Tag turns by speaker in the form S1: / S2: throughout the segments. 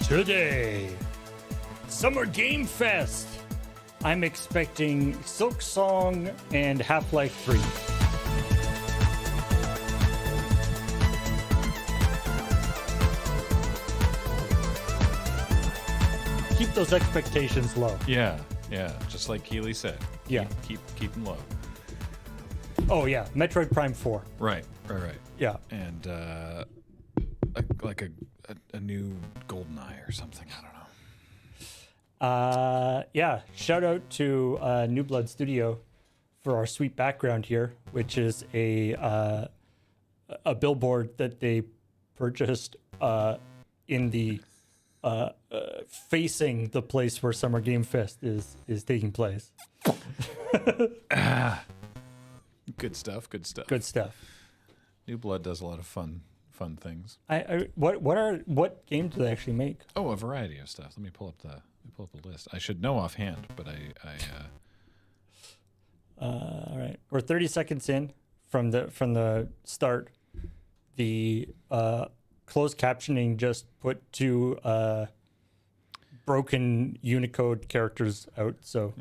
S1: Today, Summer Game Fest. I'm expecting Silk Song and Half-Life 3. Keep those expectations low.
S2: Yeah, just like Keeley said.
S1: Yeah.
S2: Keep them low.
S1: Oh yeah, Metroid Prime 4.
S2: Right.
S1: Yeah.
S2: And like a new GoldenEye or something. I don't know.
S1: Yeah, shout out to New Blood Studio for our sweet background here, which is a billboard that they purchased in the facing the place where Summer Game Fest is taking place.
S2: Good stuff.
S1: Good stuff.
S2: New Blood does a lot of fun things.
S1: What game do they actually make?
S2: Oh, a variety of stuff. Let me pull up the list. I should know offhand, but
S1: All right, we're 30 seconds in from the start. The closed captioning just put two broken Unicode characters out, so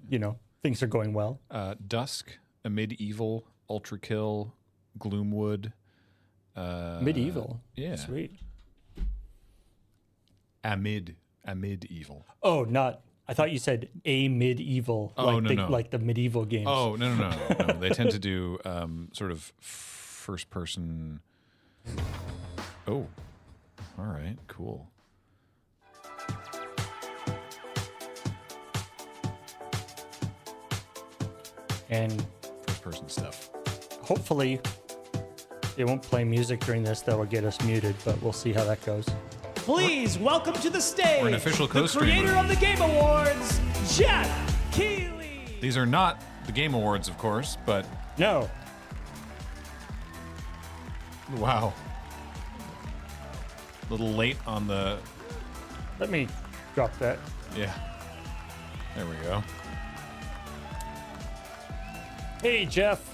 S1: things are going well.
S2: Dusk, a medieval, Ultra Kill, Gloomwood.
S1: Medieval.
S2: Yeah.
S1: Sweet.
S2: Amid evil.
S1: Oh, I thought you said a medieval.
S2: Oh,
S1: like
S2: no.
S1: Like the medieval games.
S2: Oh, no. They tend to do sort of first person. Oh, all right, cool.
S1: And
S2: first person stuff.
S1: Hopefully they won't play music during this that will get us muted, but we'll see how that goes.
S3: Please welcome to the stage
S2: We're an official
S3: the
S2: co-streamer.
S3: creator of the Game Awards, Jeff Keighley.
S2: These are not the Game Awards, of course, but
S1: No.
S2: wow. A little late on the...
S1: Let me drop that.
S2: Yeah. There we go.
S1: Hey, Jeff.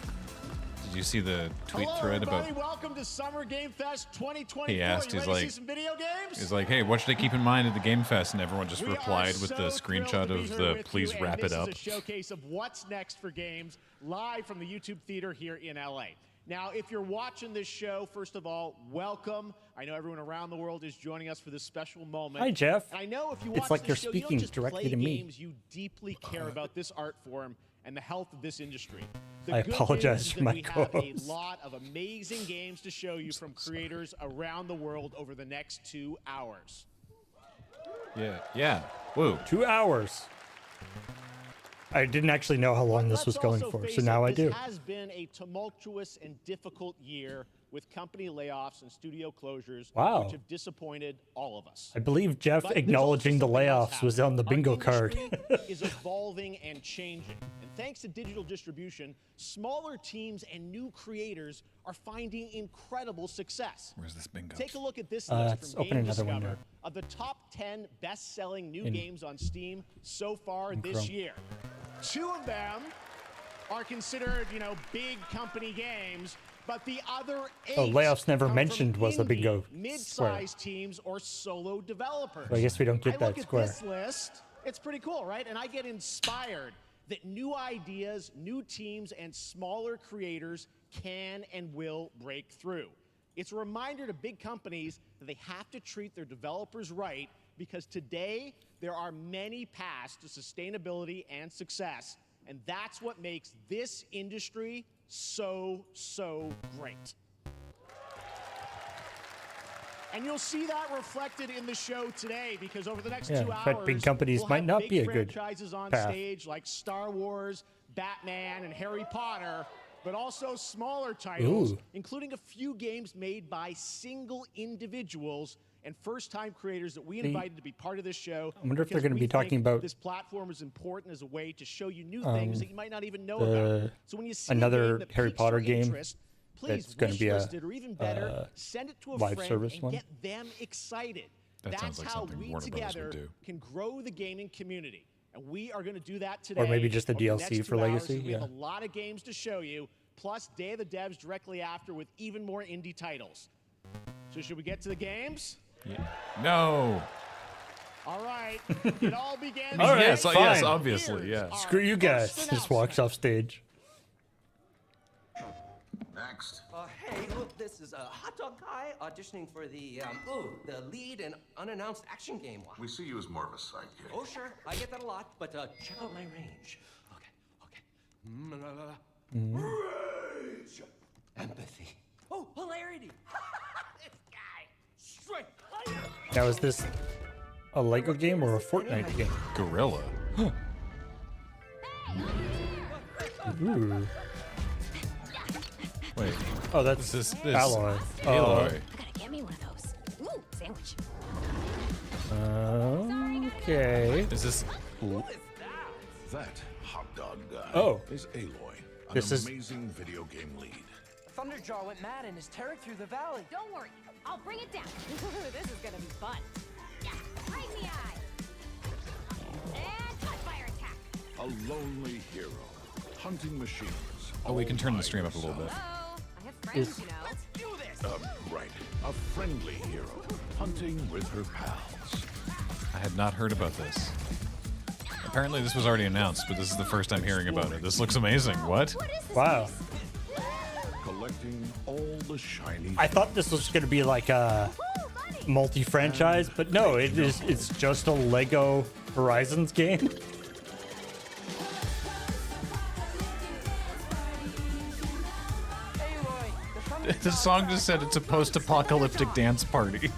S2: Did you see the tweet thread
S4: everybody.
S2: about...
S4: Welcome to Summer Game Fest 2024.
S2: He asked,
S4: you
S2: he's
S4: ready
S2: like-
S4: to see some video games?
S2: He's like, hey, what should I keep in mind at the Game Fest? And everyone just
S4: We
S2: replied
S4: are
S2: with
S4: so
S2: the
S4: thrilled
S2: screenshot
S4: to be
S2: of
S4: here
S2: the
S4: with
S2: please
S4: you,
S2: wrap
S4: and
S2: it up.
S4: This is a showcase of what's next for games live from the YouTube Theater here in LA. Now, if you're watching this show, first of all, welcome. I know everyone around the world is joining us for this special moment.
S1: Hi, Jeff.
S4: And I know if you
S1: It's
S4: watch
S1: like
S4: this
S1: you're
S4: show,
S1: speaking
S4: you don't just
S1: directly
S4: play
S1: to me.
S4: games, you deeply care about this art form and the health of this industry. The
S1: I
S4: good
S1: apologize
S4: news is
S1: for
S4: that
S1: my
S4: we have a
S1: co-host.
S4: lot of amazing games to show you from creators around the world over the next 2 hours.
S2: Yeah. Woo.
S1: 2 hours. I didn't actually know how long this was going for, so now I do.
S4: This has been a tumultuous and difficult year with company layoffs and studio closures,
S1: Wow.
S4: which have disappointed all of us.
S1: I believe Jeff
S4: But there's
S1: acknowledging the
S4: also something else
S1: layoffs was on the
S4: happening.
S1: bingo
S4: Our
S1: card.
S4: industry is evolving and changing. And thanks to digital distribution, smaller teams and new creators are finding incredible success.
S2: Where's this bingo?
S4: Take a look at this
S1: let's
S4: list from
S1: open
S4: Game
S1: another
S4: Discover
S1: window.
S4: of the top 10 best-selling new
S1: In-
S4: games on Steam so far this
S1: Chrome.
S4: year. 2 of them are considered, big company games, but the other 8
S1: layoffs never
S4: come from
S1: mentioned was a
S4: indie,
S1: bingo square.
S4: mid-sized teams or solo developers.
S1: So I guess we don't get
S4: I
S1: that
S4: look
S1: square.
S4: at this list, it's pretty cool, right? And I get inspired that new ideas, new teams, and smaller creators can and will break through. It's a reminder to big companies that they have to treat their developers right, because today there are many paths to sustainability and success, and that's what makes this industry so great. And you'll see that reflected in the show today, because over the next 2
S1: Yeah, but
S4: hours,
S1: big companies
S4: we'll
S1: might
S4: have
S1: not
S4: big
S1: be a good
S4: franchises on
S1: path.
S4: stage like Star Wars, Batman, and Harry Potter, but also smaller titles,
S1: Ooh.
S4: including a few games made by single individuals and first-time creators that we invited to be part of this show.
S1: I wonder if they're
S4: because
S1: gonna
S4: we
S1: be talking
S4: think
S1: about,
S4: this platform is important as a way to show you new things that you might not even know
S1: the-
S4: about. So when you see
S1: another
S4: a game that
S1: Harry
S4: piques
S1: Potter
S4: your
S1: game
S4: interest, please
S1: that's gonna be a,
S4: wishlist it, or even better, send it to a
S1: live
S4: friend
S1: service
S4: and
S1: one?
S4: get them excited.
S2: That
S4: That's
S2: sounds like
S4: how
S2: something
S4: we
S2: Warner Brothers would
S4: together
S2: do.
S4: can grow the gaming community. And we are going to do that today.
S1: Or maybe just a
S4: over the
S1: DLC
S4: next
S1: for
S4: 2 hours,
S1: Legacy,
S4: and we have
S1: yeah.
S4: a lot of games to show you, plus Day of the Devs directly after with even more indie titles. So should we get to the games?
S2: No.
S4: All right. It all began.
S1: All right,
S2: yes,
S1: fine.
S2: yes, obviously, yeah.
S1: Screw you guys. Just walks off stage.
S5: Next.
S6: Hey, look, this is a hot dog guy auditioning for the lead in unannounced action game.
S5: We see you as more of a sidekick.
S6: Oh, sure, I get that a lot, but check out my range. Okay. Rage. Empathy. Oh, hilarity. This guy. Straight.
S1: Now, is this a Lego game or a Fortnite game?
S2: Gorilla.
S1: Ooh.
S2: Wait.
S1: Oh, that's
S2: This
S1: Alloy.
S2: Aloy.
S7: I gotta get me one of those. Ooh, sandwich.
S1: Okay.
S2: Is this?
S5: That hot dog guy
S1: Oh.
S5: is Aloy, an
S1: This is-
S5: amazing video game lead.
S8: Thunderjaw went mad and is tearing through the valley.
S7: Don't worry, I'll bring it down. This is gonna be fun. Yeah, right in the eye. And cut fire attack.
S5: A lonely hero, hunting machines.
S2: Oh, we can
S5: all
S2: turn the
S5: by
S2: stream up a little bit.
S7: Oh, I have friends,
S1: Is-
S7: you know.
S5: Right. A friendly hero, hunting with her pals.
S2: I had not heard about this. Apparently, this was already announced, but this is the first I'm hearing about it. This looks amazing. What?
S7: What is this?
S1: Wow.
S7: place?
S5: Collecting all the shiny.
S1: I thought this was going to be like a
S7: Ooh, money.
S1: multi-franchise, but no, it's just a Lego Horizons game.
S8: Aloy, the thunder
S2: The song just said it's a post-apocalyptic dance party.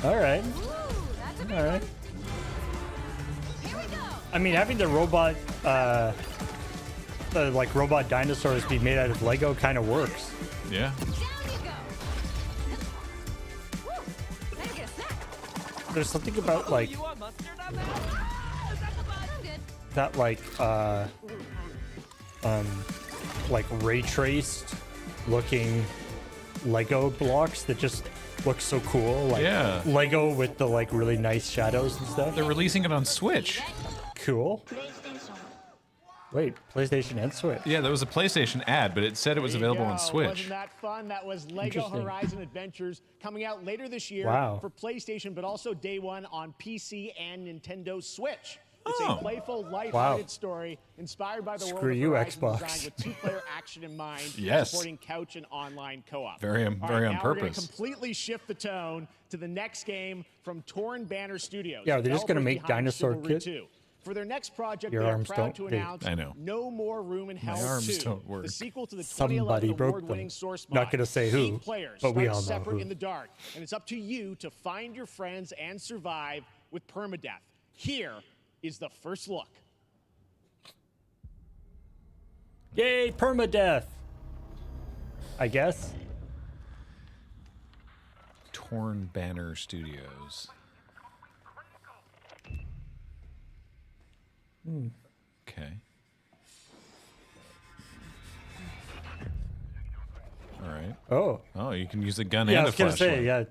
S1: All right.
S7: Ooh, that's a big
S1: All right.
S7: one. Here we go.
S1: I mean, having the robot, the like robot dinosaurs be made out of Lego kind of works.
S2: Yeah.
S7: Down you go. Woo, better get a snack.
S1: There's something about like
S8: You want mustard on that?
S7: I'm good.
S1: that like ray traced looking Lego blocks that just look so cool. Like
S2: Yeah.
S1: Lego with the like really nice shadows and stuff.
S2: They're releasing it on Switch.
S1: Cool. Wait, PlayStation and Switch.
S2: Yeah, there was a PlayStation ad, but it said it was
S4: There you
S2: available
S4: go.
S2: on Switch.
S4: Wasn't that fun? That was Lego
S1: Interesting.
S4: Horizon Adventures coming out later this year
S1: Wow.
S4: for PlayStation, but also day one on PC and Nintendo Switch. It's
S2: Oh.
S4: a playful, lighthearted
S1: Wow.
S4: story inspired by the world
S1: Screw
S4: of
S1: you,
S4: Horizon
S1: Xbox.
S4: design with two-player action in mind,
S2: Yes.
S4: supporting couch and online co-op.
S2: Very on
S4: All right, now we're gonna
S2: purpose.
S4: completely shift the tone to the next game from Torn Banner Studios.
S1: Yeah, they're just gonna
S4: developers
S1: make
S4: behind
S1: dinosaur
S4: Chivalry
S1: kids?
S4: 2. For their next project,
S1: Your
S4: they are
S1: arms
S4: proud
S1: don't-
S4: to
S1: they-
S4: announce
S2: I know.
S4: No More Room in Hell
S2: arms
S4: 2,
S2: don't work.
S4: the sequel to the
S1: Somebody
S4: 2011
S1: broke
S4: award-winning
S1: them.
S4: source
S1: Not
S4: mod.
S1: gonna say who,
S4: 8 players,
S1: but we
S4: start
S1: all know
S4: separate
S1: who.
S4: in the dark, and it's up to you to find your friends and survive with permadeath. Here is the first look.
S1: Yay, permadeath. I guess.
S2: Torn Banner Studios. Okay. All right.
S1: Oh.
S2: Oh, you can use a gun
S1: Yeah, I
S2: and a
S1: was gonna
S2: flashlight.
S1: say, yeah.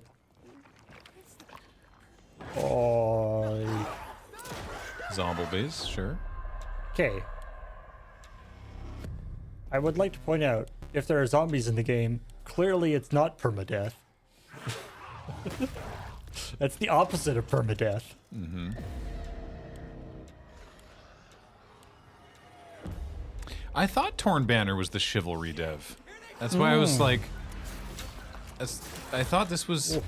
S1: Oh.
S2: Zomblebees, sure.
S1: Okay. I would like to point out, if there are zombies in the game, clearly it's not permadeath. That's the opposite of permadeath.
S2: I thought Torn Banner was the chivalry dev. That's why I was like, I thought this was.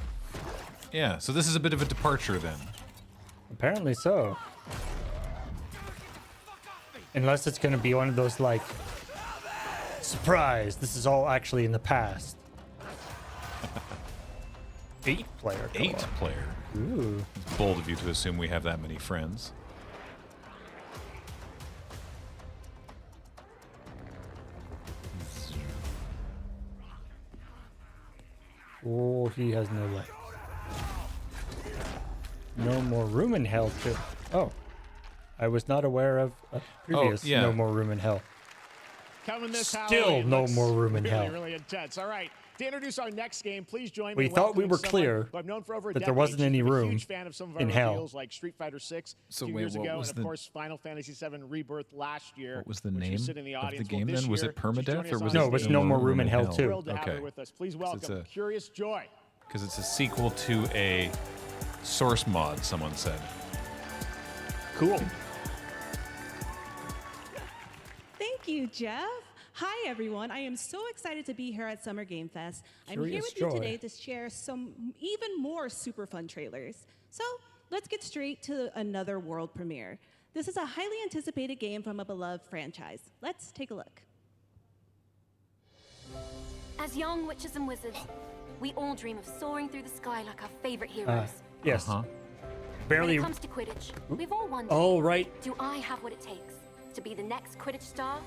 S2: Yeah, so this is a bit of a departure then.
S1: Apparently so. Unless it's going to be one of those, like, surprise, this is all actually in the past. 8-player. co-op.
S2: 8-player.
S1: Ooh.
S2: It's bold of you to assume we have that many friends.
S1: Oh, he has no legs. No more room in hell, too. Oh. I was not aware of a previous
S2: yeah.
S1: No More Room in Hell.
S4: Coming this
S1: Still
S4: Halloween
S1: no
S4: looks
S1: more room in
S4: really,
S1: hell.
S4: Really intense. All right, to introduce our next game, please join me.
S1: We
S4: in
S1: thought we
S4: welcoming
S1: were
S4: someone
S1: clear
S4: who I've known for over a
S1: that there
S4: decade.
S1: wasn't any
S4: She's a
S1: room
S4: huge fan of some of our
S1: in hell.
S4: reveals, like Street Fighter 6
S2: So
S4: 2
S2: wait,
S4: years
S2: what
S4: ago,
S2: was
S4: and of
S2: the-
S4: course Final Fantasy 7 Rebirth last year.
S2: What was the
S4: which
S2: name
S4: you sit in the
S2: of the
S4: audience.
S2: game
S4: Well, this
S2: then? Was
S4: year,
S2: it Permadeath
S4: she's joining
S2: or
S4: us
S2: was
S4: on
S1: No,
S2: it
S1: it was
S4: stage.
S1: No More Room in Hell, too.
S4: Thrilled to have
S2: Okay.
S4: her with us. Please
S2: it's
S4: welcome
S2: a-
S4: Curious Joy.
S2: Because it's a sequel to a source mod, someone said.
S1: Cool.
S9: Thank you, Jeff. Hi, everyone. I am so excited to be here at Summer Game Fest. I'm here
S1: Curious
S9: with you
S1: joy.
S9: today to share some even more super fun trailers. So let's get straight to another world premiere. This is a highly anticipated game from a beloved franchise. Let's take a look.
S7: As young witches and wizards, we all dream of soaring through the sky like our favorite heroes.
S1: Yes.
S2: Uh-huh.
S7: When
S1: Barely.
S7: it comes to Quidditch, we've all wondered,
S1: Oh, right.
S7: do I have what it takes to be the next Quidditch star?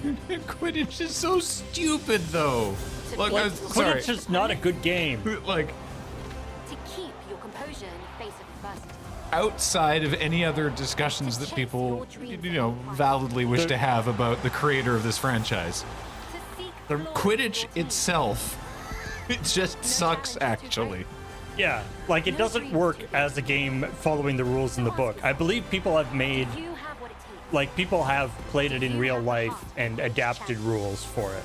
S2: Quidditch is so stupid, though. Look,
S1: Like,
S2: sorry.
S1: Quidditch is not a good game.
S2: Like,
S7: To keep your composure in the face of adversity.
S2: outside of any other discussions that people, you know, validly wish to have about the creator of this franchise,
S7: To seek
S1: The
S7: glory
S2: Quidditch
S7: or to
S2: itself, it just sucks, actually.
S1: Yeah, like it doesn't work as a game following the rules in the book. I believe people have made,
S7: you have what it takes.
S1: like people have played it in real life and adapted rules for it.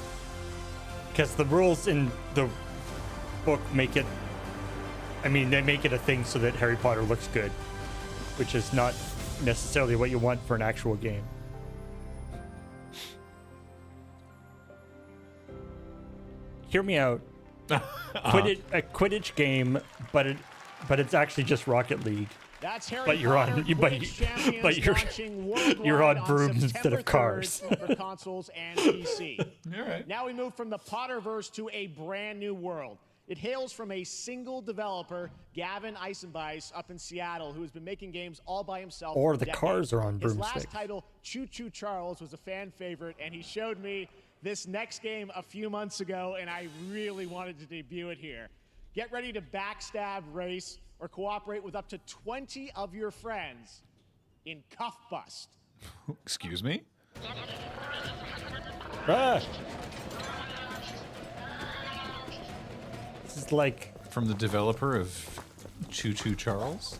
S1: Because the rules in the book make it, I mean, they make it a thing so that Harry Potter looks good, which is not necessarily what you want for an actual game. Hear me out. A Quidditch game, but it's actually just Rocket League.
S4: That's Harry
S1: But you're on-
S4: Potter,
S1: but
S4: Quidditch
S1: you-
S4: Champions
S1: but you're-
S4: launching worldwide
S1: you're on
S4: on
S1: brooms instead
S4: September
S1: of cars.
S4: 3rd for consoles and PC.
S2: All right.
S4: Now we move from the Potterverse to a brand new world. It hails from a single developer, Gavin Eisenbeis, up in Seattle, who has been making games all by himself.
S1: Or
S4: for
S1: the
S4: decades.
S1: cars are on
S4: His last
S1: broomsticks.
S4: title, Choo Choo Charles, was a fan favorite, and he showed me this next game a few months ago, and I really wanted to debut it here. Get ready to backstab, race, or cooperate with up to 20 of your friends in Cuff Bust.
S2: Excuse me?
S1: Ah. This is like
S2: From the developer of Choo Choo Charles?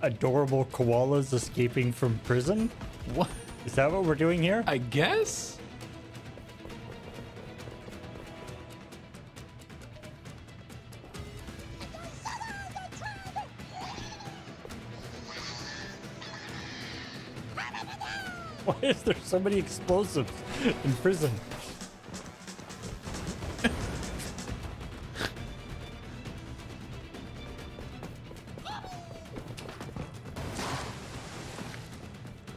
S1: adorable koalas escaping from prison.
S2: What?
S1: Is that what we're doing here?
S2: I guess?
S1: Why is there so many explosives in prison?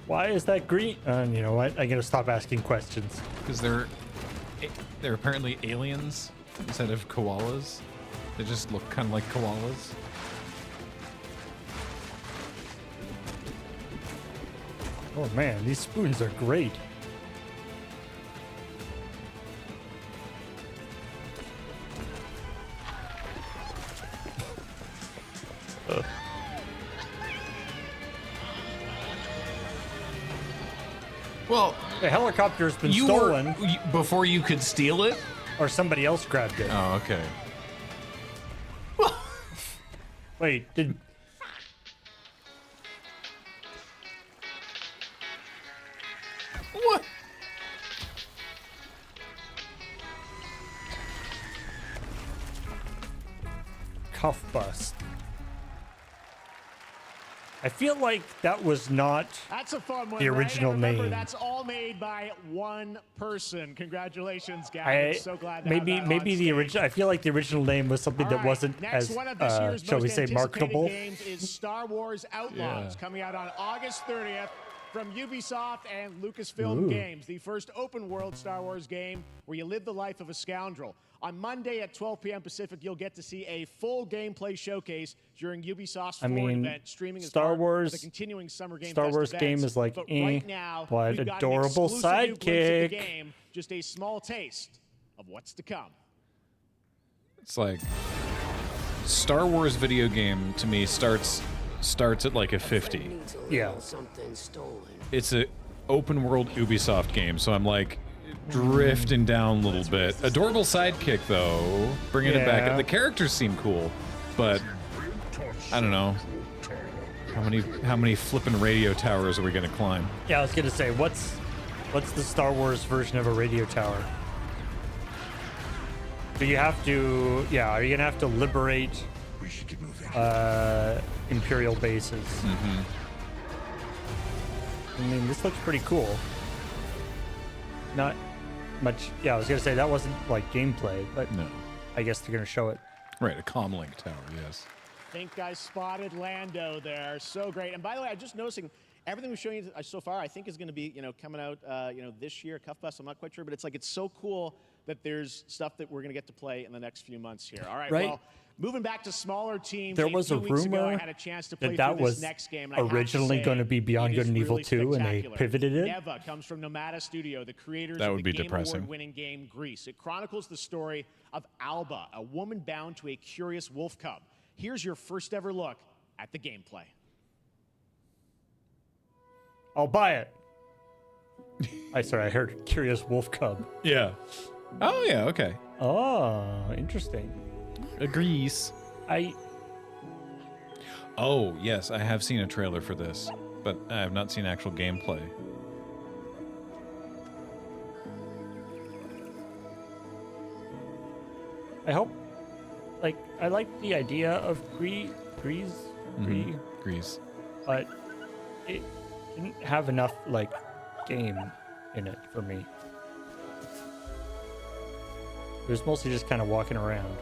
S1: Why is that green? You know what? I'm gonna stop asking questions.
S2: Because they're apparently aliens instead of koalas. They just look kind of like koalas.
S1: Oh man, these spoons are great.
S2: Well,
S1: The helicopter's been stolen,
S2: before you could steal it?
S1: or somebody else grabbed it.
S2: Oh, okay.
S1: Wait, did
S2: What?
S1: Cuff Bust? I feel like that was not.
S4: That's a fun one,
S1: The
S4: right?
S1: original
S4: And remember,
S1: name.
S4: That's all made by one person. Congratulations, Gavin.
S1: I
S4: So glad to
S1: maybe
S4: have that
S1: maybe
S4: on
S1: the
S4: stage.
S1: original. I feel like the original name was something
S4: All
S1: that
S4: right,
S1: wasn't
S4: next
S1: as
S4: one of this year's
S1: shall we
S4: most
S1: say
S4: anticipated
S1: marketable.
S4: games is Star Wars Outlaws,
S2: Yeah.
S4: coming out on August 30th from Ubisoft and Lucasfilm
S1: Ooh.
S4: Games, the first open world Star Wars game where you live the life of a scoundrel. On Monday at 12 p.m. Pacific, you'll get to see a full gameplay showcase during Ubisoft's
S1: I
S4: Forward
S1: mean,
S4: event, streaming as
S1: Star
S4: part of
S1: Wars-
S4: the continuing Summer Game
S1: Star
S4: Fest
S1: Wars
S4: events.
S1: game is like,
S4: but
S1: eh,
S4: right now,
S1: but
S4: we've got
S1: adorable
S4: an exclusive new glimpse of the
S1: sidekick.
S4: game, just a small taste of what's to come.
S2: It's like Star Wars video game to me starts at like a 50.
S1: Yeah.
S2: It's a open world Ubisoft game, so I'm like drifting down a little bit. Adorable sidekick though, bringing it back.
S1: Yeah.
S2: The characters seem cool, but I don't know. How many flippin' radio towers are we gonna climb?
S1: Yeah, I was gonna say, what's the Star Wars version of a radio tower? Do you have to? Yeah, are you gonna have to liberate
S5: We should get moving.
S1: Imperial bases?
S2: Mm-hmm.
S1: I mean, this looks pretty cool. Not much. Yeah, I was gonna say that wasn't like gameplay, but
S2: No.
S1: I guess they're gonna show it.
S2: Right, a comlink tower. Yes.
S4: I think I spotted Lando there. So great. And by the way, I'm just noticing everything we've shown you so far, I think is going to be, coming out, this year, Cuff Bus. I'm not quite sure, but it's so cool that there's stuff that we're going to get to play in the next few months here. All right.
S1: Right.
S4: Well, moving back to smaller teams.
S1: There was a
S4: 2 weeks ago, I
S1: rumor
S4: had a chance to play
S1: that
S4: through this
S1: was
S4: next game, and I have to
S1: originally
S4: say,
S1: going to be Beyond
S4: it
S1: Good
S4: is
S1: and Evil
S4: really
S1: 2, and they
S4: spectacular.
S1: pivoted it.
S4: Neva comes from Nomada Studio, the creators
S2: That
S4: of
S2: would
S4: the
S2: be
S4: Game
S2: depressing.
S4: Award-winning game Grease. It chronicles the story of Alba, a woman bound to a curious wolf cub. Here's your first ever look at the gameplay.
S1: I'll buy it. I heard Curious Wolf Cub.
S2: Yeah. Oh yeah. Okay.
S1: Oh, interesting.
S2: Agrees.
S1: I
S2: Oh yes, I have seen a trailer for this, but I have not seen actual gameplay.
S1: hope, I like the idea of Grease,
S2: Grease.
S1: but it didn't have enough game in it for me. It was mostly just kind of walking around,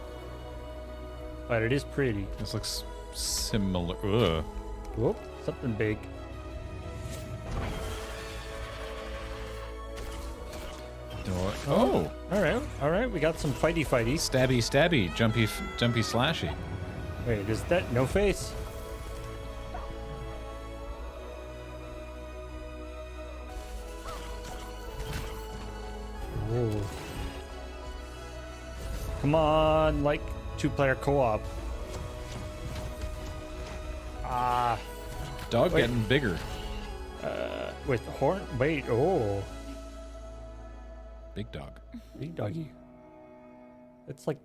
S1: but it is pretty.
S2: This looks similar. Ugh.
S1: Whoop, something big.
S2: Oh.
S1: All right. We got some fighty.
S2: Stabby, jumpy slashy.
S1: Wait, is that No Face? Ooh. Come on, 2-player co-op. Ah.
S2: Dog
S1: Wait.
S2: getting bigger.
S1: With horn. Wait. Oh,
S2: Big dog.
S1: big doggy. It's like.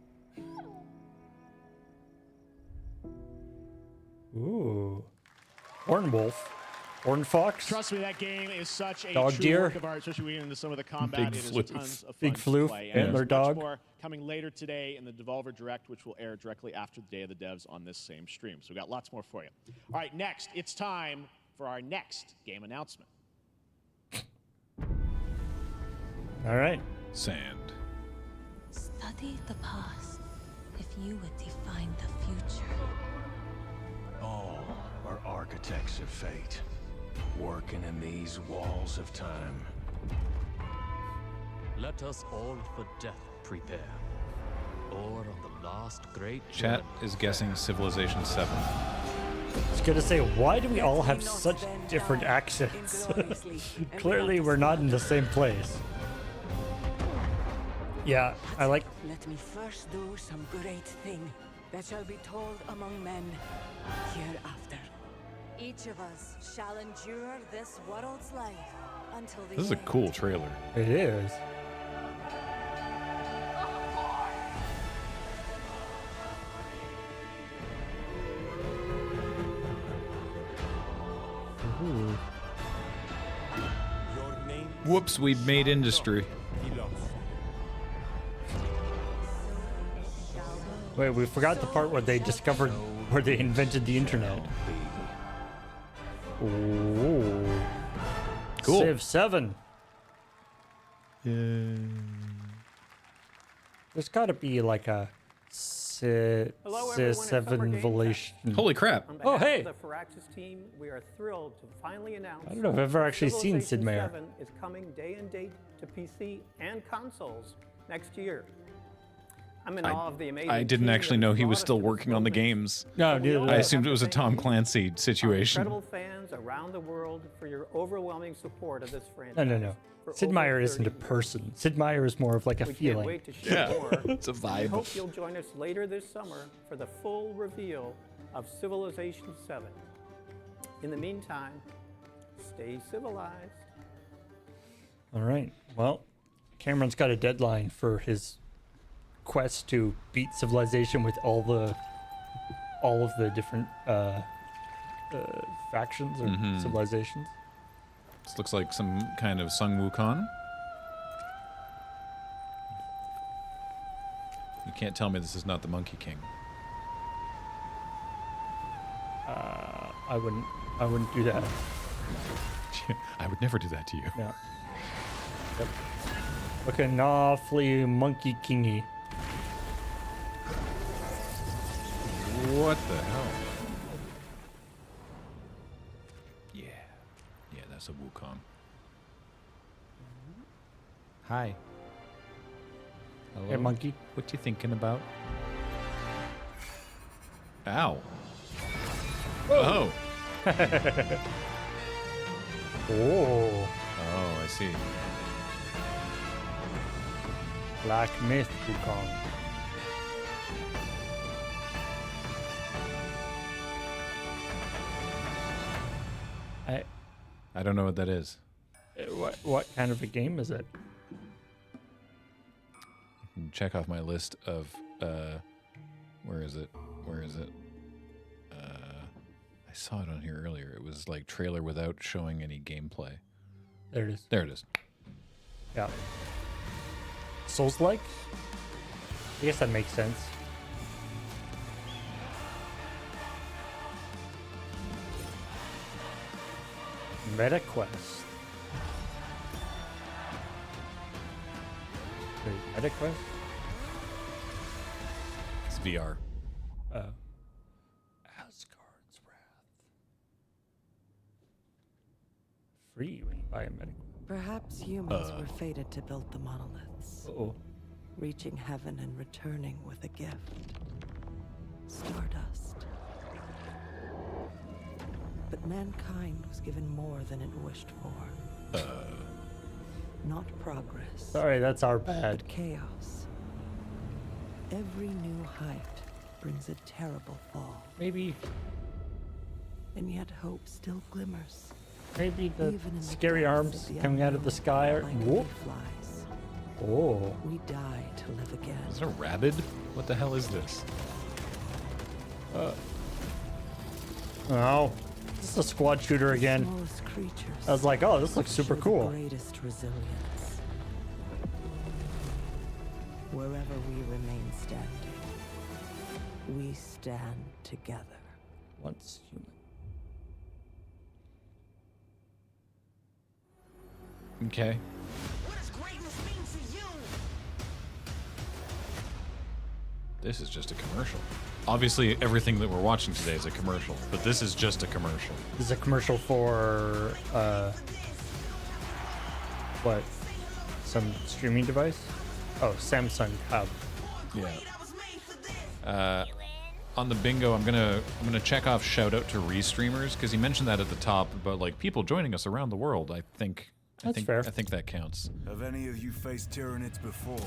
S1: Ooh. Horn wolf. Horn fox.
S4: Trust me, that game is such a
S1: Dog
S4: true
S1: deer.
S4: work of art, especially when we get into some of the combat.
S2: Big
S4: It is
S2: floof.
S4: tons of fun
S1: Big
S4: to
S1: floof,
S4: play. And
S1: antler
S4: there's
S1: dog.
S4: much more coming later today in the Devolver Direct, which will air directly after the Day of the Devs on this same stream. So we've got lots more for you. All right, next, it's time for our next game announcement.
S1: All right.
S2: Sand.
S7: Study the past if you would define the future.
S5: All are architects of fate, working in these walls of time.
S10: Let us all for death prepare. Or on the last great
S2: Chat
S10: journey.
S2: is guessing Civilization 7.
S1: I was gonna say, why do we all have such different accents? Clearly, we're not in the same place. Yeah, I like.
S8: Let me first do some great thing that shall be told among men hereafter.
S7: Each of us shall endure this world's life until the
S2: This is a
S7: end.
S2: cool trailer.
S1: It is. Ooh.
S2: Whoops, we made industry.
S1: Wait, we forgot the part where they discovered, where they invented the internet. Ooh.
S2: Cool.
S1: Civ 7. There's got to be like a Civ
S3: Hello, everyone. It's Summer
S1: 7
S3: Game
S1: Volation.
S2: Holy crap.
S3: On
S1: Oh,
S3: behalf
S1: hey.
S3: of the Firaxis team, we are thrilled to finally announce.
S1: I don't know if I've ever actually seen Sid
S3: Civilization
S1: Meier.
S3: 7 is coming day and date to PC and consoles next year. I'm in awe of the amazing.
S2: I didn't
S3: team
S2: actually
S3: that
S2: know
S3: has
S2: he was
S3: brought us
S2: still
S3: to this
S2: working on the
S3: moment.
S2: games.
S1: No,
S3: But we
S1: neither
S3: also
S1: did
S2: I
S1: I.
S2: assumed it was a
S3: have to
S2: Tom
S3: thank
S2: Clancy
S3: our
S2: situation.
S3: incredible fans around the world for your overwhelming support of this franchise.
S1: No.
S3: for
S1: Sid
S3: over
S1: Meier isn't a
S3: 30 years.
S1: person. Sid Meier is more of like a
S3: We can't
S1: feeling.
S3: wait to share more.
S2: It's a
S3: We
S2: vibe.
S3: hope you'll join us later this summer for the full reveal of Civilization 7. In the meantime, stay civilized.
S1: All right. Well, Cameron's got a deadline for his quest to beat Civilization with all of the different factions or civilizations.
S2: This looks like some kind of Sung Wukong. You can't tell me this is not the Monkey King.
S1: I wouldn't do that.
S2: I would never do that to you.
S1: Yeah. Yep. Looking awfully Monkey Kingy.
S2: What the hell? Yeah. Yeah, that's a Wukong. Hi. Hello.
S1: Hey, monkey.
S2: What you thinking about? Ow. Oh.
S1: Oh.
S2: Oh, I see.
S1: Black Myth Wukong.
S2: I don't know what that is.
S1: What kind of a game is it?
S2: Check off my list of where is it? I saw it on here earlier. It was like trailer without showing any gameplay.
S1: There it is.
S2: There it is.
S1: Yeah. Souls-like? I guess that makes sense. MetaQuest. Wait, MetaQuest?
S2: It's VR.
S1: Oh. Asgard's Wrath. Free when you buy a MetaQuest.
S11: Perhaps humans were fated to build the monoliths.
S1: Uh-oh.
S11: Reaching heaven and returning with a gift. Stardust. But mankind was given more than it wished for. Not progress.
S1: Sorry, that's our bad.
S11: But chaos. Every new height brings a terrible fall.
S1: Maybe
S11: And yet hope still glimmers.
S1: Maybe the
S11: Even in the
S1: scary
S11: depths
S1: arms
S11: of the
S1: coming out of the
S11: unknown,
S1: sky are.
S11: like
S1: Whoop.
S11: flies.
S1: Oh.
S11: We die to live again.
S2: Is it a rabbit? What the hell is this?
S1: Oh. This is a squad shooter again.
S11: Smallest creatures.
S1: I was like, oh, this looks super
S11: show the
S1: cool.
S11: Greatest resilience. Wherever we remain standing, we stand together.
S1: Once human.
S2: Okay.
S8: What does greatness mean to you?
S2: This is just a commercial. Obviously, everything that we're watching today is a commercial, but this is just a commercial.
S1: This is a commercial for what? Some streaming device? Oh, Samsung Hub.
S2: Yeah. On the bingo, I'm gonna check off shout out to restreamers because he mentioned that at the top about like people joining us around the world. I think
S1: fair.
S2: I think that counts.
S5: Have any of you faced Tyranids before?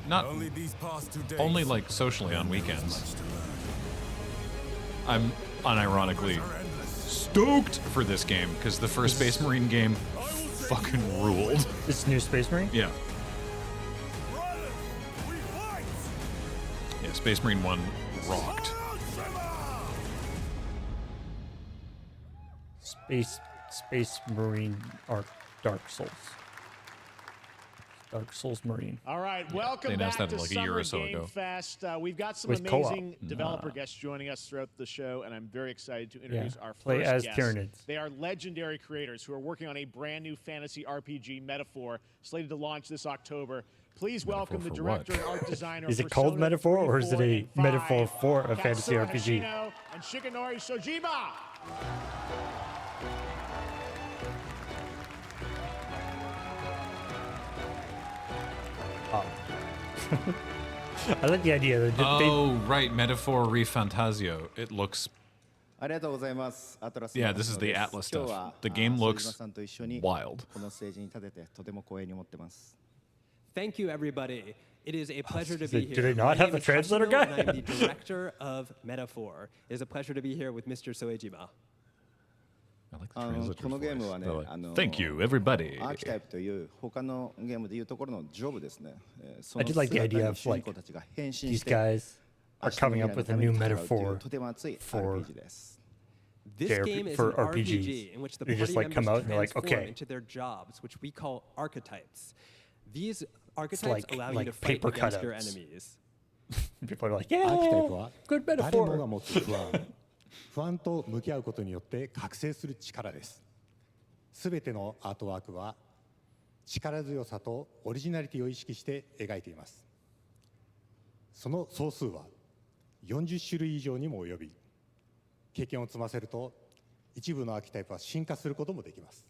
S2: Not
S5: only these past 2 days.
S2: only like socially on weekends.
S5: Much to learn.
S2: I'm unironically stoked for this game because the first Space Marine game fucking ruled.
S1: This new Space Marine?
S2: Yeah. Yeah, Space Marine 1 rocked.
S1: Space Marine Dark Souls. Dark Souls Marine.
S4: All right,
S2: they
S4: welcome
S2: announced
S4: back
S2: that
S4: to
S2: like a year
S4: Summer
S2: or so
S4: Game
S2: ago.
S4: Fest. We've got some
S1: With co-op.
S4: amazing developer guests joining us throughout the show, and I'm very excited to introduce our
S1: Play
S4: first
S1: as
S4: guests.
S1: Tyranids.
S4: They are legendary creators who are working on a brand new fantasy RPG, Metaphor, slated to launch this October. Please welcome the
S2: for
S4: director
S2: what?
S4: and art designer.
S1: Is it
S4: of
S1: called
S4: Persona
S1: Metaphor,
S4: 3,
S1: or is it
S4: 4,
S1: a
S4: and 5,
S1: metaphor for a fantasy
S4: Katsura
S1: RPG?
S4: Hashino and Shigenori Shojiba.
S1: I like the idea that
S2: Oh, right, Metaphor Refantasio. It looks. Yeah, this is the Atlas stuff. The game looks wild.
S12: Thank you, everybody. It is a pleasure to
S1: do
S12: be
S1: they
S12: here.
S1: not
S12: My
S1: have
S12: name
S1: a
S12: is
S1: translator
S12: Hashino,
S1: guy?
S12: and I'm the director of Metaphor. It is a pleasure to be here with Mr. Soejima.
S2: I like the translator's voice. Thank you, everybody.
S1: I did like the idea of like these guys are coming up with a new metaphor for
S12: This game is
S1: for
S12: an
S1: RPG.
S12: RPG in which the
S1: They
S12: party
S1: just like
S12: members
S1: come out and they're like,
S12: transform
S1: okay,
S12: into their jobs, which we call archetypes. These archetypes
S1: like-
S12: allow
S1: like
S12: you to fight
S1: paper
S12: against your
S1: cutouts.
S12: enemies.
S1: people are like,
S13: アーキタイプ
S1: yeah,
S13: は
S1: good
S13: 誰もが
S1: metaphor.
S13: 持つ不安不安と向き合うことによって覚醒する力です。すべてのアートワークは力強さとオリジナリティを意識して描いています。その総数は40種類以上にも及び、経験を積ませると一部のアーキタイプは進化することもできます。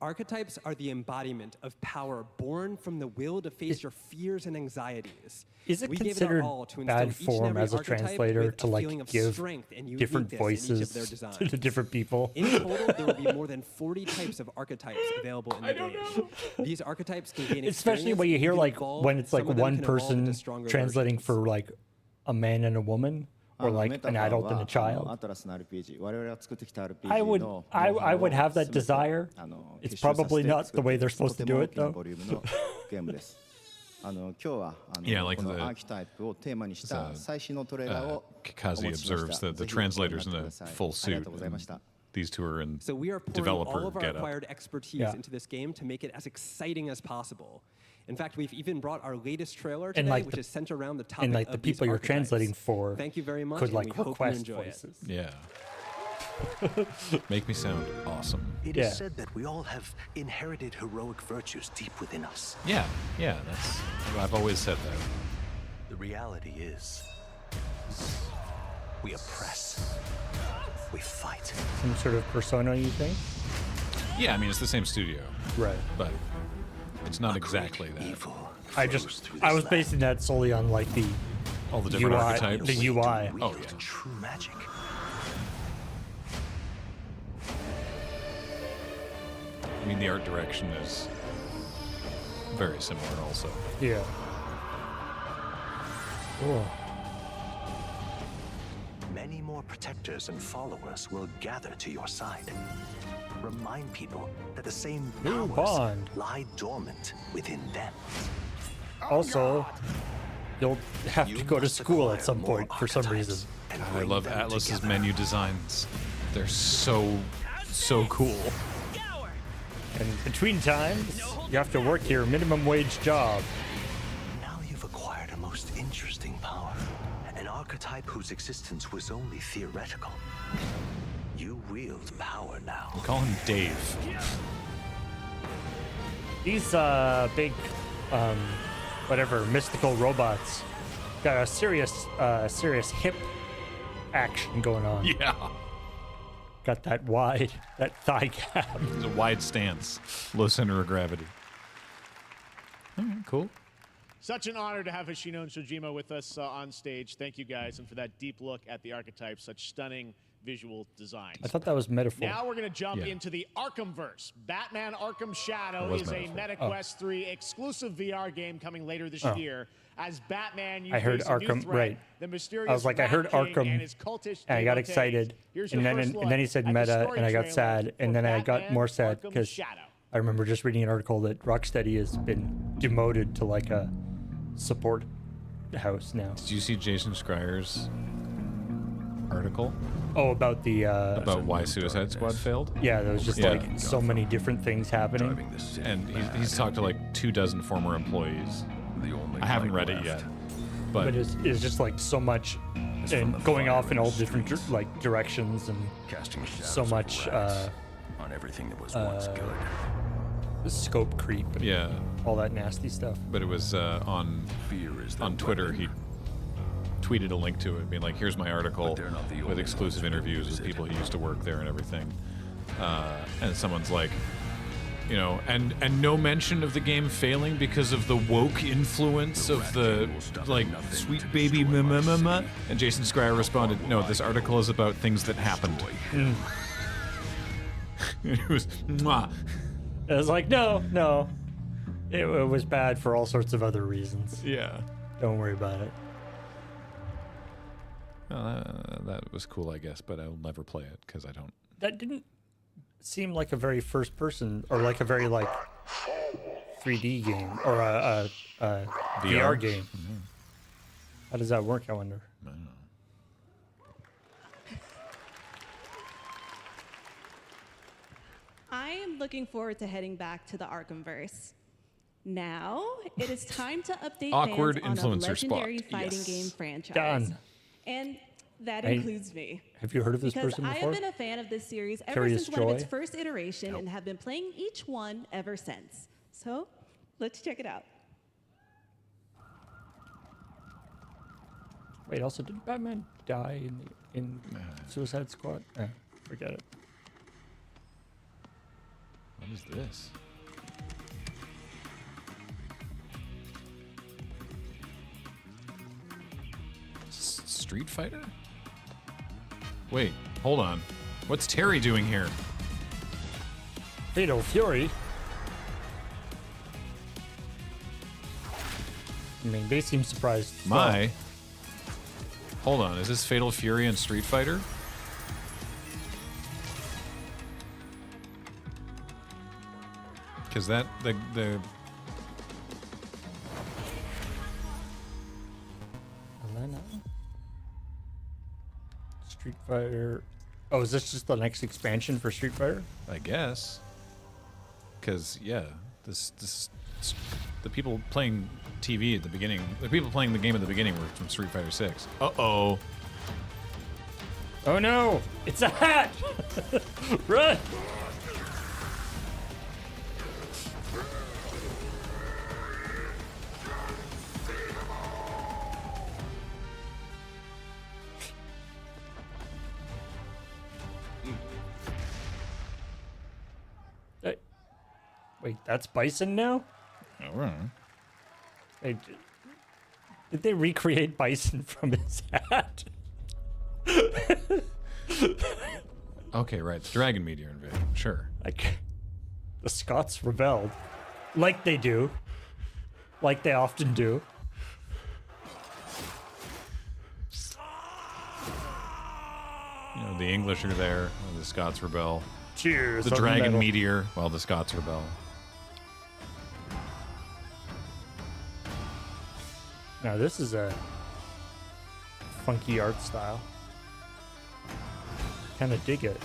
S12: Archetypes are the embodiment of power born from the will to face your fears and anxieties.
S1: Is it
S12: We gave it our
S1: considered
S12: all to instill
S1: bad
S12: each and
S1: form
S12: every
S1: as a
S12: archetype
S1: translator
S12: with
S1: to
S12: a
S1: like
S12: feeling of
S1: give
S12: strength and
S1: different
S12: uniqueness in each of their
S1: voices
S12: designs.
S1: to the different people?
S12: In total, there will be more than 40 types of archetypes available in the game. These archetypes can gain
S1: Especially
S12: experience,
S1: when you hear
S12: can
S1: like
S12: evolve,
S1: when it's like
S12: some of them
S1: one
S12: can evolve into
S1: person
S12: stronger
S1: translating
S12: versions.
S1: for like a man and a woman or like an adult and a child.
S14: アトラスの RPG、我々が作ってきた RPG
S1: I would
S14: の
S1: I would have that
S14: 全て
S1: desire.
S14: あの
S1: It's
S14: 結集させて
S1: probably not
S14: 作
S1: the
S14: って
S1: way
S14: い
S1: they're
S14: る
S1: supposed
S14: と
S1: to
S14: て
S1: do
S14: も大
S1: it
S14: きな
S1: though.
S14: ボリュームのゲームです。今日は
S2: Yeah, like
S14: この
S2: the-
S14: アーキタイプをテーマにした最新のトレーラーをお
S2: Kikazi
S14: 持ちしま
S2: observes
S14: した。
S2: that the
S14: ぜひご覧にな
S2: translators
S14: って
S2: in
S14: く
S2: a
S14: ださい。
S2: full
S14: ありが
S2: suit.
S14: とうございました。
S2: These two are in
S12: So we are pouring
S2: developer
S12: all of our
S2: get up.
S12: acquired expertise
S1: Yeah.
S12: into this game to make it as exciting as possible. In fact, we've even brought our latest trailer
S1: And
S12: today,
S1: like
S12: which
S1: the-
S12: is centered around the topic
S1: And like
S12: of
S1: the
S12: these
S1: people you're
S12: archetypes.
S1: translating for
S12: Thank you very much,
S1: could
S12: and
S1: like
S12: we hope you
S1: request
S12: enjoy
S1: voices.
S12: it.
S2: Yeah. Make me sound awesome.
S5: It
S1: Yeah.
S5: is said that we all have inherited heroic virtues deep within us.
S2: Yeah, yeah, I've always said that.
S5: The reality is, we oppress, we fight.
S1: Some sort of persona, you think?
S2: Yeah, I mean, it's the same studio.
S1: Right.
S2: But it's not exactly that.
S5: Evil.
S1: I was basing that solely on like the
S2: All the different
S1: UI,
S2: archetypes.
S1: the UI.
S2: Oh, yeah.
S5: True magic.
S2: I mean, the art direction is very similar also.
S1: Yeah. Cool.
S5: Many more protectors and followers will gather to your side. Remind people that the same
S1: New
S5: powers
S1: bond.
S5: lie dormant within them.
S1: Also, you'll have to go to school at some point for some reason.
S2: I love Atlas's menu designs. They're so cool.
S1: And between times, you have to work your minimum wage job.
S5: Now you've acquired a most interesting power. An archetype whose existence was only theoretical. You wield power now.
S2: We call him Dave.
S1: These big, whatever, mystical robots got a serious hip action going on.
S2: Yeah.
S1: Got that thigh gap.
S2: It's a wide stance, low center of gravity. All right, cool.
S4: Such an honor to have Hoshino and Shojima with us on stage. Thank you guys, and for that deep look at the archetypes, such stunning visual designs.
S1: I thought that was metaphor.
S4: Now we're going to jump
S2: Yeah.
S4: into the Arkhamverse. Batman Arkham Shadow
S2: It was
S4: is a
S2: metaphor.
S4: MetaQuest 3 exclusive VR game coming later this year. As Batman, you
S1: I heard
S4: face a new
S1: Arkham,
S4: threat,
S1: right.
S4: the mysterious
S1: I was like, I heard
S4: Rat King
S1: Arkham,
S4: and his cultish
S1: and I got
S4: devotees.
S1: excited,
S4: Here's
S1: and
S4: your
S1: then
S4: first
S1: and then he
S4: look
S1: said
S4: at the
S1: meta,
S4: story
S1: and I got
S4: trailer
S1: sad, and
S4: for
S1: then I got
S4: Batman
S1: more sad
S4: Arkham
S1: because
S4: Shadow.
S1: I remember just reading an article that Rocksteady has been demoted to like a support house now.
S2: Did you see Jason Schreier's article
S1: Oh, about the
S2: about why Suicide Squad failed?
S1: yeah, there was just
S2: Yeah.
S1: like so many different things happening.
S2: And he's talked to like 24 former employees. I haven't read it yet,
S1: But it's just like so much and going off in all different like directions and
S5: Casting
S1: so much
S5: on everything that was once good.
S1: scope creep and
S2: yeah.
S1: all that nasty stuff.
S2: But it was on Twitter. He tweeted a link to it, being like, "Here's my article with exclusive interviews with people who used to work there and everything." And someone's like, you know, and no mention of the game failing because of the woke influence of the like sweet baby mama. And Jason Schreier responded, "No, this article is about things that happened." It was, mwah.
S1: I was like, no, it was bad for all sorts of other reasons.
S2: Yeah.
S1: Don't worry about it.
S2: Well, that was cool, I guess, but I'll never play it because I don't.
S1: That didn't seem like a very first person or like a very like 3D game or a VR game.
S2: Mm-hmm.
S1: How does that work, I wonder?
S2: I don't know.
S9: am looking forward to heading back to the Arkhamverse. Now, it is time to update
S2: Awkward
S9: fans on a
S2: influencer
S9: legendary
S2: spot.
S9: fighting
S2: Yes.
S9: game franchise.
S1: Done.
S9: And that includes me.
S1: Have you heard of this
S9: Because
S1: person
S9: I
S1: before?
S9: have been a fan of this series ever
S1: Curious
S9: since one of its
S1: Joy?
S9: first iteration and have been playing each one ever since. So, let's check it out.
S1: Wait, also, did Batman die in Suicide Squad? Forget it.
S2: What is this? Street Fighter? Wait, hold on. What's Terry doing here?
S1: Fatal Fury? I mean, they seem surprised.
S2: My. Hold on, is this Fatal Fury and Street Fighter? Because the
S1: Elena? Street Fighter. Oh, is this just the next expansion for Street Fighter?
S2: I guess. Because yeah, the people playing TV at the beginning, the people playing the game at the beginning were from Street Fighter 6. Uh-oh.
S1: Oh no! It's a hat! Run! Hey. Wait, that's Bison now?
S2: All right.
S1: Hey, did they recreate Bison from his hat?
S2: Okay, right. The Dragon Meteor invasion. Sure.
S1: Like, the Scots rebelled. Like they do. Like they often do.
S2: You know, the English are there, and the Scots rebel.
S1: Cheers.
S2: The
S1: on
S2: Dragon
S1: metal.
S2: Meteor, while the Scots rebel.
S1: Now this is a funky art style. Kind of dig it.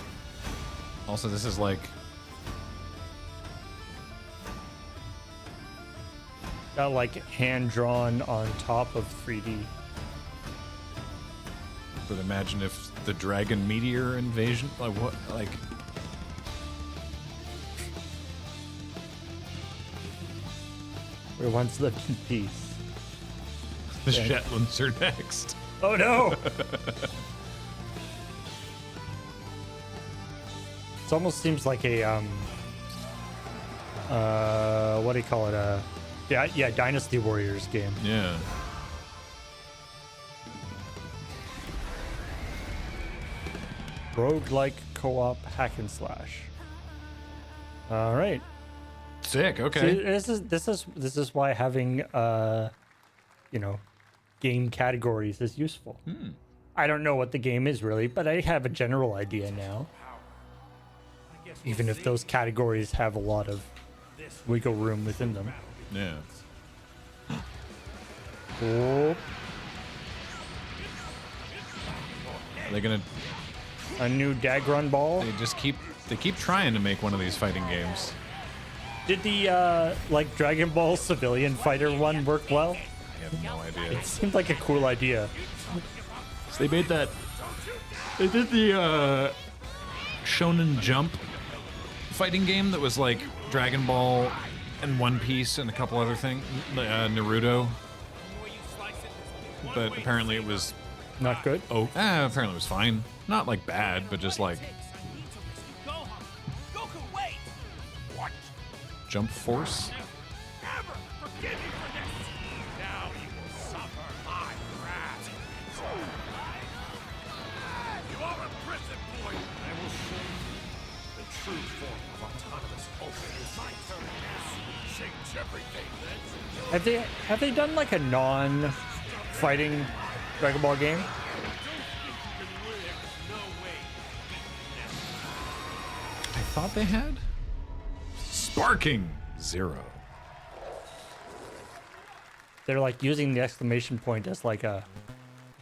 S2: Also, this is like
S1: Got like hand drawn on top of 3D.
S2: But imagine if the Dragon Meteor invasion, like what, like.
S1: Where once lived in peace.
S2: The
S1: Yeah.
S2: Shetlands are next.
S1: Oh no! It almost seems like a what do you call it? Yeah, Dynasty Warriors game.
S2: Yeah.
S1: Roguelike co-op hack and slash. All right.
S2: Sick. Okay.
S1: See, this is why having game categories is useful. I don't know what the game is really, but I have a general idea now. Even if those categories have a lot of wiggle room within them.
S2: Yeah.
S1: Oh.
S2: Are they gonna?
S1: A new Dagron ball.
S2: They keep trying to make one of these fighting games.
S1: Did the like Dragon Ball Civilian Fighter one work well?
S2: I have no idea.
S1: It seemed like a cool idea.
S2: So they made that. They did the Shonen Jump fighting game that was like Dragon Ball and One Piece and a couple other things. Naruto. But apparently it was
S1: not good.
S2: Oh, apparently it was fine. Not like bad, but just like Jump Force.
S1: Have they done like a non-fighting Dragon Ball game?
S2: I thought they had. Sparking Zero.
S1: They're like using the exclamation point as like a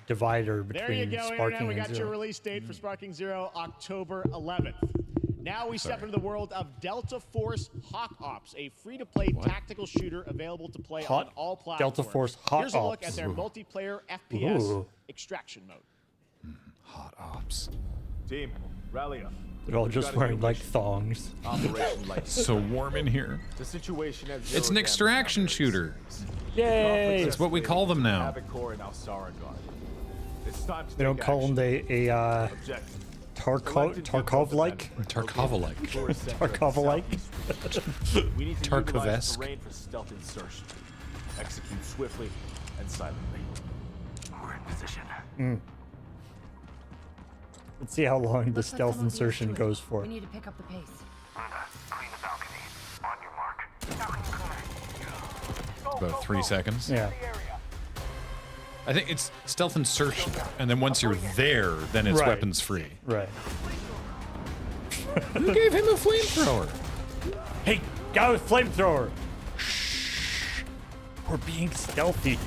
S1: divider
S4: There you
S1: between
S4: go,
S1: Sparking
S4: Internet. We
S1: and
S4: got your
S1: Zero.
S4: release date for Sparking Zero, October 11th. Now we step into the world of Delta Force Hawk Ops, a free-to-play tactical shooter available to play on all platforms.
S1: Delta Force Hawk
S4: Here's a look
S1: Ops.
S4: at their multiplayer FPS
S1: Ooh.
S4: extraction mode.
S2: Hot Ops.
S15: Team, rally up.
S1: They're all just wearing like thongs.
S2: So warm in here.
S15: The situation has
S2: It's an extraction shooter.
S1: Yay!
S2: That's what we call them now.
S1: They don't call them Tarkov-like?
S2: Tarkov-like.
S1: Tarkov-like?
S15: We need to utilize
S2: Tarkov-esque.
S15: terrain for stealth insertion. Execute swiftly and silently.
S5: We're in position.
S1: Let's see how long the stealth insertion goes for.
S7: We need to pick up the pace.
S5: Clean the balcony. On your mark.
S2: About 3 seconds.
S1: Yeah.
S2: I think it's stealth insertion, and then once you're there, then it's
S1: Right.
S2: weapons free.
S1: Right.
S2: Who gave him a flamethrower?
S1: Hey, guy with flamethrower! Shh. We're being stealthy.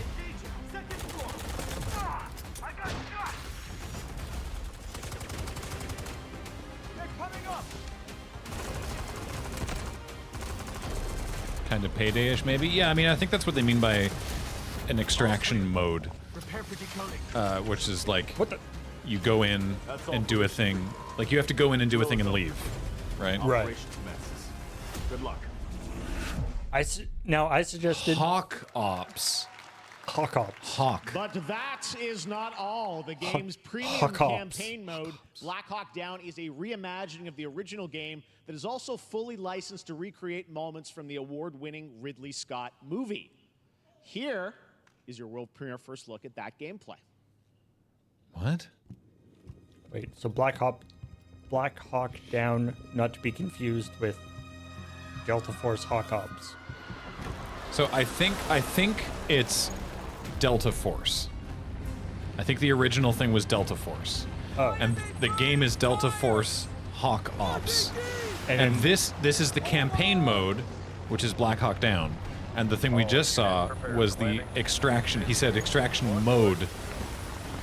S2: Kind of payday-ish, maybe? Yeah, I mean, I think that's what they mean by an extraction mode. Which is like, you go in and do a thing. Like, you have to go in and do a thing and leave, right?
S1: Right.
S15: Good luck.
S1: I suggested
S2: Hawk Ops.
S1: Hawk Ops.
S2: Hawk.
S4: But that is not all. The game's premium
S1: Hawk Ops.
S4: campaign mode, Black Hawk Down, is a reimagining of the original game that is also fully licensed to recreate moments from the award-winning Ridley Scott movie. Here is your world premiere first look at that gameplay.
S2: What?
S1: Wait, so Black Hawk Down, not to be confused with Delta Force Hawk Ops.
S2: So I think it's Delta Force. I think the original thing was Delta Force.
S1: Oh.
S2: And the game is Delta Force Hawk Ops. And this is the campaign mode, which is Black Hawk Down. And the thing we just saw was the extraction. He said extraction mode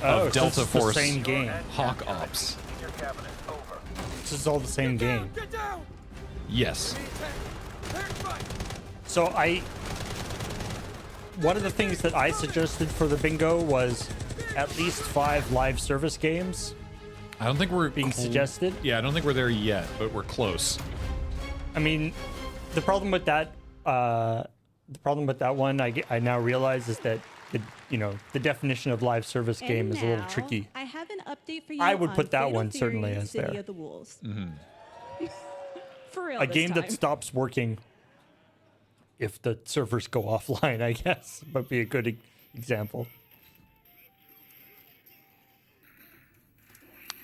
S2: of
S1: so
S2: Delta
S1: it's the
S2: Force
S1: same game.
S2: Hawk Ops.
S1: This is all the same game.
S2: Yes.
S1: So one of the things that I suggested for the bingo was at least 5 live service games.
S2: I don't think we're
S1: being suggested.
S2: Yeah, I don't think we're there yet, but we're close.
S1: I mean, the problem with that one, I now realize is that the definition of live service game is a little tricky.
S9: I have an update for you.
S1: I would
S9: on
S1: put that
S9: Fatal
S1: one
S9: Fury
S1: certainly as
S9: City
S1: there.
S9: of the Wolves.
S2: Mm-hmm.
S9: For real.
S1: A
S9: this
S1: game that
S9: time.
S1: stops working if the servers go offline, I guess, would be a good example.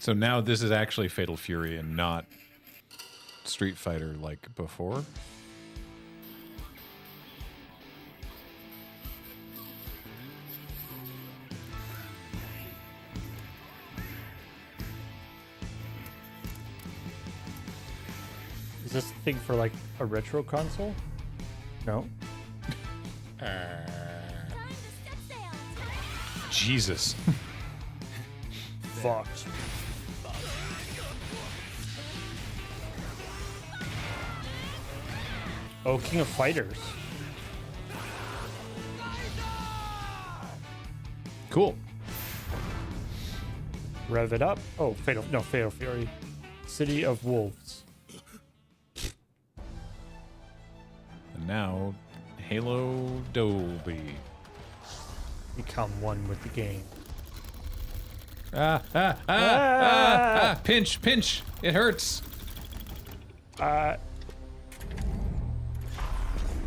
S2: So now this is actually Fatal Fury and not Street Fighter like before.
S1: Is this a thing for like a retro console? No.
S2: Jesus.
S1: Fucked. Oh, King of Fighters.
S2: Cool.
S1: Rev it up. Oh, Fatal Fury. City of Wolves.
S2: And now, Halo Dolby.
S1: Become one with the game.
S2: Pinch, pinch. It hurts.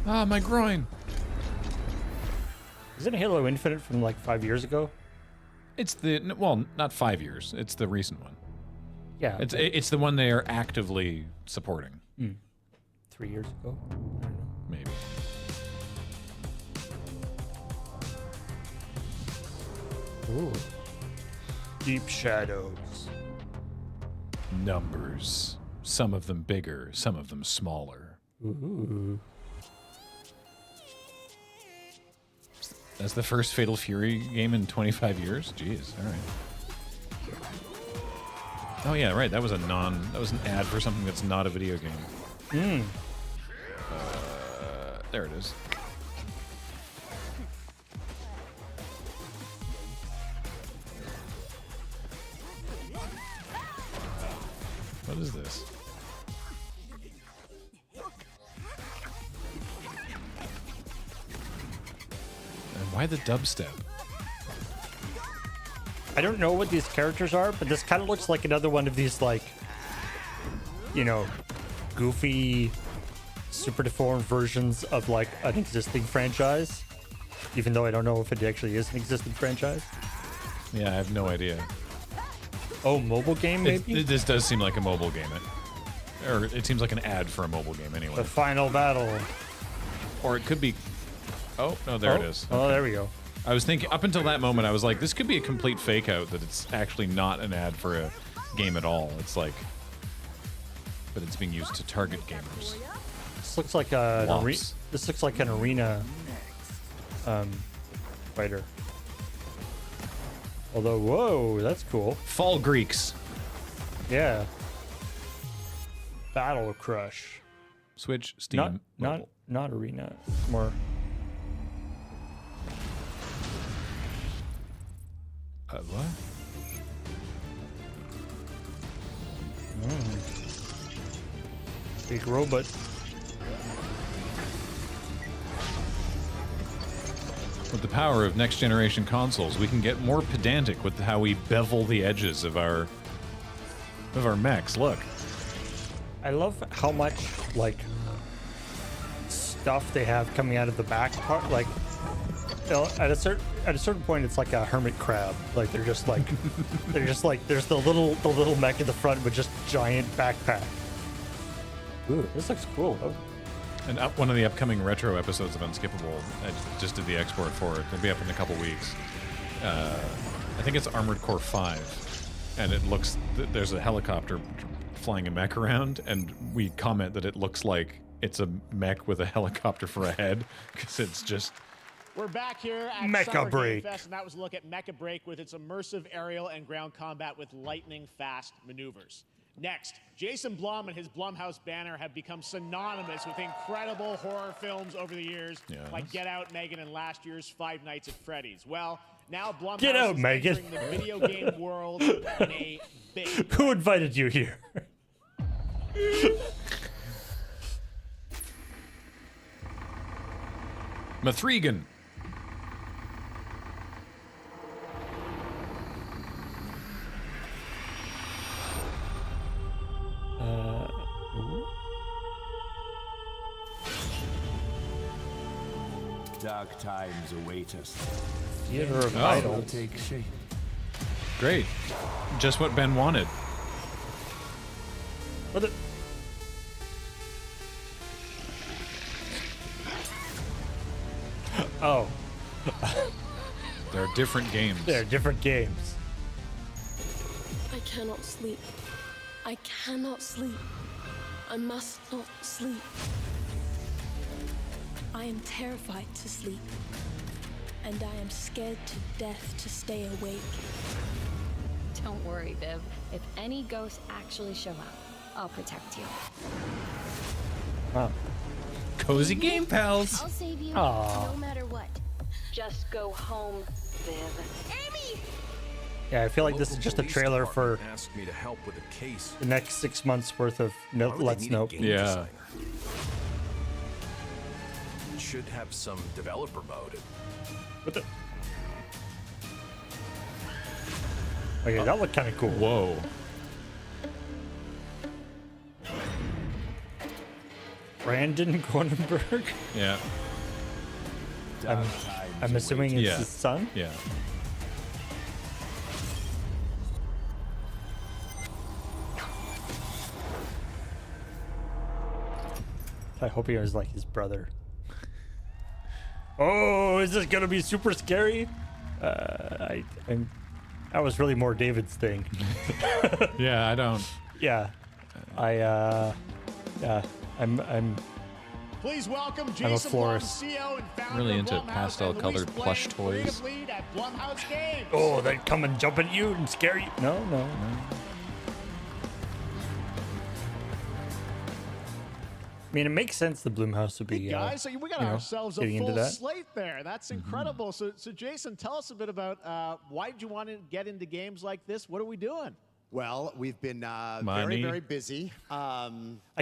S2: My groin.
S1: Isn't Halo Infinite from like 5 years ago?
S2: It's the, well, not 5 years. It's the recent one.
S1: Yeah.
S2: It's the one they are actively supporting.
S1: 3 years ago? I don't know.
S2: Maybe.
S1: Ooh. Deep Shadows.
S2: Numbers. Some of them bigger, some of them smaller.
S1: Ooh.
S2: That's the first Fatal Fury game in 25 years? Jeez, all right. Oh yeah, right. That was an ad for something that's not a video game. There it is. What is this? And why the dubstep?
S1: I don't know what these characters are, but this kind of looks like another one of these, like, you know, goofy, super deformed versions of, like, an existing franchise. Even though I don't know if it actually is an existing franchise.
S2: Yeah, I have no idea.
S1: Oh, mobile game, maybe?
S2: This does seem like a mobile game. Or it seems like an ad for a mobile game, anyway.
S1: The final battle.
S2: Or it could be... Oh, no, there it is.
S1: Oh, there we go.
S2: I was thinking, up until that moment, I was like, this could be a complete fake out, that it's actually not an ad for a game at all. It's like... But it's being used to target gamers.
S1: This looks like this looks like an arena fighter. Although, whoa, that's cool.
S2: Fall Greeks.
S1: Yeah. Battle Crush.
S2: Switch, Steam,
S1: not arena. More.
S2: What?
S1: Big robot.
S2: With the power of next generation consoles, we can get more pedantic with how we bevel the edges of our mechs. Look.
S1: I love how much, like, stuff they have coming out of the back part. Like, you know, at a certain point, it's like a hermit crab. Like they're just like there's the little mech in the front with just giant backpack. Ooh, this looks cool. Oh.
S2: And one of the upcoming retro episodes of Unskippable, I just did the export for it. It'll be up in a couple weeks. I think it's Armored Core 5, and it looks there's a helicopter flying a mech around, and we comment that it looks like it's a mech with a helicopter for a head, because it's just...
S4: We're back here at
S1: Mecha
S4: Summer
S1: Break.
S4: Game Fest, and that was a look at Mecha Break with its immersive aerial and ground combat with lightning-fast maneuvers. Next, Jason Blum and his Blumhouse banner have become synonymous with incredible horror films over the years, like Get Out, Megan, and last year's Five Nights at Freddy's. Well, now Blumhouse
S1: Get out,
S4: is
S1: Megan.
S4: entering the video game world in a big
S1: Who invited you here?
S2: Mathregan.
S15: Dark times await us.
S1: Theater of Idols.
S15: Take shape.
S2: Great. Just what Ben wanted.
S1: What the... Oh.
S2: There are different games.
S1: There are different games.
S16: I cannot sleep. I cannot sleep. I must not sleep. I am terrified to sleep. And I am scared to death to stay awake.
S7: Don't worry, Viv. If any ghosts actually show up, I'll protect you.
S1: Wow.
S2: Cozy game pals.
S7: I'll save you
S1: Aww.
S7: no matter what. Just go home, Viv. Amy!
S1: Yeah, I feel like this is just a trailer for
S15: Asked me to help with a case.
S1: the next 6 months worth of Let's Nope.
S2: Yeah.
S15: Should have some developer mode.
S1: What the? Okay, that looked kind of cool.
S2: Whoa.
S1: Brandon Cronenberg?
S2: Yeah.
S1: I'm assuming it's his son?
S2: Yeah.
S1: I hope he was like his brother. Oh, is this gonna be super scary? That was really more David's thing.
S2: Yeah, I don't.
S1: Yeah, I'm.
S4: Please welcome
S1: I'm a
S4: Jason Blum,
S1: florist.
S4: CEO and founder
S2: Really
S4: of
S2: into
S4: Blumhouse,
S2: pastel-colored
S4: and Luis
S2: plush
S4: Blaine, creative
S2: toys.
S4: lead at Blumhouse Games.
S1: Oh, they come and jump at you and scare you? No. mean, it makes sense the Blumhouse would be.
S4: Hey guys, so we got ourselves a full slate there. That's incredible. So Jason, tell us a bit about why did you want to get into games like this? What are we doing?
S17: Well, we've been very, very busy.
S1: I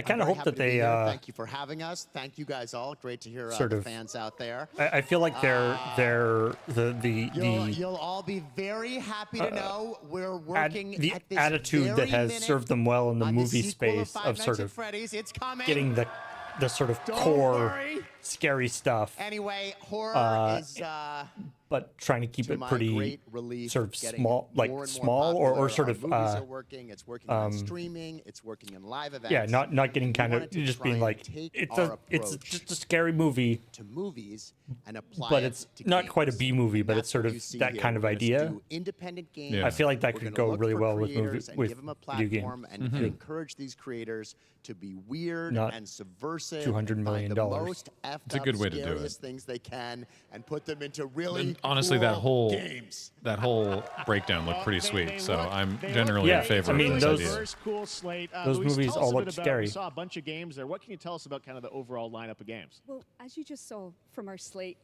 S1: kind of hope that they.
S17: Thank you for having us. Thank you guys all. Great to hear the fans out there.
S1: I feel like
S17: You'll all be very happy to know we're working
S1: the
S17: at this
S1: attitude that
S17: very
S1: has
S17: minute
S1: served them well in the movie space
S17: Five
S1: of
S17: Nights
S1: sort
S17: at
S1: of
S17: Freddy's. It's coming.
S1: getting the sort of
S17: Don't
S1: core
S17: worry.
S1: scary stuff.
S17: Anyway, horror is.
S1: But trying to keep
S17: to
S1: it
S17: my
S1: pretty
S17: great relief,
S1: sort of
S17: getting
S1: small, like
S17: more and more
S1: small or
S17: popular.
S1: sort
S17: Our
S1: of.
S17: movies are working. It's working on streaming. It's working in live events.
S1: Yeah, not getting kind of just being like it's just a scary movie
S17: to movies and apply
S1: but
S17: it
S1: it's
S17: to
S1: not
S17: games.
S1: quite a B movie, but
S17: And
S1: it's sort of
S17: that's what you see
S1: that
S17: here.
S1: kind of
S17: We're gonna
S1: idea.
S17: do independent games.
S1: I feel like that
S17: We're
S1: could
S17: gonna
S1: go
S17: look
S1: really
S17: for
S1: well with
S17: creators and
S1: with
S17: give them a
S1: video
S17: platform
S1: game.
S17: and encourage these creators to be weird
S1: Not
S17: and subversive.
S1: $200
S17: and
S1: million.
S17: find the most effed
S2: It's a good
S17: up,
S2: way to do it.
S17: scariest things they can and put them into really
S2: And honestly,
S17: cool games.
S2: that whole breakdown looked pretty sweet.
S4: they
S2: So
S4: look-
S2: I'm
S4: they
S2: generally
S1: look
S2: in favor
S1: I mean,
S2: of
S1: those-
S2: this idea.
S4: First cool slate.
S1: those
S4: Louise,
S1: movies
S4: tell us
S1: all
S4: a bit
S1: look
S4: about-
S1: scary.
S4: We saw a bunch of games there. What can you tell us about kind of the overall lineup of games?
S18: Well, as you just saw from our slate,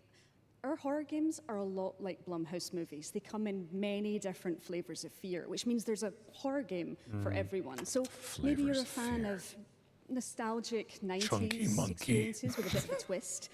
S18: our horror games are a lot like Blumhouse movies. They come in many different flavors of fear, which means there's a horror game for everyone. So maybe you're a fan of nostalgic 90s experiences with a bit of a twist,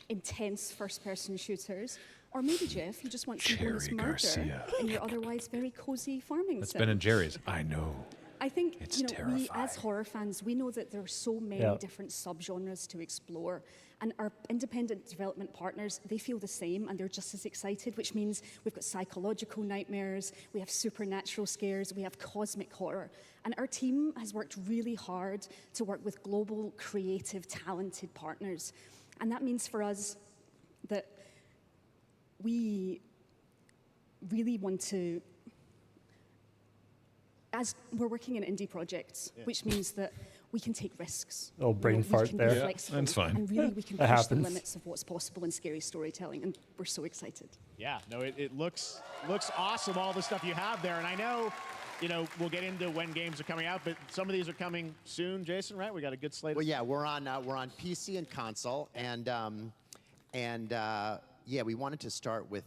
S18: intense first-person shooters, or maybe, Jeff, you just want some bonus
S2: Cherry
S18: murder
S2: Garcia.
S18: in your otherwise very cozy farming
S2: That's
S18: sim.
S2: Ben and Jerry's. I know.
S18: I think
S2: It's
S18: we
S2: terrifying.
S18: as horror fans, we know that there are so many
S1: Yeah.
S18: different subgenres to explore, and our independent development partners, they feel the same, and they're just as excited. Which means we've got psychological nightmares, we have supernatural scares, we have cosmic horror, and our team has worked really hard to work with global, creative, talented partners, and that means for us that we really want to. As we're working in indie projects, which means that we can take risks.
S1: Oh, brain
S18: we
S1: fart
S18: can
S1: there.
S18: be
S1: Yeah,
S18: flexible,
S2: that's fine.
S18: And really, we can
S1: That
S18: push the
S1: happens.
S18: limits of what's possible in scary storytelling, and we're so excited.
S4: Yeah, no, it looks awesome, all the stuff you have there. And I know, we'll get into when games are coming out, but some of these are coming soon, Jason, right? We got a good slate.
S17: Well, yeah, we're on PC and console, and yeah, we wanted to start with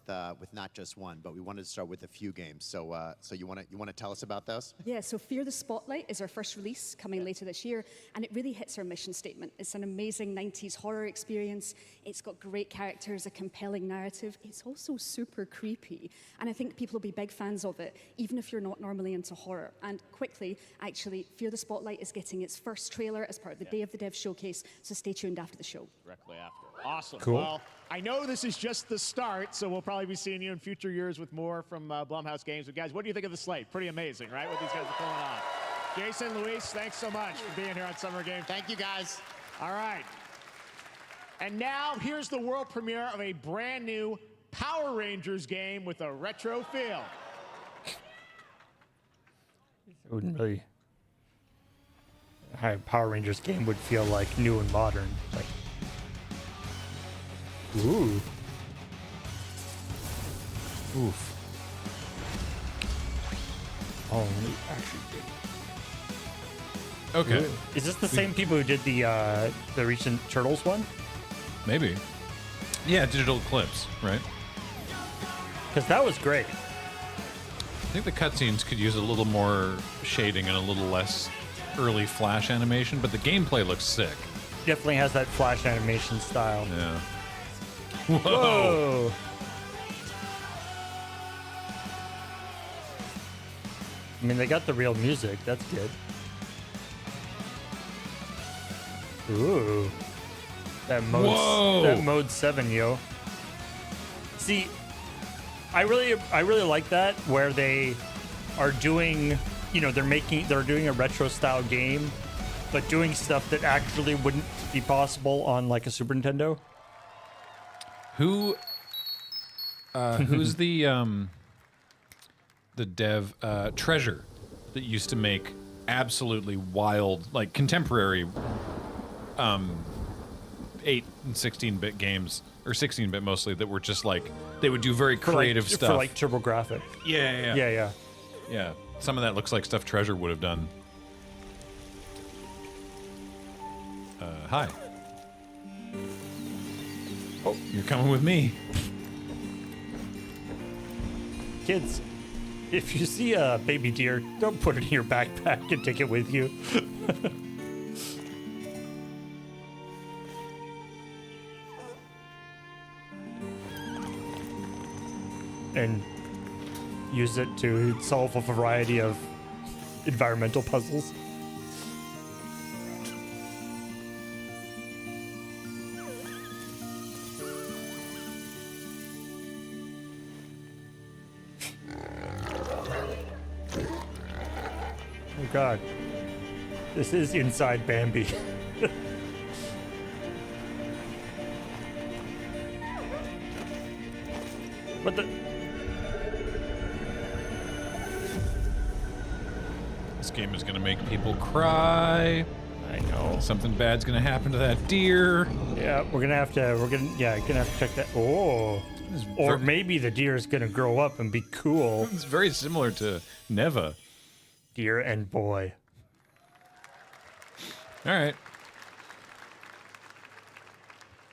S17: not just one, but we wanted to start with a few games. So you want to tell us about those?
S18: Yeah, so Fear the Spotlight is our first release coming later this year, and it really hits our mission statement. It's an amazing 90s horror experience. It's got great characters, a compelling narrative. It's also super creepy, and I think people will be big fans of it, even if you're not normally into horror. And quickly, actually, Fear the Spotlight is getting its first trailer as part of the Day of the Dev showcase, so stay tuned after the show.
S4: Directly after. Awesome.
S1: Cool.
S4: Well, I know this is just the start, so we'll probably be seeing you in future years with more from Blumhouse Games. But guys, what do you think of the slate? Pretty amazing, right? What these guys are pulling on. Jason, Luis, thanks so much for being here on Summer Games.
S17: Thank you, guys.
S4: All right. And now here's the world premiere of a brand new Power Rangers game with a retro feel.
S1: It wouldn't really. A Power Rangers game would feel like new and modern. Like, ooh. Oof. Oh, let me actually.
S2: Okay.
S1: Is this the same people who did the recent Turtles one?
S2: Maybe. Yeah, Digital Eclipse, right?
S1: Because that was great.
S2: I think the cutscenes could use a little more shading and a little less early Flash animation, but the gameplay looks sick.
S1: Definitely has that Flash animation style.
S2: Yeah.
S1: Whoa. I mean, they got the real music. That's good. Ooh. That mode 7, yo. See, I really like that where they are doing, they're doing a retro style game, but doing stuff that actually wouldn't be possible on like a Super Nintendo.
S2: Who's the dev Treasure that used to make absolutely wild, like contemporary 8 and 16-bit games, or 16-bit mostly, that were just like, they would do very creative stuff.
S1: For like TurboGrafx.
S2: Yeah. Some of that looks like stuff Treasure would have done. Hi. Oh, you're coming with me.
S1: Kids, if you see a baby deer, don't put it in your backpack and take it with you. And use it to solve a variety of environmental puzzles. Oh God, this is inside Bambi. What the?
S2: This game is gonna make people cry.
S1: I know.
S2: Something bad's gonna happen to that deer.
S1: Yeah, gonna have to check that. Oh, or maybe the deer is gonna grow up and be cool.
S2: It's very similar to Neva.
S1: Deer and boy.
S2: All right.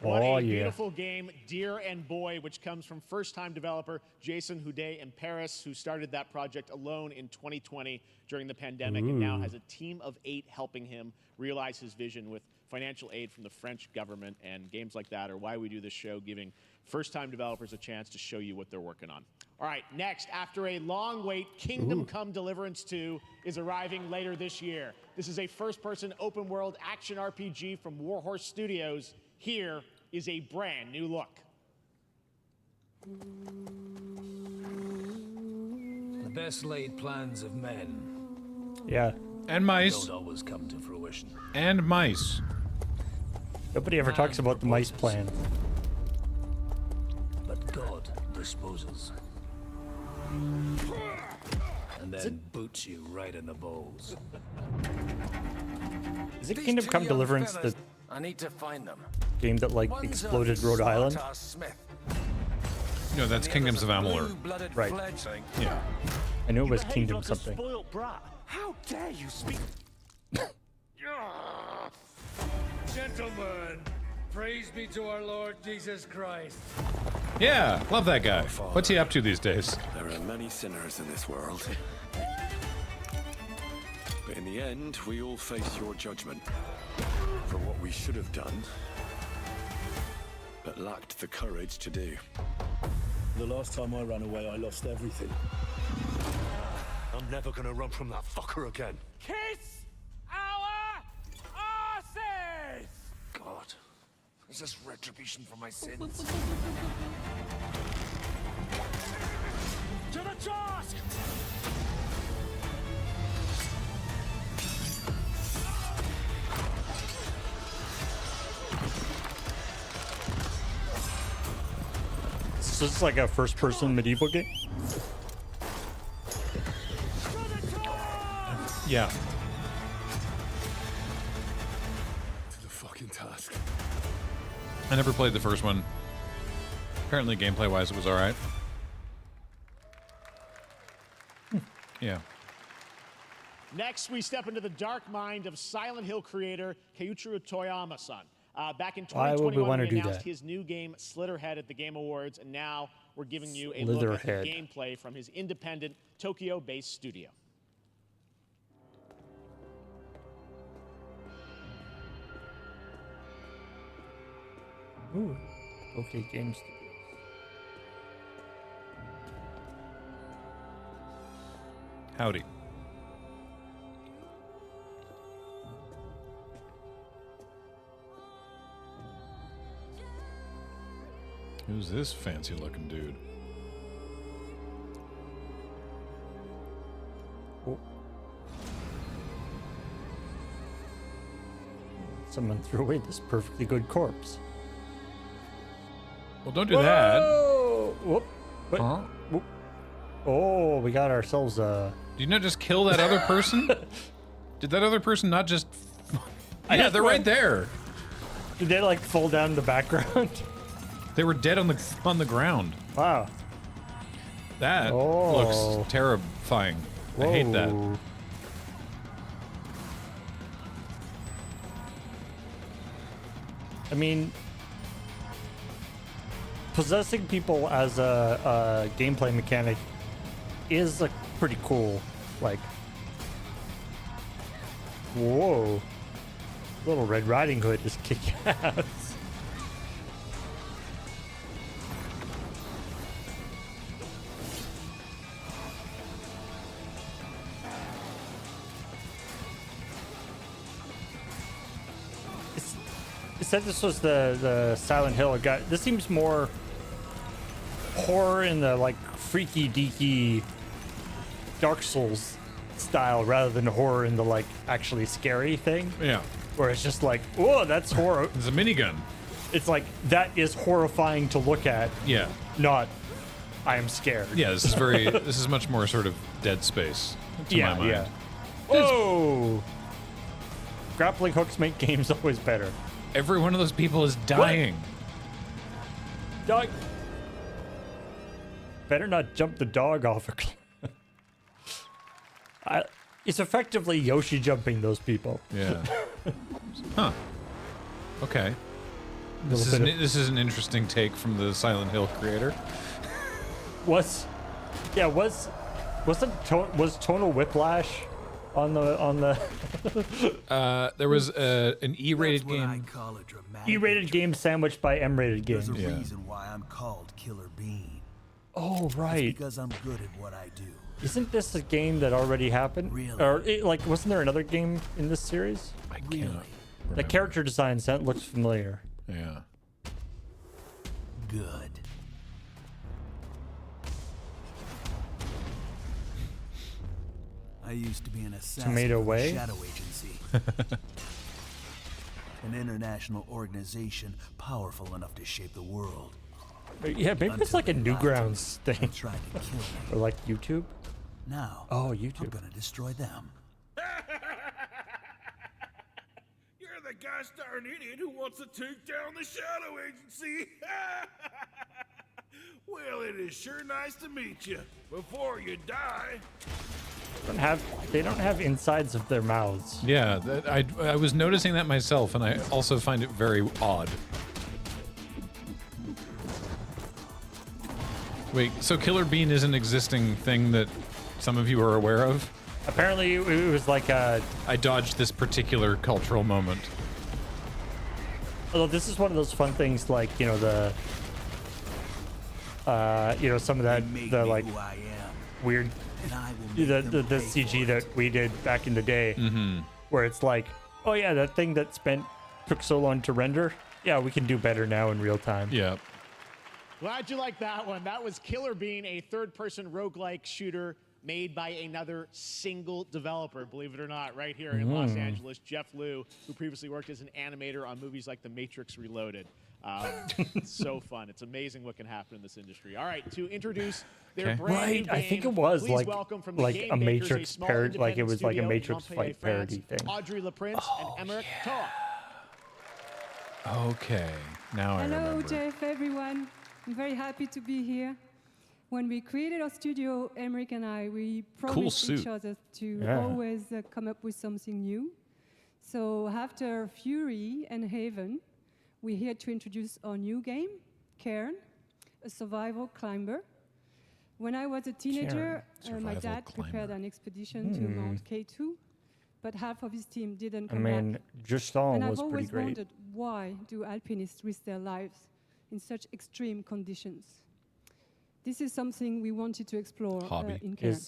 S4: What
S1: Oh,
S4: a
S1: yeah.
S4: beautiful game, Deer and Boy, which comes from first-time developer Jason Houdet in Paris, who started that project alone in 2020 during the pandemic and now has a team of 8 helping him realize his vision with financial aid from the French government. And games like that are why we do this show, giving first-time developers a chance to show you what they're working on. All right, next, after a long wait, Kingdom Come Deliverance 2 is arriving later this year. This is a first-person open-world action RPG from Warhorse Studios. Here is a brand new look.
S10: The best laid plans of men
S1: Yeah.
S2: And mice.
S10: don't always come to fruition.
S2: And mice.
S1: Nobody ever talks about the mice plan.
S10: But God disposes. And then boots you right in the balls.
S1: Is it Kingdom Come Deliverance, the
S10: I need to find them.
S1: game that like exploded Rhode Island?
S2: No, that's Kingdoms of Amalur.
S1: Right.
S2: Yeah.
S1: I knew it was Kingdom something.
S15: Spoiled brat. How dare you speak?
S19: Gentlemen, praise be to our Lord Jesus Christ.
S2: Yeah, love that guy. What's he up to these days?
S20: There are many sinners in this world. But in the end, we all face your judgment for what we should have done, but lacked the courage to do.
S15: The last time I ran away, I lost everything. I'm never gonna run from that fucker again.
S19: Kiss our asses!
S15: God, is this retribution for my sins?
S19: To the task!
S1: So this is like a first-person medieval game?
S2: Yeah.
S20: To the fucking task.
S2: I never played the first one. Apparently, gameplay-wise, it was all right. Yeah.
S4: Next, we step into the dark mind of Silent Hill creator Keiichiro Toyama-san. Back in
S1: Why would we
S4: 2021,
S1: wanna
S4: he
S1: do
S4: announced
S1: that?
S4: his new game, Slitherhead, at the Game Awards, and now we're giving you a look at the
S1: Slitherhead.
S4: gameplay from his independent, Tokyo-based studio.
S1: Ooh. Okay, Games Studios.
S2: Howdy. Who's this fancy-looking dude?
S1: Oh. Someone threw away this perfectly good corpse.
S2: Well, don't do that.
S1: Whoop. What?
S2: Huh?
S1: Whoop. Oh, we got ourselves a...
S2: Did you not just kill that other person? Did that other person not just...
S1: I
S2: Yeah,
S1: just
S2: they're
S1: went-
S2: right there.
S1: Did they like fall down in the background?
S2: They were dead on the ground.
S1: Wow.
S2: That
S1: Oh.
S2: looks terrifying. I hate that.
S1: Whoa. I mean, possessing people as a gameplay mechanic is like pretty cool. Like, whoa, little Red Riding Hood is kicking ass. It said this was the Silent Hill guy. This seems more horror in the like freaky deaky Dark Souls style rather than horror in the like actually scary thing.
S2: Yeah.
S1: Where it's just like, whoa, that's horror.
S2: There's a minigun.
S1: It's like that is horrifying to look at.
S2: Yeah.
S1: Not I am scared.
S2: Yeah, this is very this is much more sort of Dead Space to my mind.
S1: Yeah. Whoa! Grappling hooks make games always better.
S2: Every one of those people is dying.
S1: Dog. Better not jump the dog off a cliff. It's effectively Yoshi jumping those people.
S2: Yeah. Huh. Okay. This is an interesting take from the Silent Hill creator.
S1: Was tonal whiplash on the
S2: there was an E-rated game.
S1: E-rated game sandwiched by M-rated game.
S21: There's a reason why I'm called Killer Bean.
S1: Oh right.
S21: It's because I'm good at what I do.
S1: Isn't this a game that already happened?
S21: Really?
S1: Or like wasn't there another game in this series?
S2: I cannot.
S1: The character design set looks familiar.
S2: Yeah.
S21: Good. I used to be an assassin
S1: Tomato
S21: for the
S1: Way?
S21: Shadow Agency. An international organization powerful enough to shape the world.
S1: Yeah, maybe it's like a Newgrounds thing.
S21: Tried to kill me.
S1: Or like YouTube.
S21: Now,
S1: oh, YouTube.
S21: I'm gonna destroy them.
S15: You're the gosh darn idiot who wants to take down the Shadow Agency. Well, it is sure nice to meet you. Before you die.
S1: They don't have insides of their mouths.
S2: Yeah, I was noticing that myself, and I also find it very odd. Wait, so Killer Bean is an existing thing that some of you are aware of?
S1: Apparently, it was like a...
S2: I dodged this particular cultural moment.
S1: Although this is one of those fun things, like, you know, the... you know, some of that, the, like, weird... The CG that we did back in the day, where it's like, oh yeah, that thing that took so long to render, yeah, we can do better now in real time.
S2: Yeah.
S4: Glad you like that one. That was Killer Bean, a third-person roguelike shooter made by another single developer, believe it or not, right here in Los Angeles, Jeff Liu, who previously worked as an animator on movies like The Matrix Reloaded. It's so fun. It's amazing what can happen in this industry. All right, to introduce their brand new game,
S1: I think it was
S4: please welcome from the
S1: like
S4: Game
S1: a
S4: Makers,
S1: Matrix
S4: small
S1: parody, like it
S4: independent
S1: was like a
S4: studio in
S1: Matrix
S4: Montpellier,
S1: fight parody
S4: France,
S1: thing.
S4: Audrey LaPrince and Emmerich Toa.
S2: Okay, now I remember.
S22: Hello, Jeff, everyone. I'm very happy to be here. When we created our studio, Emmerich and I, we promised each other to always come up with something new. So after Fury and Haven, we're here to introduce our new game, Cairn, a survival climber. When I was a teenager, my dad prepared an expedition to Mount K2, but half of his team didn't come back.
S1: Justin
S22: and I've
S1: was pretty
S22: always
S1: great.
S22: wondered, why do alpinists risk their lives in such extreme conditions? This is something we wanted to explore in Cairn.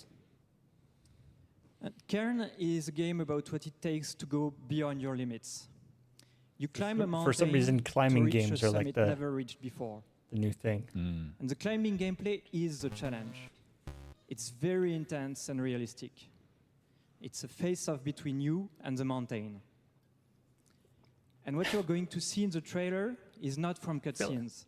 S23: Cairn is a game about what it takes to go beyond your limits. You climb a mountain
S1: For some reason, climbing
S23: to reach
S1: games
S23: a
S1: are like
S23: summit
S1: the
S23: never reached before.
S1: The new thing.
S23: And the climbing gameplay is the challenge. It's very intense and realistic. It's a face-off between you and the mountain. And what you're going to see in the trailer is not from cutscenes.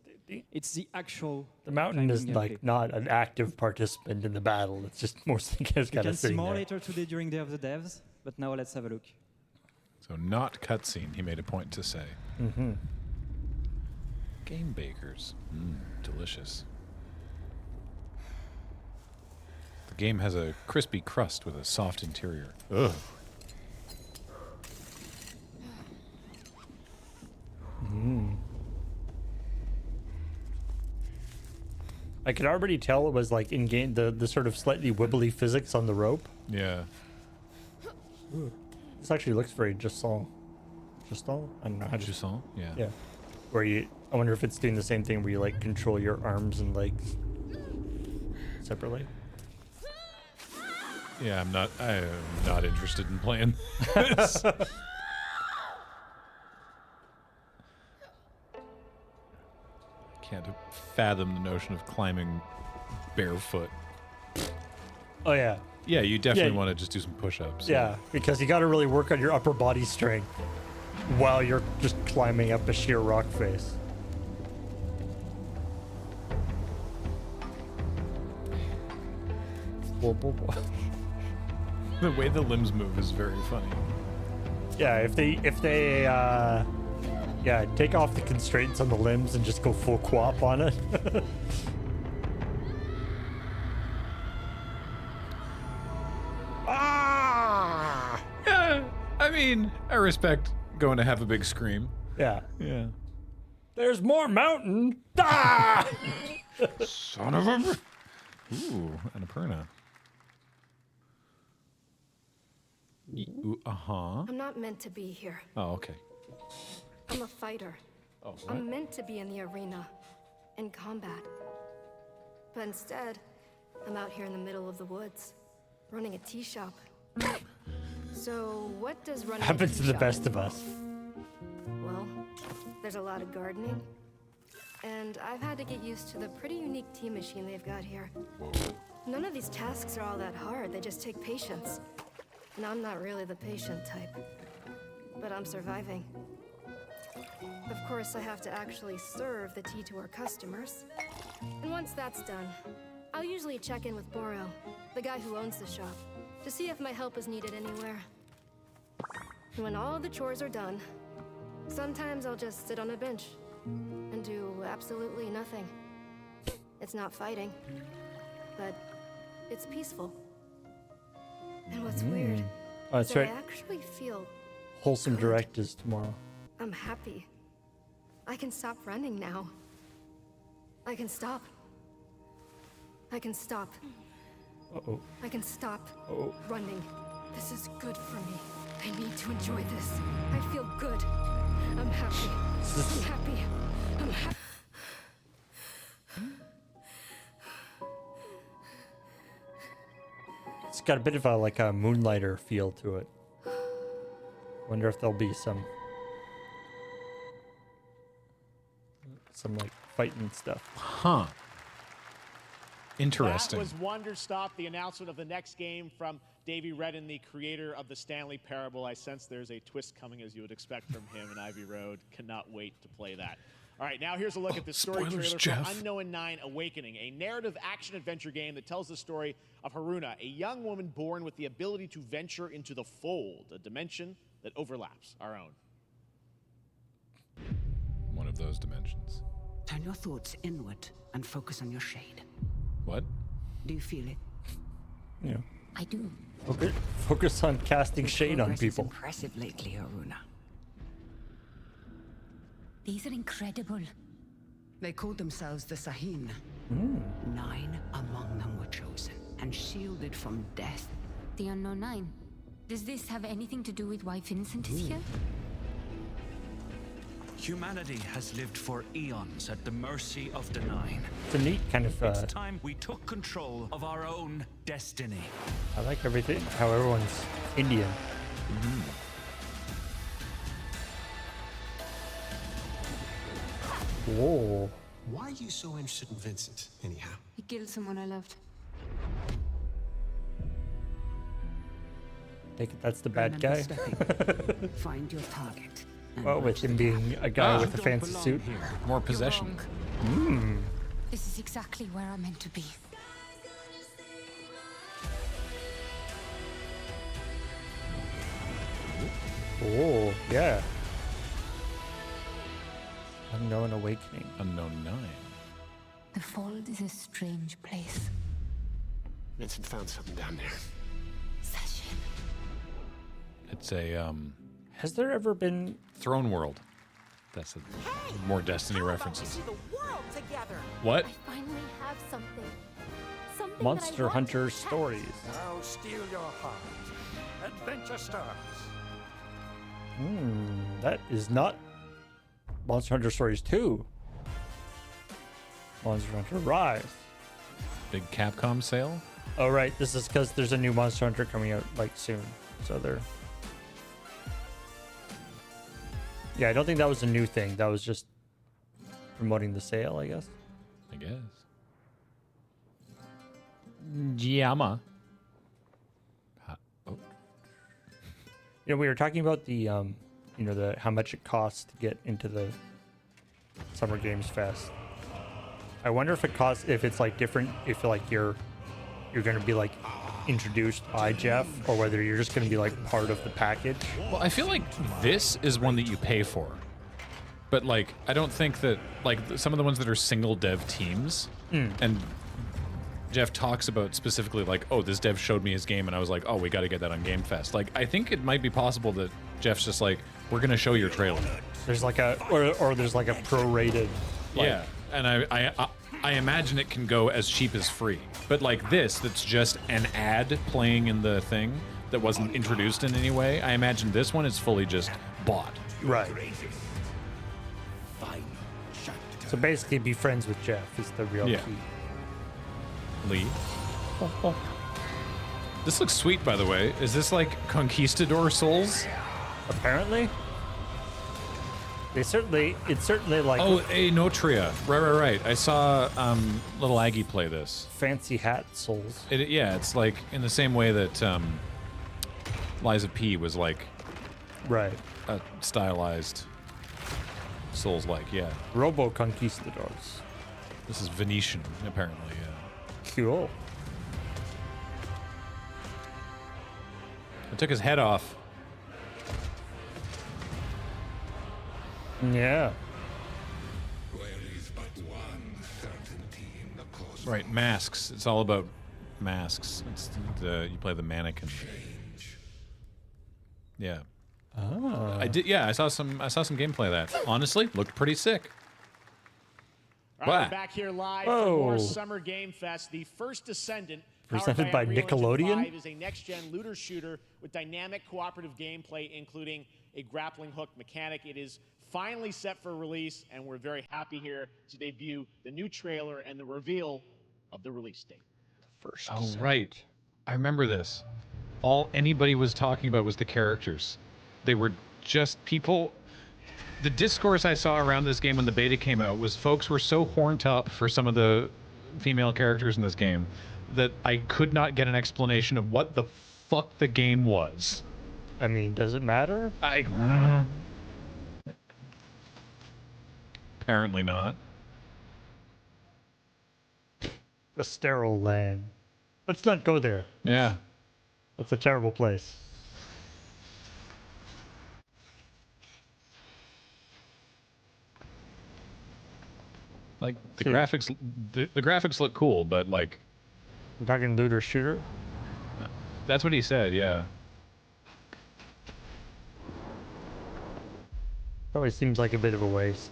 S23: It's the actual.
S1: The mountain is
S23: gameplay.
S1: like not an active participant in the battle. It's just mostly just
S23: You
S1: kind
S23: can
S1: of
S23: see
S1: sitting
S23: more
S1: there.
S23: later today during Day of the Devs, but now let's have a look.
S2: So not cutscene, he made a point to say. Game bakers. Delicious. The game has a crispy crust with a soft interior. Ugh.
S1: I could already tell it was like in game the sort of slightly wibbly physics on the rope.
S2: Yeah.
S1: Ooh. This actually looks very Jusant. Jusant? I don't know how to.
S2: Jusant? Yeah.
S1: Yeah. Where you, I wonder if it's doing the same thing where you like control your arms and legs separately.
S2: Yeah, I'm not interested in playing this. Can't fathom the notion of climbing barefoot.
S1: Oh yeah.
S2: Yeah, you definitely want to just do some push-ups.
S1: Yeah, because you got to really work on your upper body strength while you're just climbing up a sheer rock face. Whoa, whoa, whoa.
S2: The way the limbs move is very funny.
S1: Yeah, if they yeah, take off the constraints on the limbs and just go full quap on it.
S2: Ah! Yeah, I mean, I respect going to have a big scream.
S1: Yeah.
S2: Yeah.
S1: There's more mountain. Ah!
S2: Son of a... Ooh, Annapurna. Uh-huh.
S3: I'm not meant to be here.
S2: Oh, okay.
S3: I'm a fighter.
S2: Oh, what?
S3: I'm meant to be in the arena, in combat. But instead, I'm out here in the middle of the woods, running a tea shop. So what does running
S1: Happens
S3: a
S1: to
S3: tea
S1: the
S3: shop
S1: best of us.
S3: Well, there's a lot of gardening, and I've had to get used to the pretty unique tea machine they've got here. None of these tasks are all that hard, they just take patience. And I'm not really the patient type, but I'm surviving. Of course, I have to actually serve the tea to our customers. And once that's done, I'll usually check in with Boro, the guy who owns the shop, to see if my help is needed anywhere. And when all the chores are done, sometimes I'll just sit on a bench and do absolutely nothing. It's not fighting, but it's peaceful. And what's weird
S1: Oh, that's
S3: is
S1: right.
S3: I actually feel
S1: Wholesome
S3: good.
S1: Direct is tomorrow.
S3: I'm happy. I can stop running now. I can stop. I can stop.
S1: Uh-oh.
S3: I can stop
S1: Oh.
S3: running. This is good for me. I need to enjoy this. I feel good. I'm happy. I'm happy. I'm happy.
S1: It's got a bit of a like a Moonlighter feel to it. Wonder if there'll be some like fighting stuff.
S2: Huh. Interesting.
S4: That was Wonderstop, the announcement of the next game from Davey Redden, the creator of the Stanley Parable. I sense there's a twist coming, as you would expect from him in Ivy Road. Cannot wait to play that. All right, now here's a look at the story
S2: spoilers,
S4: trailer
S2: Jeff.
S4: for Unknown 9 Awakening, a narrative action-adventure game that tells the story of Haruna, a young woman born with the ability to venture into the fold, a dimension that overlaps our own.
S2: One of those dimensions.
S8: Turn your thoughts inward and focus on your shade.
S2: What?
S8: Do you feel it?
S1: Yeah.
S8: I do.
S1: Focus on casting
S8: Your
S1: shade on
S8: progress is
S1: people.
S8: impressive lately, Haruna.
S6: These are incredible.
S8: They called themselves the Sahin. 9 among them were chosen and shielded from death.
S6: The Unknown 9. Does this have anything to do with why Vincent is here?
S10: Humanity has lived for eons at the mercy of the Nine.
S1: It's a neat kind of.
S10: It's time we took control of our own destiny.
S1: I like everything. How everyone's Indian. Whoa.
S11: Why are you so interested in Vincent, anyhow?
S6: He killed someone I loved.
S1: Take it that's the bad
S8: Remember
S1: guy.
S8: stepping. Find your target.
S1: Well, with him being a guy with a fancy suit.
S2: More possession.
S6: This is exactly where I'm meant to be.
S1: Oh, yeah. Unknown Awakening.
S2: Unknown 9.
S6: The Fold is a strange place.
S11: Vincent found something down there.
S2: It's a
S1: Has there ever been
S2: Throne World? That's a more Destiny references.
S7: world together.
S2: What?
S7: I finally have something. Something
S1: Monster
S7: that I want to
S1: Hunter
S7: protect.
S1: Stories.
S12: Now steal your heart. Adventure starts.
S1: That is not Monster Hunter Stories 2. Monster Hunter Rise.
S2: Big Capcom sale?
S1: Oh, right. This is because there's a new Monster Hunter coming out, like, soon. So they're... Yeah, I don't think that was a new thing. That was just promoting the sale, I guess.
S2: I guess. Giamma.
S1: You know, we were talking about the, you know, the how much it costs to get into the Summer Games Fest. I wonder if it costs, if it's like different, if like you're going to be like introduced by Jeff, or whether you're just going to be like part of the package.
S2: Well, I feel like this is one that you pay for. But like, I don't think that, like, some of the ones that are single dev teams, and Jeff talks about specifically like, oh, this dev showed me his game and I was like, oh, we got to get that on Game Fest. Like, I think it might be possible that Jeff's just like, we're going to show your trailer.
S1: There's like a, or there's like a prorated. Like,
S2: yeah, and I imagine it can go as cheap as free. But like this, that's just an ad playing in the thing that wasn't introduced in any way. I imagine this one is fully just bought.
S1: Right. So basically, be friends with Jeff is the real key.
S2: Lee. This looks sweet, by the way. Is this like Conquistador Souls?
S1: Apparently. It's certainly like...
S2: Oh, a Notria. Right. I saw little Aggie play this.
S1: Fancy Hat Souls.
S2: Yeah, it's like in the same way that Liza P was like...
S1: Right.
S2: A stylized Souls-like, yeah.
S1: Robo Conquistadors.
S2: This is Venetian, apparently, yeah.
S1: Cool.
S2: I took his head off.
S1: Yeah.
S2: Right, masks. It's all about masks. It's you play the mannequin. Yeah.
S1: Oh.
S2: I did. Yeah, I saw some gameplay of that. Honestly, looked pretty sick.
S4: All right, we're back here live for more Summer Game Fest. The first Descendant,
S1: presented by
S4: Unreal Engine
S1: Nickelodeon,
S4: 5, is a next-gen looter shooter with dynamic cooperative gameplay, including a grappling hook mechanic. It is finally set for release, and we're very happy here to debut the new trailer and the reveal of the release date.
S1: First.
S2: Oh, right. I remember this. All anybody was talking about was the characters. They were just people. The discourse I saw around this game when the beta came out was folks were so horned up for some of the female characters in this game that I could not get an explanation of what the fuck the game was.
S1: I mean, does it matter?
S2: Apparently not.
S1: A sterile land. Let's not go there.
S2: Yeah.
S1: That's a terrible place.
S2: Like the graphics, the graphics look cool, but like,
S1: we're talking looter shooter.
S2: That's what he said. Yeah.
S1: Probably seems like a bit of a waste.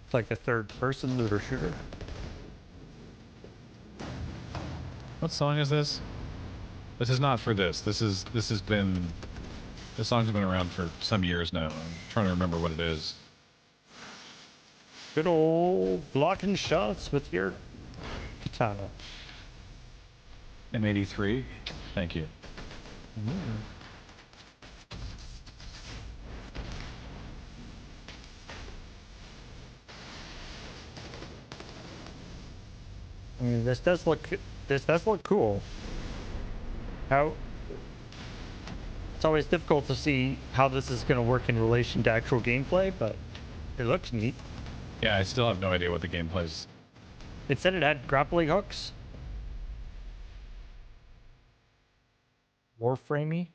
S1: It's like a third-person looter shooter.
S2: What song is this? This is not for this. This song's been around for some years now. I'm trying to remember what it is.
S1: Good old blocking shots with your katana.
S2: M83. Thank you.
S1: I mean, this does look cool. How? It's always difficult to see how this is going to work in relation to actual gameplay, but it looks neat.
S2: Yeah, I still have no idea what the gameplay is.
S1: It said it had grappling hooks. Warframey.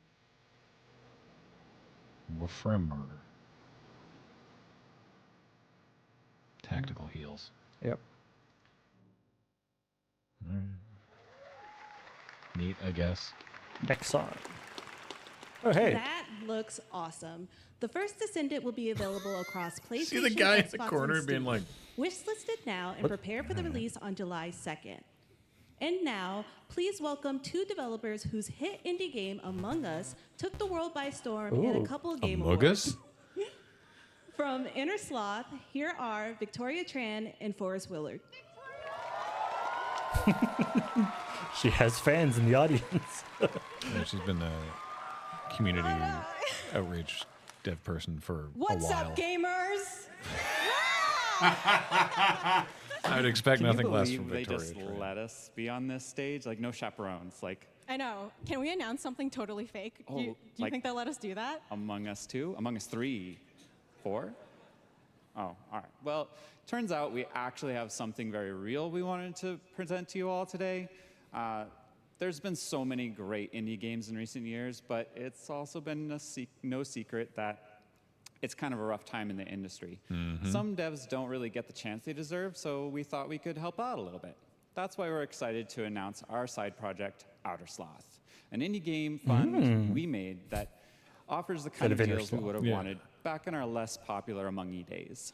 S2: Warframer. Tactical heals.
S1: Yep.
S2: Neat, I guess.
S1: Nexon. Oh, hey.
S9: That looks awesome. The first Descendant will be available across PlayStation,
S2: See the guy in the
S9: Xbox,
S2: corner
S9: and
S2: being
S9: Steam.
S2: like,
S9: Wishlisted now and
S2: What?
S9: prepare for the release on July 2nd. And now, please welcome 2 developers whose hit indie game, Among Us, took the world by storm in a
S2: Ooh,
S9: couple of Game
S2: Among
S9: Awards.
S2: Us?
S9: From Inner Sloth, here are Victoria Tran and Forrest Willard.
S1: She has fans in the audience.
S2: Yeah, she's been a community outreach dev person for
S7: What's
S2: a while.
S7: up, gamers?
S2: I would expect
S5: Can
S2: nothing
S5: you
S2: less
S5: believe
S2: from
S5: they
S2: Victoria.
S5: just let us be on this stage? Like, no chaperones. Like,
S13: I know. Can we announce something totally fake?
S5: Oh,
S13: Do you
S5: like-
S13: think they'll let us do that?
S5: Among Us 2? Among Us 3? 4? Oh, all right. Well, turns out we actually have something very real we wanted to present to you all today. There's been so many great indie games in recent years, but it's also been no secret that it's kind of a rough time in the industry.
S2: Mhm.
S5: Some devs don't really get the chance they deserve, so we thought we could help out a little bit. That's why we're excited to announce our side project, Outer Sloth, an indie game fund we made that offers the kind of
S1: Instead of Inner
S5: deals we
S1: Sloth.
S5: would have
S1: Yeah.
S5: wanted back in our less popular Among E days.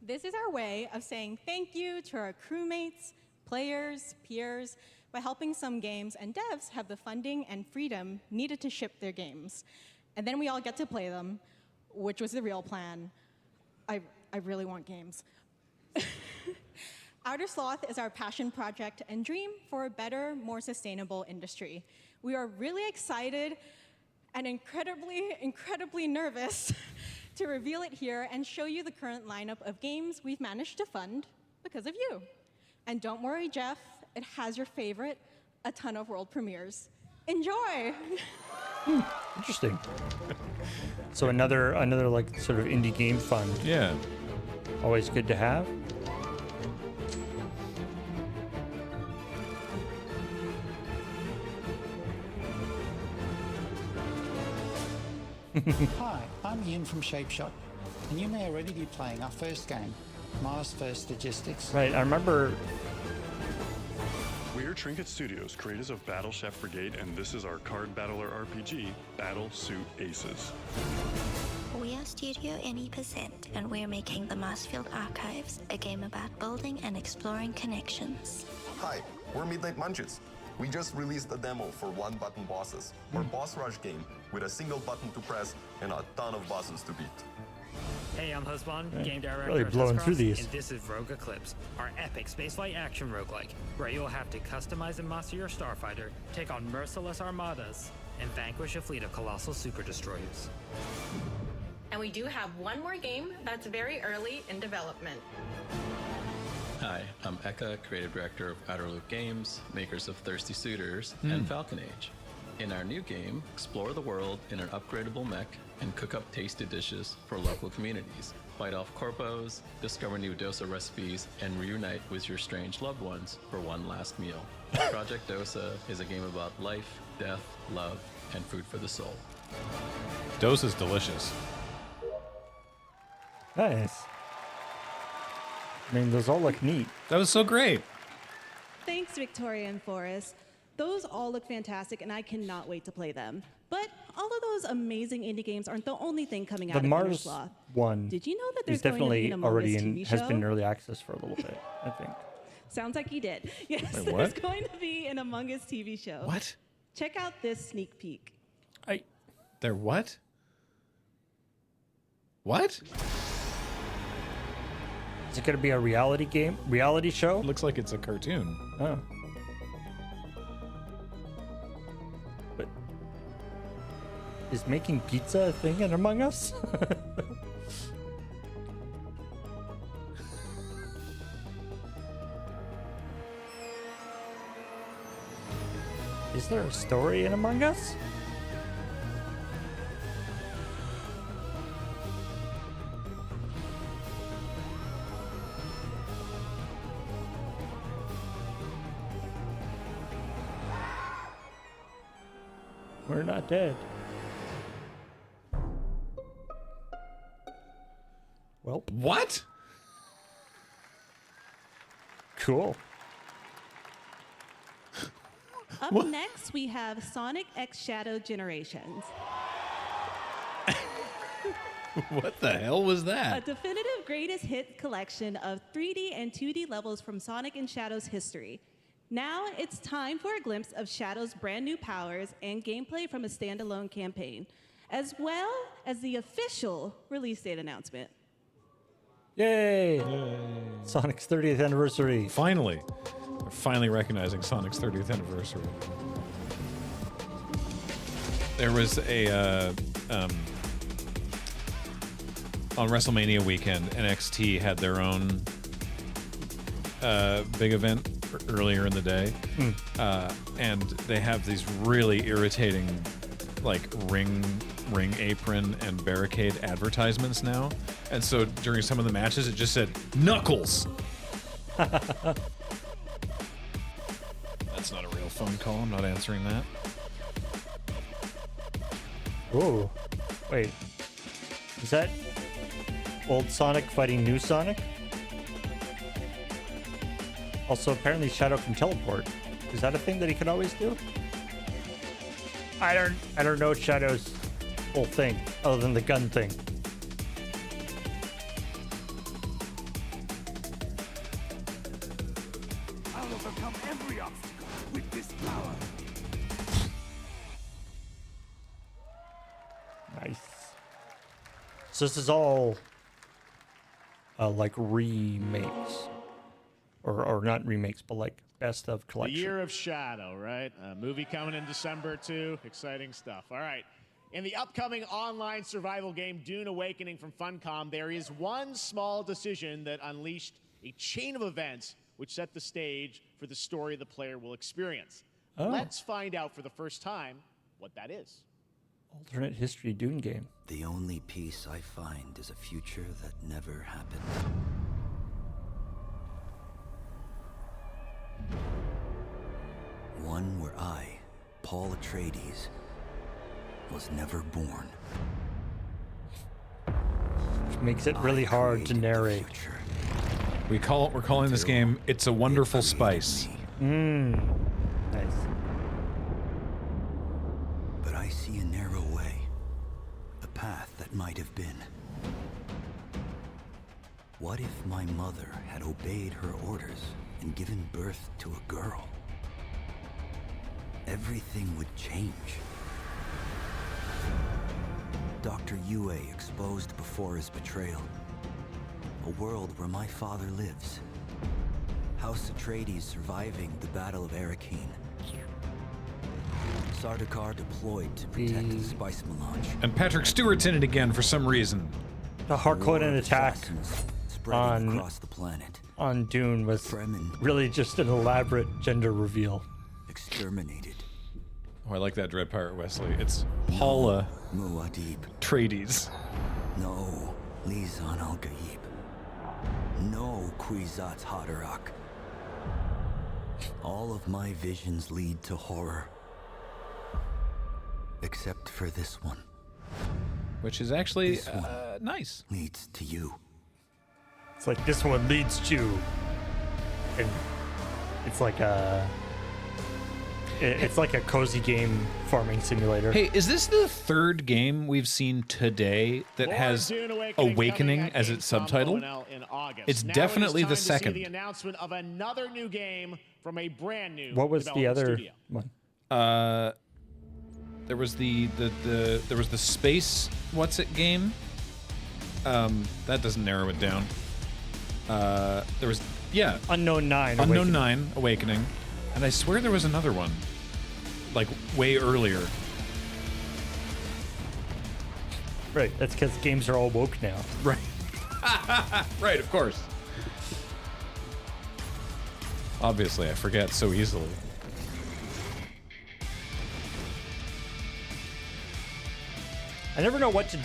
S13: This is our way of saying thank you to our crewmates, players, peers, by helping some games and devs have the funding and freedom needed to ship their games. And then we all get to play them, which was the real plan. I really want games. Outer Sloth is our passion project and dream for a better, more sustainable industry. We are really excited and incredibly nervous to reveal it here and show you the current lineup of games we've managed to fund because of you. And don't worry, Jeff, it has your favorite, a ton of world premieres. Enjoy!
S1: Interesting. So another like sort of indie game fund.
S2: Yeah.
S1: Always good to have.
S14: Hi, I'm Ian from ShapeShot, and you may already be playing our first game, Mars First Logistics.
S1: Right, I remember.
S24: We're Trinket Studios, creators of Battle Chef Brigade, and this is our card battler RPG, Battle Suit Aces.
S25: We are Studio Any%, and we're making the Marsfield Archives, a game about building and exploring connections.
S26: Hi, we're Midnight Munches. We just released a demo for one-button bosses, or boss rush game, with a single button to press and a ton of bosses to beat.
S27: Hey, I'm Husband,
S1: Yeah,
S27: game director
S1: really
S27: at
S1: blowing
S27: Huscross,
S1: through these.
S27: and this is Rogue Eclipse, our epic spaceflight action roguelike, where you'll have to customize and master your starfighter, take on merciless armadas, and vanquish a fleet of colossal super destroyers.
S28: And we do have one more game that's very early in development.
S29: Hi, I'm Eka, creative director of Outer Loop Games, makers of Thirsty Suitors and Falcon Age. In our new game, explore the world in an upgradable mech and cook up tasty dishes for local communities. Fight off corpos, discover new dosa recipes, and reunite with your strange loved ones for one last meal. Project Dosa is a game about life, death, love, and food for the soul.
S2: Dosa's delicious.
S1: Nice. I mean, those all look neat.
S2: That was so great.
S9: Thanks, Victoria and Forrest. Those all look fantastic, and I cannot wait to play them. But all of those amazing indie games aren't the only thing coming out
S1: The
S9: of Inner
S1: Mars
S9: Sloth.
S1: one
S9: Did you know that
S1: is
S9: there's going to be
S1: definitely
S9: an Among
S1: already
S9: Us
S1: in,
S9: TV
S1: has
S9: show?
S1: been in early access for a little bit, I think.
S9: Sounds like you did. Yes,
S1: Wait,
S9: there's
S1: what?
S9: going to be an Among Us TV show.
S2: What?
S9: Check out this sneak peek.
S2: They're what? What?
S1: Is it going to be a reality show?
S2: Looks like it's a cartoon.
S1: Oh. But is making pizza a thing in Among Us? Is there a story in Among Us? We're not dead. Well,
S2: what?
S1: Cool.
S9: Up next, we have Sonic X Shadow Generations.
S2: What the hell was
S9: A
S2: that?
S9: definitive greatest hit collection of 3D and 2D levels from Sonic and Shadow's history. Now it's time for a glimpse of Shadow's brand new powers and gameplay from a standalone campaign, as well as the official release date announcement.
S1: Yay! Sonic's 30th anniversary.
S2: Finally. They're finally recognizing Sonic's 30th anniversary. There was a... on WrestleMania weekend, NXT had their own big event earlier in the day. And they have these really irritating, like, ring apron and barricade advertisements now. And so during some of the matches, it just said, Knuckles! That's not a real phone call. I'm not answering that.
S1: Oh, wait. Is that old Sonic fighting new Sonic? Also, apparently Shadow can teleport. Is that a thing that he can always do? I don't know Shadow's whole thing, other than the gun thing.
S12: I'll overcome every obstacle with this power.
S1: Nice. So this is all like remakes, or not remakes, but like best of
S4: The
S1: collection.
S4: Year of Shadow, right? A movie coming in December too. Exciting stuff. All right. In the upcoming online survival game Dune Awakening from Funcom, there is one small decision that unleashed a chain of events which set the stage for the story the player will experience.
S1: Oh.
S4: Let's find out for the first time what that is.
S1: Alternate history Dune game.
S15: The only peace I find is a future that never happened. One where I, Paul Atreides, was never born.
S1: Which makes it really hard to narrate.
S2: We're calling this game It's a Wonderful Spice.
S1: Nice.
S15: But I see a narrow way, a path that might have been. What if my mother had obeyed her orders and given birth to a girl? Everything would change. Dr. Yue exposed before his betrayal. A world where my father lives. House Atreides surviving the Battle of Arrakeen. Sardaukar deployed to protect the spice melange.
S2: And Patrick Stewart's in it again for some reason.
S1: The Harkonnen attack
S15: spreading across the planet.
S1: On Dune was really just an elaborate gender reveal.
S15: Exterminated.
S2: Oh, I like that, Dread Pirate Wesley. It's Paula
S15: Muad'Dib.
S2: Atreides.
S15: No, Lisan al-Gaib. No, Kwisatz Haderach. All of my visions lead to horror. Except for this one.
S2: Which is actually
S15: This one
S2: nice.
S15: Leads to you.
S1: It's like this one leads to, and it's like a cozy game farming simulator.
S2: Hey, is this the third game we've seen today that has Awakening as its subtitle? It's
S4: Now
S2: definitely
S4: it is
S2: the
S4: time to see
S2: second.
S4: the announcement of another new game from a brand new
S1: What was the
S4: development
S1: other
S4: studio.
S1: one?
S2: There was the space what's it game? That doesn't narrow it down. There was
S1: Unknown 9.
S2: Unknown 9 Awakening, and I swear there was another one, like way earlier.
S1: Right, that's because games are all woke now.
S2: Right. Right, of course. Obviously, I forget so easily.
S1: I never know what to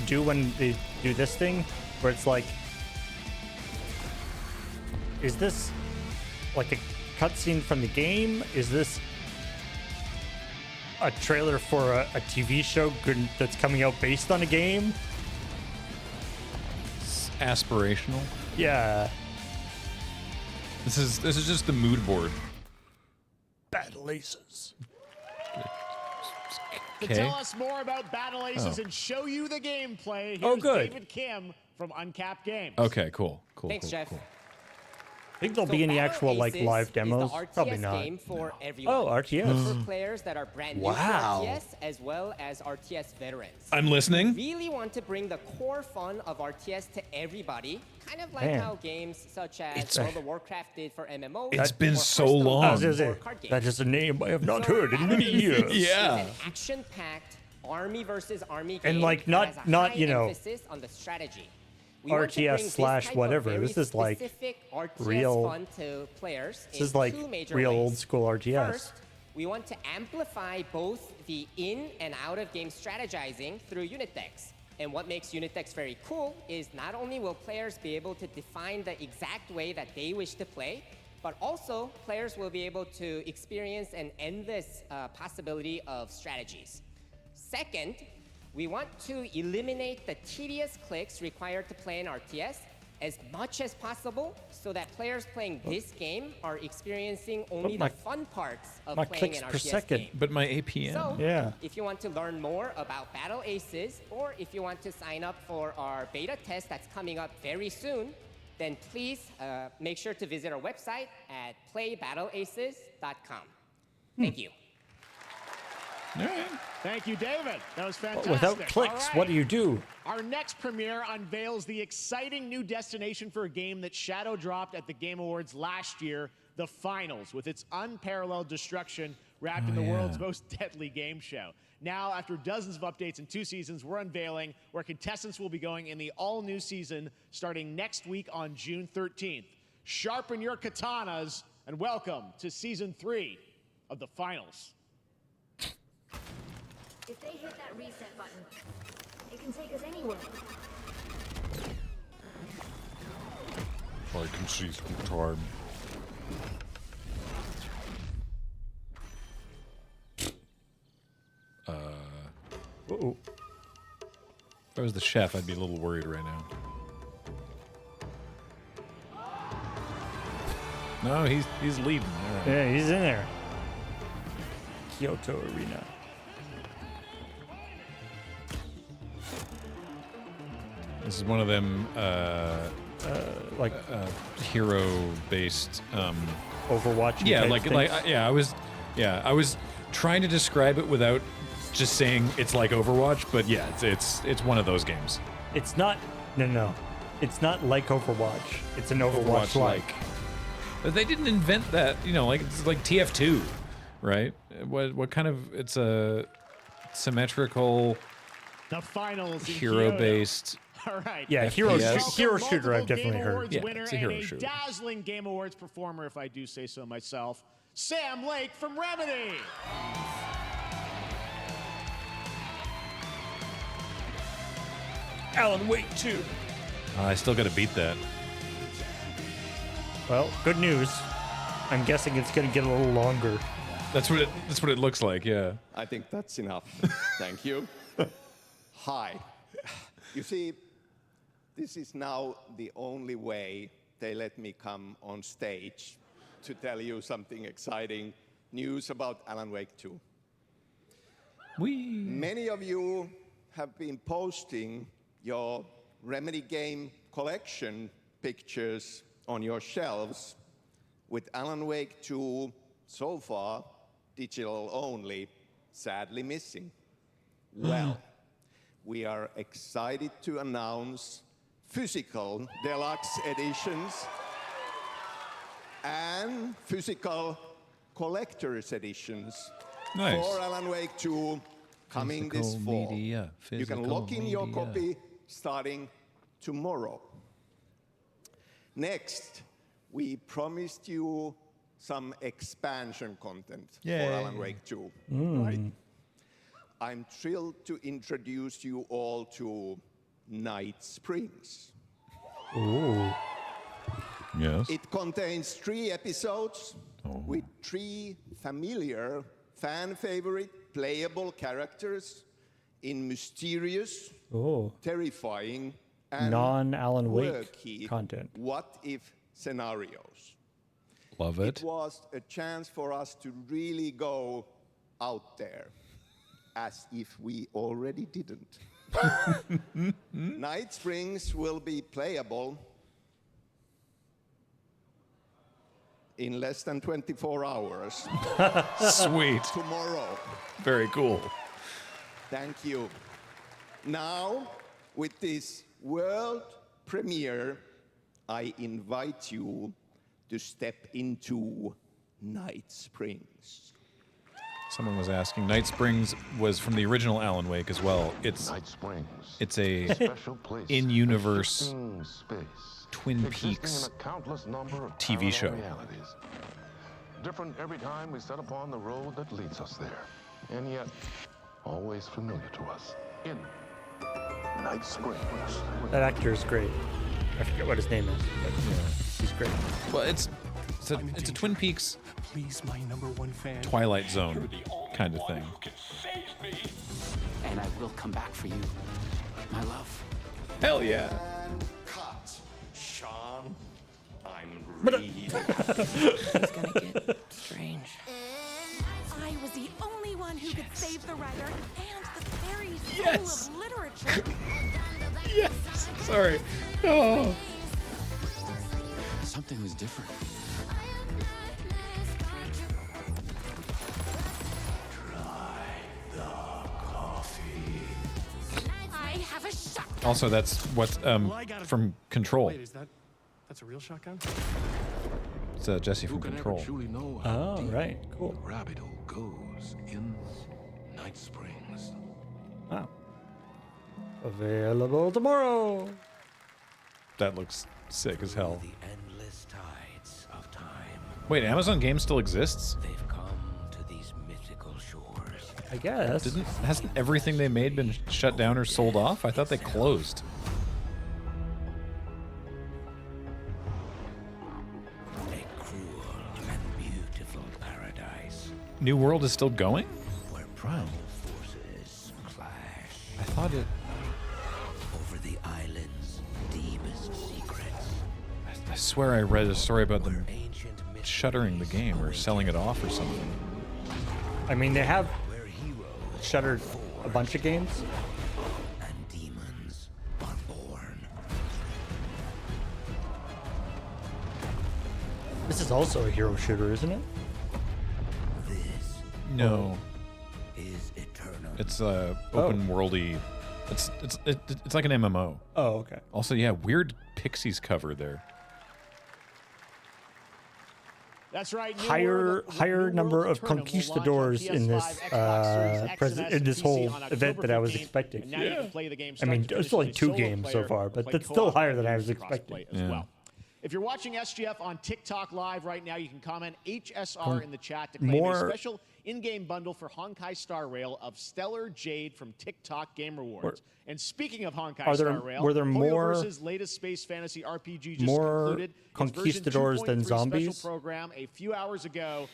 S1: do when they do this thing, where it's like, is this like a cutscene from the game? Is this a trailer for a TV show that's coming out based on a game?
S2: It's aspirational.
S1: Yeah.
S2: This is just the mood board.
S1: Battle Aces.
S4: To
S2: Okay.
S4: tell us more about Battle Aces
S2: Oh.
S4: and show you the gameplay, here's
S2: Oh, good.
S4: David Kim from Uncapped Games.
S2: Okay, cool.
S3: Thanks, Jeff.
S1: I think there'll be any actual like live demos.
S3: Is the RTS
S1: Probably not.
S3: game for everyone.
S1: Oh, RTS.
S3: For players that are brand new
S2: Wow.
S3: to RTS as well as RTS veterans.
S2: I'm listening.
S3: We really want to bring the core fun of RTS to everybody, kind of like
S1: Man.
S3: how games such as
S2: It's-
S3: World of Warcraft did for MMOs.
S2: It's been
S3: or
S2: so
S3: Hearthstone
S2: long.
S1: I was gonna
S3: did
S1: say,
S3: for card games.
S1: that is a name I have not
S3: So
S1: heard in many
S3: Battle
S1: years.
S3: Aces
S2: Yeah.
S3: is an action-packed army versus army
S1: And,
S3: game
S1: like,
S3: that
S1: not-
S3: has a
S1: not,
S3: high
S1: you know,
S3: emphasis on the strategy. We want to bring
S1: RTS
S3: this
S1: slash
S3: type of
S1: whatever.
S3: very
S1: This is like
S3: specific RTS
S1: real.
S3: fun to players
S1: This
S3: in
S1: is like
S3: two major
S1: real
S3: ways.
S1: old school RTS.
S3: First, we want to amplify both the in and out of game strategizing through unit decks. And what makes unit decks very cool is not only will players be able to define the exact way that they wish to play, but also players will be able to experience an endless possibility of strategies. Second, we want to eliminate the tedious clicks required to play an RTS as much as possible so that players playing this game are experiencing only
S1: my-
S3: the fun parts of
S1: my
S3: playing
S1: clicks
S3: an
S1: per
S3: RTS
S1: second.
S3: game.
S2: But my APM.
S3: So,
S1: Yeah.
S3: if you want to learn more about Battle Aces, or if you want to sign up for our beta test that's coming up very soon, then please make sure to visit our website at playbattleaces.com. Thank you.
S2: All right.
S4: Thank you, David. That was fantastic.
S1: Without
S4: All
S1: clicks,
S4: right.
S1: what do you do?
S4: Our next premiere unveils the exciting new destination for a game that Shadow dropped at the Game Awards last year, the Finals, with its unparalleled destruction wrapped in the world's most deadly game show. Now, after dozens of updates in 2 seasons, we're unveiling where contestants will be going in the all-new season starting next week on June 13th. Sharpen your katanas and welcome to Season 3 of the Finals.
S7: If they hit that reset button, it can take us anywhere.
S2: I can see through time.
S1: Uh-oh.
S2: If I was the chef, I'd be a little worried right now. No, he's leading. All right.
S1: Yeah, he's in there. Kyoto Arena.
S2: This is one of them,
S1: like
S2: hero-based.
S1: Overwatch.
S2: Yeah,
S1: type
S2: I was trying to describe it without just saying it's like Overwatch, but yeah, it's one of those games.
S1: It's not. No. It's not like Overwatch. It's an Overwatch-like.
S2: But they didn't invent that. You know, like it's like TF2, right? What kind of? It's a symmetrical.
S4: The Finals in
S2: hero-based.
S4: All right.
S1: Yeah, hero shooter. I've definitely
S4: Game
S1: heard.
S4: Awards
S2: Yeah,
S4: winner
S2: it's a hero
S4: and a
S2: shooter.
S4: dazzling Game Awards performer, if I do say so myself, Sam Lake from Remedy.
S1: Alan Wake 2.
S2: I still got to beat that.
S1: Well, good news. I'm guessing it's going to get a little longer.
S2: That's what it looks like. Yeah.
S16: I think that's enough. Thank you. Hi. You see, this is now the only way they let me come on stage to tell you something exciting news about Alan Wake 2. Many of you have been posting your Remedy game collection pictures on your shelves with Alan Wake 2 so far digital only, sadly missing. Well, we are excited to announce physical deluxe editions and physical collector's editions
S2: Nice.
S16: for Alan Wake 2 coming this fall. You can lock in your copy starting tomorrow. Next, we promised you some expansion content for Alan Wake 2. Right? I'm thrilled to introduce you all to Night Springs.
S1: Ooh.
S2: Yes.
S16: It contains 3 episodes with 3 familiar, fan-favorite, playable characters in mysterious, terrifying, and
S1: non-Alan Wake
S16: quirky
S1: content.
S16: what-if scenarios.
S2: Love it.
S16: It was a chance for us to really go out there as if we already didn't. Night Springs will be playable in less than 24 hours.
S2: Sweet.
S16: Tomorrow.
S2: Very cool.
S16: Thank you. Now, with this world premiere, I invite you to step into Night Springs.
S2: Someone was asking. Night Springs was from the original Alan Wake as well. It's a in-universe Twin Peaks TV show.
S8: Different every time we set upon the road that leads us there, and yet always familiar to us. In Night Springs.
S1: That actor is great. I forget what his name is, but he's great.
S2: Well, it's a Twin Peaks Twilight Zone kind of thing.
S10: And I will come back for you, my love.
S2: Hell yeah.
S16: Cut. Sean, I'm
S6: It's gonna get strange.
S7: I was the only one who could save the writer and the very soul
S2: Yes.
S7: of literature.
S2: Yes. Sorry. Oh.
S10: Something was different.
S7: I have a shotgun.
S2: Also, that's what's from Control.
S12: Wait, that's a real shotgun?
S2: It's Jesse from Control.
S1: Oh, right. Cool.
S8: Rabbit hole goes in Night Springs.
S1: Wow. Available tomorrow.
S2: That looks sick as hell.
S15: The endless tides of time.
S2: Wait, Amazon Games still exists?
S15: They've come to these mythical shores.
S1: I guess.
S2: Hasn't everything they made been shut down or sold off? I thought they closed.
S15: A cruel and beautiful paradise.
S2: New World is still going?
S15: Where primal forces clash.
S2: I thought it...
S15: Over the island's deepest secrets.
S2: I swear I read a story about them shuttering the game or selling it off or something.
S1: I mean, they have shuttered a bunch of games.
S15: And demons are born.
S1: This is also a hero shooter, isn't it?
S15: This
S2: No.
S15: is eternal.
S2: It's open worldy. It's like an MMO.
S1: Oh, okay.
S2: Also, yeah, weird Pixies cover there.
S4: That's right.
S1: Higher number of conquistadors in this in this whole event that I was expecting. I mean, it's only 2 games so far, but that's still higher than I was expecting.
S4: As well. If you're watching SGF on TikTok Live right now, you can comment HSR in the chat to claim a special in-game bundle for Honkai Star Rail of Stellar Jade from TikTok Game Rewards. And speaking of Honkai Star Rail,
S1: were there more
S4: Hoyoverse's latest space fantasy RPG just
S1: more
S4: concluded
S1: conquistadors
S4: its
S1: than
S4: version 2.3
S1: zombies?
S4: special program a few hours ago.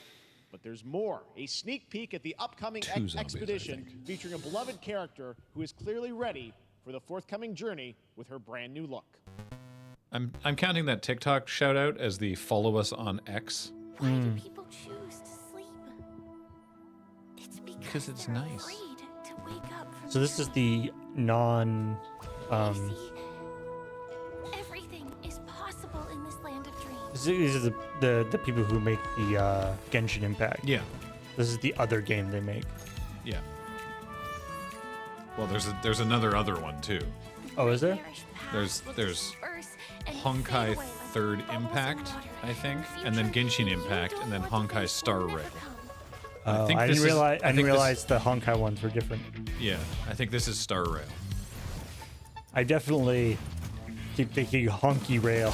S4: But there's more. A sneak peek at the upcoming expedition featuring a beloved character who is clearly ready for the forthcoming journey with her brand new look.
S2: I'm counting that TikTok shout out as the follow us on X.
S7: Why do people choose to sleep? It's
S2: Because it's nice.
S7: afraid to wake up from
S1: So this is the non.
S7: Everything is possible in this land of dreams.
S1: These are the people who make the Genshin Impact.
S2: Yeah.
S1: This is the other game they make.
S2: Yeah. Well, there's another one too.
S1: Oh, is there?
S2: There's Honkai Third Impact, I think, and then Genshin Impact, and then Honkai Star Rail.
S1: I didn't realize the Honkai ones were different.
S2: Yeah, I think this is Star Rail.
S1: I definitely keep thinking Honky Rail.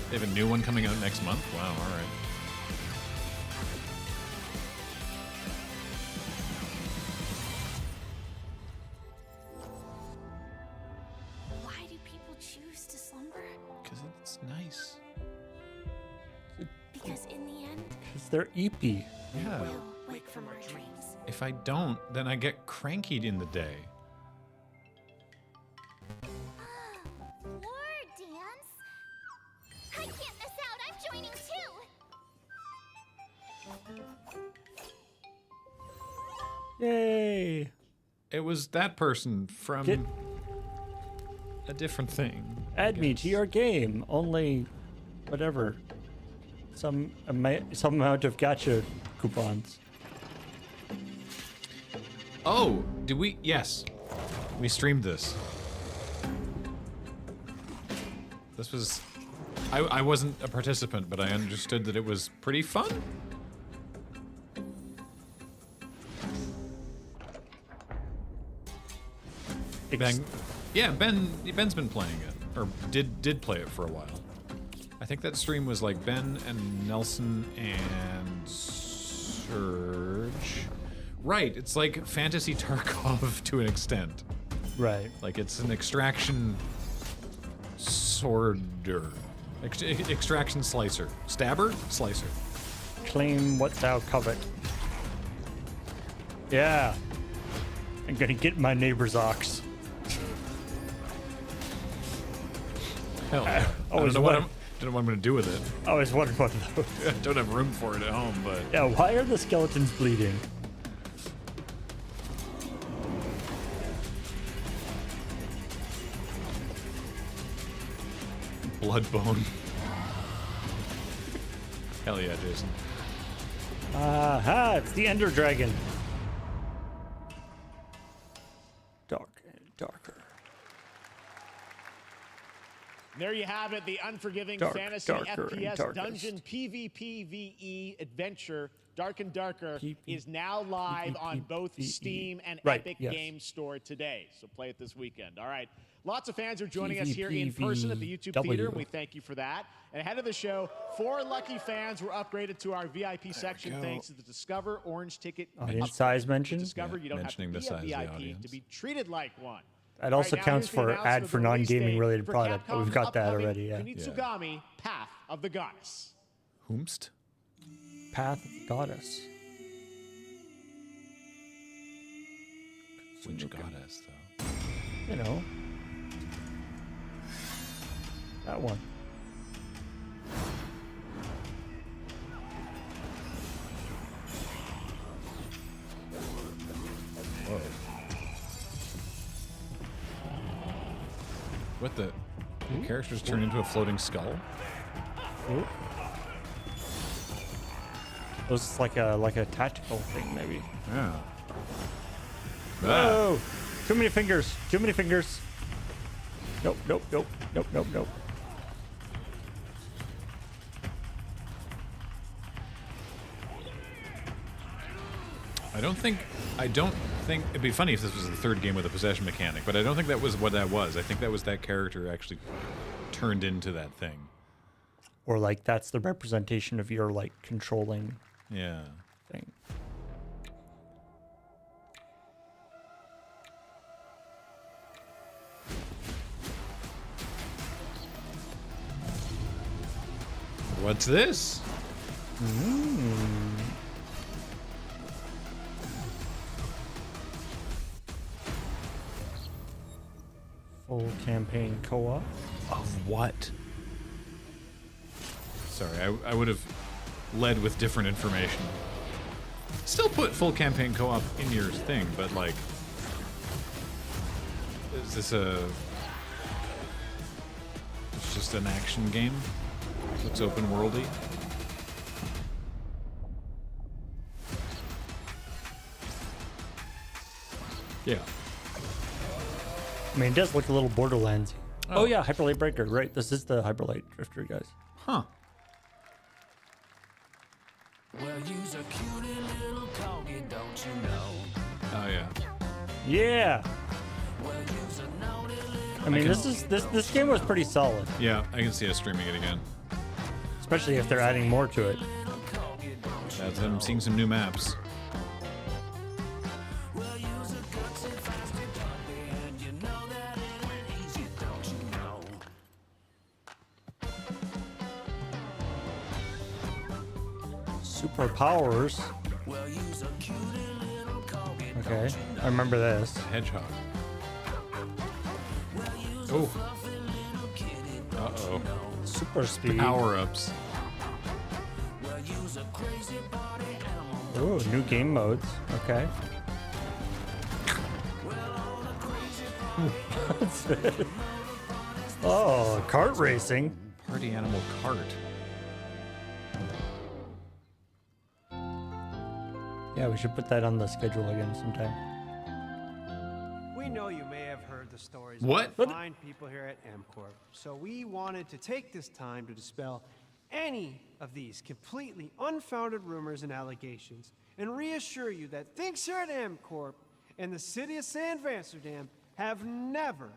S2: They have a new one coming out next month? Wow, all right.
S7: Why do people choose to slumber?
S2: Because it's nice.
S7: Because in the end,
S1: Because they're EP.
S2: Yeah.
S7: we'll wake from our dreams.
S2: If I don't, then I get crankied in the day.
S7: War dance? I can't miss out. I'm joining too.
S1: Yay!
S2: It was that person from a different thing.
S1: Add me to your game. Only, whatever, some amount of gacha coupons.
S2: Oh, did we? Yes, we streamed this. This was. I wasn't a participant, but I understood that it was pretty fun. Ben's been playing it, or did play it for a while. I think that stream was like Ben and Nelson and Surge. Right, it's like Fantasy Tarkov to an extent.
S1: Right.
S2: Like it's an extraction sworder. Extraction slicer. Stabber? Slicer.
S1: Claim what thou covet. Yeah. I'm gonna get my neighbor's ox.
S2: Hell yeah. I don't know what I'm gonna do with it.
S1: I always wondered what those.
S2: I don't have room for it at home, but...
S1: Yeah, why are the skeletons bleeding?
S2: Bloodbone. Hell yeah, Jason.
S1: Aha, it's the Ender Dragon. Darker and darker.
S4: There you have it, the unforgiving fantasy FPS dungeon PvPvE adventure, Dark and Darker, is now live on both Steam and Epic Games Store today. So play it this weekend. All right. Lots of fans are joining us here in person at the YouTube Theater, and we thank you for that. And ahead of the show, 4 lucky fans were upgraded to our VIP section thanks to the Discover Orange Ticket.
S1: Audience size mentioned.
S4: Discover, you don't have to be a VIP to be treated like one.
S1: That also counts for ad for non-gaming related product, but we've got that already, yeah.
S4: Kunitsugami, Path of the Goddess.
S2: Whomst?
S1: Path of the Goddess.
S2: Which goddess, though?
S1: You know. That one.
S2: Whoa. What the characters turn into a floating skull?
S1: Ooh. It was like a tactical thing, maybe.
S2: Yeah.
S1: Whoa! Too many fingers. Too many fingers. Nope. Nope. Nope. Nope. Nope. Nope.
S2: I don't think it'd be funny if this was the third game with a possession mechanic, but I don't think that was what that was. I think that was that character actually turned into that thing.
S1: Or like that's the representation of your like controlling thing.
S2: What's this?
S1: Full campaign co-op.
S2: Of what? Sorry, I would have led with different information. Still put full campaign co-op in your thing, but like, is this it's just an action game? Looks open worldy. Yeah.
S1: I mean, it does look a little Borderlands. Oh yeah, Hyperlight Breaker. Right, this is the Hyperlight Drifter, guys.
S2: Huh.
S5: Well, you's a cutie little corgi, don't you know?
S2: Oh yeah.
S1: Yeah.
S5: Well, you's a naughty little
S1: I mean, this game was pretty solid.
S2: Yeah, I can see us streaming it again.
S1: Especially if they're adding more to it.
S2: I'm seeing some new maps.
S1: Superpowers. Okay, I remember this.
S2: Hedgehog. Oh. Uh-oh.
S1: Super speed.
S2: Power-ups.
S1: Ooh, new game modes. Okay. What's this? Oh, kart racing.
S2: Party animal cart.
S1: Yeah, we should put that on the schedule again sometime.
S11: We know you may have heard the stories
S2: What?
S11: of the fine people here at MCorp, so we wanted to take this time to dispel any of these completely unfounded rumors and allegations and reassure you that things here at MCorp and the city of San Amsterdam have never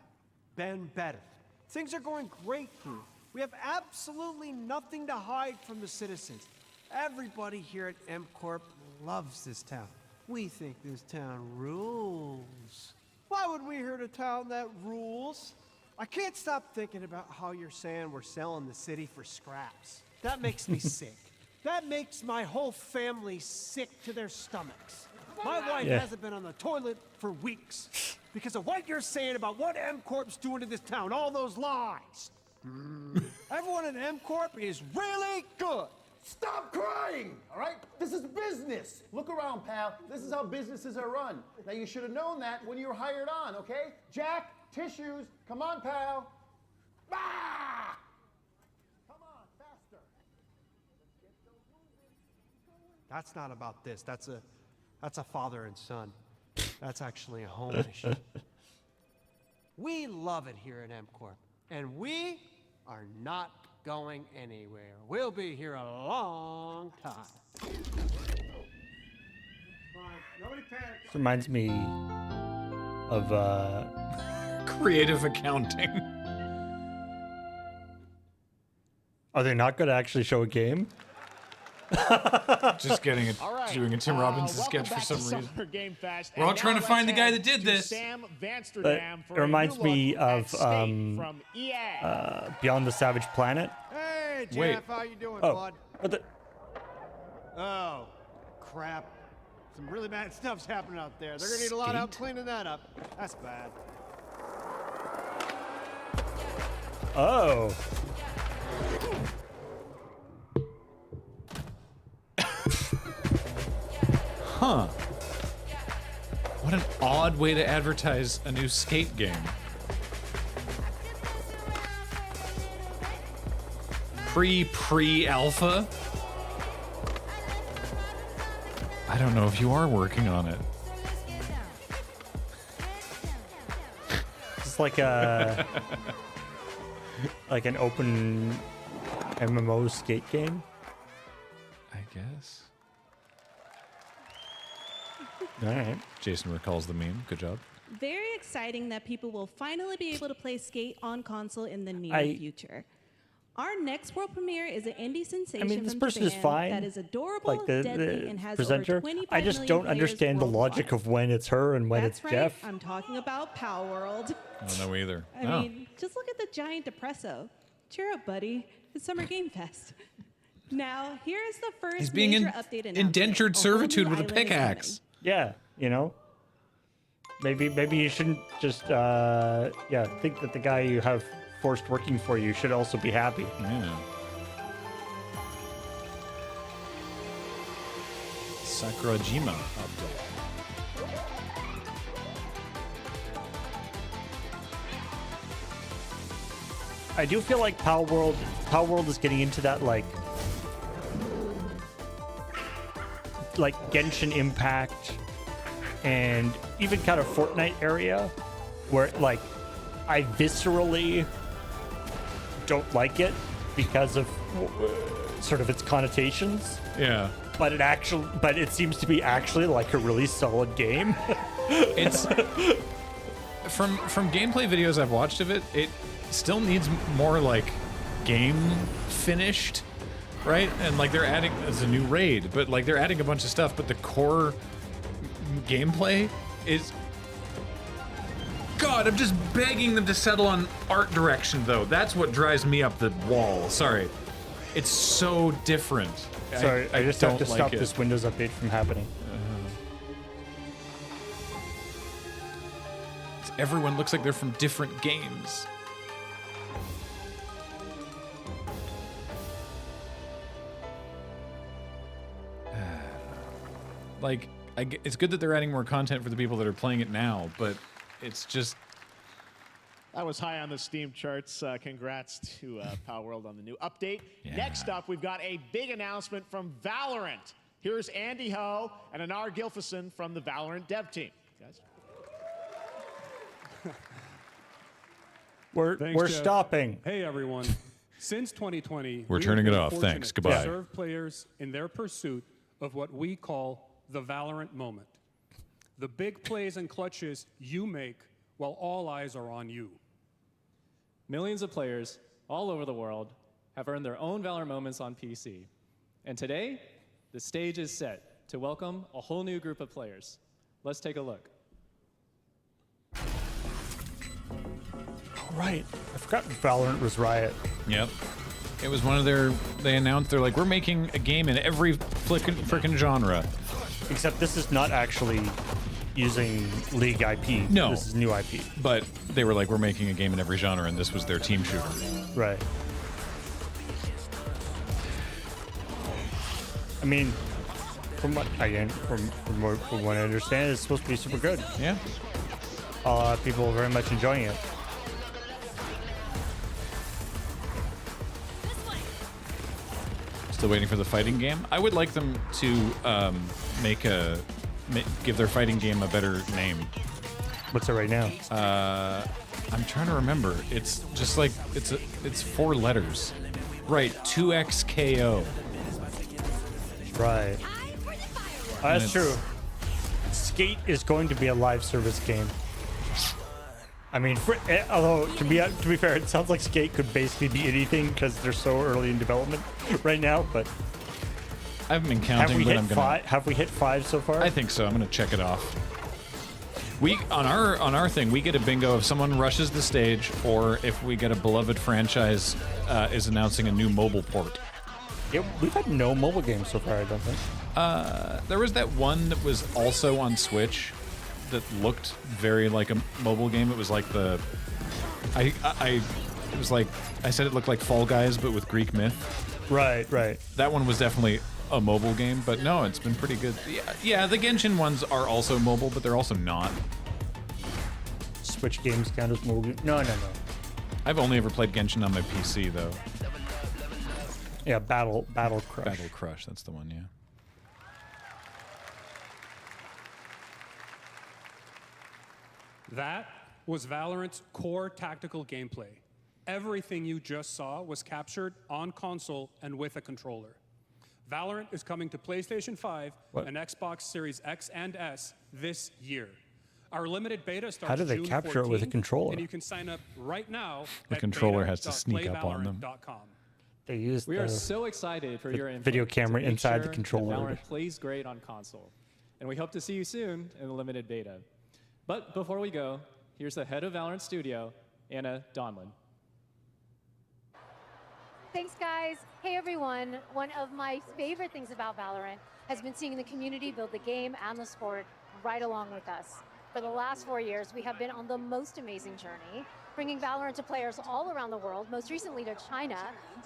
S11: been better. Things are going great here. We have absolutely nothing to hide from the citizens. Everybody here at MCorp loves this town. We think this town rules. Why would we hurt a town that rules? I can't stop thinking about how you're saying we're selling the city for scraps. That makes me sick. That makes my whole family sick to their stomachs. My wife hasn't been on the toilet for weeks because of what you're saying about what MCorp's doing to this town, all those lies. Everyone at MCorp is really good.
S4: Stop crying, all right? This is business. Look around, pal. This is how businesses are run. Now, you should have known that when you were hired on, okay? Jack, tissues. Come on, pal. Ah! Come on, faster.
S11: That's not about this. That's a father and son. That's actually a home issue. We love it here at MCorp, and we are not going anywhere. We'll be here a long time. Nobody panic.
S1: This reminds me of
S2: creative accounting.
S1: Are they not going to actually show a game?
S2: Just getting it,
S4: All right.
S2: doing a Tim Robbins
S4: Welcome
S2: sketch for
S4: back
S2: some
S4: to
S2: reason.
S4: Summer Game Fest.
S2: We're all
S4: And
S2: trying
S4: now
S2: to find the
S4: let's
S2: guy
S4: head
S2: that did
S4: to
S2: this.
S4: Sam
S1: But
S4: Vansterdam
S1: it
S4: for a
S1: reminds
S4: new
S1: me
S4: look at
S1: of
S4: Skate from EA.
S1: Beyond the Savage Planet.
S11: Hey, Jeff,
S1: Wait.
S11: how you doing,
S1: Oh,
S11: bud?
S1: what the?
S11: Oh, crap. Some really bad stuff's happening out there. They're gonna need a lot of help cleaning that up. That's bad.
S1: Oh.
S2: Huh. What an odd way to advertise a new skate game. Pre-alpha? I don't know if you are working on it.
S1: It's like a like an open MMO skate game.
S2: I guess.
S1: All right.
S2: Jason recalls the meme. Good job.
S9: Very exciting that people will finally be able to play Skate on console in the near future. Our next world premiere is an indie sensation
S1: this
S9: from
S1: person is
S9: Japan
S1: fine.
S9: that is adorable,
S1: Like
S9: deadly, and has
S1: presenter.
S9: over 25
S1: I just
S9: million
S1: don't
S9: players
S1: understand the logic of when it's her and when
S9: That's
S1: it's
S9: right.
S1: Jeff.
S9: I'm talking about Power World.
S2: I don't know either.
S9: I mean, just look at the giant depresso. Cheer up, buddy. It's Summer Game Fest. Now, here is the first
S2: He's being
S9: major update announcement.
S2: indentured
S9: A whole new
S2: servitude with a
S9: island is
S2: pickaxe.
S1: Yeah, you know. Maybe you shouldn't just think that the guy you have forced working for you should also be happy.
S2: Yeah. Sakurajima update.
S1: I do feel like Power World is getting into that like Genshin Impact and even kind of Fortnite area where like I viscerally don't like it because of sort of its connotations.
S2: Yeah.
S1: But it seems to be actually like a really solid game.
S2: It's from gameplay videos I've watched of it, it still needs more like game finished, right? And like they're adding as a new raid, but like they're adding a bunch of stuff, but the core gameplay is God, I'm just begging them to settle on art direction though. That's what drives me up the wall. Sorry. It's so different.
S1: Sorry, I just have
S2: don't
S1: to stop
S2: like it.
S1: this Windows update from happening.
S2: Everyone looks like they're from different games. Like, it's good that they're adding more content for the people that are playing it now, but it's just
S4: That was high on the Steam charts. Congrats to Power World on the new update.
S2: Yeah.
S4: Next up, we've got a big announcement from Valorant. Here's Andy Ho and Anar Gilfison from the Valorant dev team. Guys.
S1: We're stopping.
S13: Hey, everyone. Since 2020,
S2: We're
S13: we
S2: turning
S13: have
S2: it
S13: been
S2: off.
S13: fortunate
S2: Thanks.
S13: to
S2: Goodbye.
S13: serve players in their pursuit of what we call the Valorant moment. The big plays and clutches you make while all eyes are on you.
S14: Millions of players all over the world have earned their own Valorant moments on PC. And today, the stage is set to welcome a whole new group of players. Let's take a look.
S1: Right. I forgot Valorant was Riot.
S2: Yep. It was one of their. They announced they're like, we're making a game in every frickin' genre.
S1: Except this is not actually using League IP.
S2: No.
S1: This is new IP.
S2: But they were like, we're making a game in every genre, and this was their team shooter.
S1: Right. I mean, from what what I understand, it's supposed to be super good.
S2: Yeah.
S1: People are very much enjoying it.
S2: Still waiting for the fighting game. I would like them to give their fighting game a better name.
S1: What's it right now?
S2: I'm trying to remember. It's just like it's 4 letters. Right, 2XKO.
S1: Right. That's true. Skate is going to be a live service game. I mean, although to be fair, it sounds like Skate could basically be anything because they're so early in development right now. But
S2: I haven't been counting.
S1: Have we hit 5 so far?
S2: I think so. I'm gonna check it off. We on our thing, we get a bingo if someone rushes the stage, or if we get a beloved franchise is announcing a new mobile port.
S1: Yeah, we've had no mobile games so far, I don't think.
S2: There was that one that was also on Switch that looked very like a mobile game. It was like it was like I said it looked like Fall Guys but with Greek myth.
S1: Right.
S2: That one was definitely a mobile game, but no, it's been pretty good. Yeah, the Genshin ones are also mobile, but they're also not.
S1: Switch games count as mobile? No.
S2: I've only ever played Genshin on my PC though.
S1: Yeah, Battle Crush.
S2: Battle Crush, that's the one, yeah.
S13: That was Valorant's core tactical gameplay. Everything you just saw was captured on console and with a controller. Valorant is coming to PlayStation 5 and Xbox Series X and S this year. Our limited beta starts
S1: How do they
S13: June
S1: capture it with a
S13: 14th,
S1: controller?
S13: And you can sign up right now
S2: The
S13: at
S2: controller has to sneak up on them.
S13: beta.playvalorant.com.
S1: They use
S14: We are so excited for your input
S1: video
S14: to
S1: camera
S14: make
S1: inside the
S14: sure that
S1: controller.
S14: Valorant plays great on console. And we hope to see you soon in the limited beta. But before we go, here's the head of Valorant Studio, Anna Donlin.
S7: Thanks, guys. Hey, everyone. One of my favorite things about Valorant has been seeing the community build the game and the sport right along with us. For the last 4 years, we have been on the most amazing journey, bringing Valorant to players all around the world, most recently to China,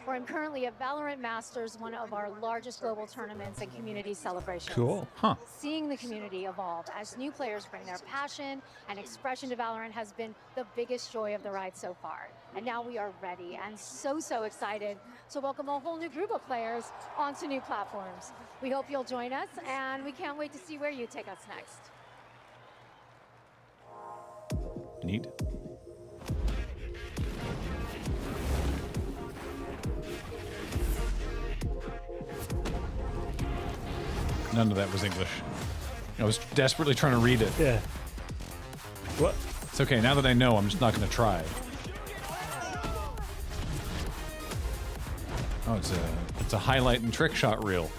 S7: where I'm currently at Valorant Masters, one of our largest global tournaments and community celebrations.
S2: Cool. Huh.
S7: Seeing the community evolve as new players bring their passion and expression to Valorant has been the biggest joy of the ride so far. And now we are ready and so excited to welcome a whole new group of players onto new platforms. We hope you'll join us, and we can't wait to see where you take us next.
S2: Neat. None of that was English. I was desperately trying to read it.
S1: Yeah. What?
S2: It's okay. Now that I know, I'm just not going to try. Oh, it's a highlight and trick shot reel.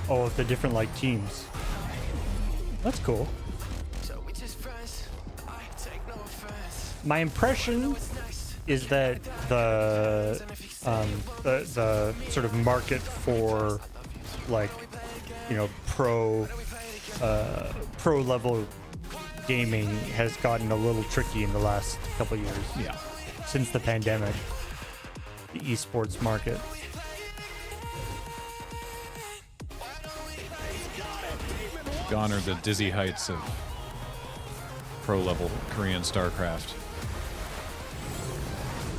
S1: Oh, the different like teams. That's cool. My impression is that the sort of market for like, you know, pro level gaming has gotten a little tricky in the last couple of years.
S2: Yeah.
S1: Since the pandemic, the esports market.
S2: Gone are the dizzy heights of pro level Korean StarCraft.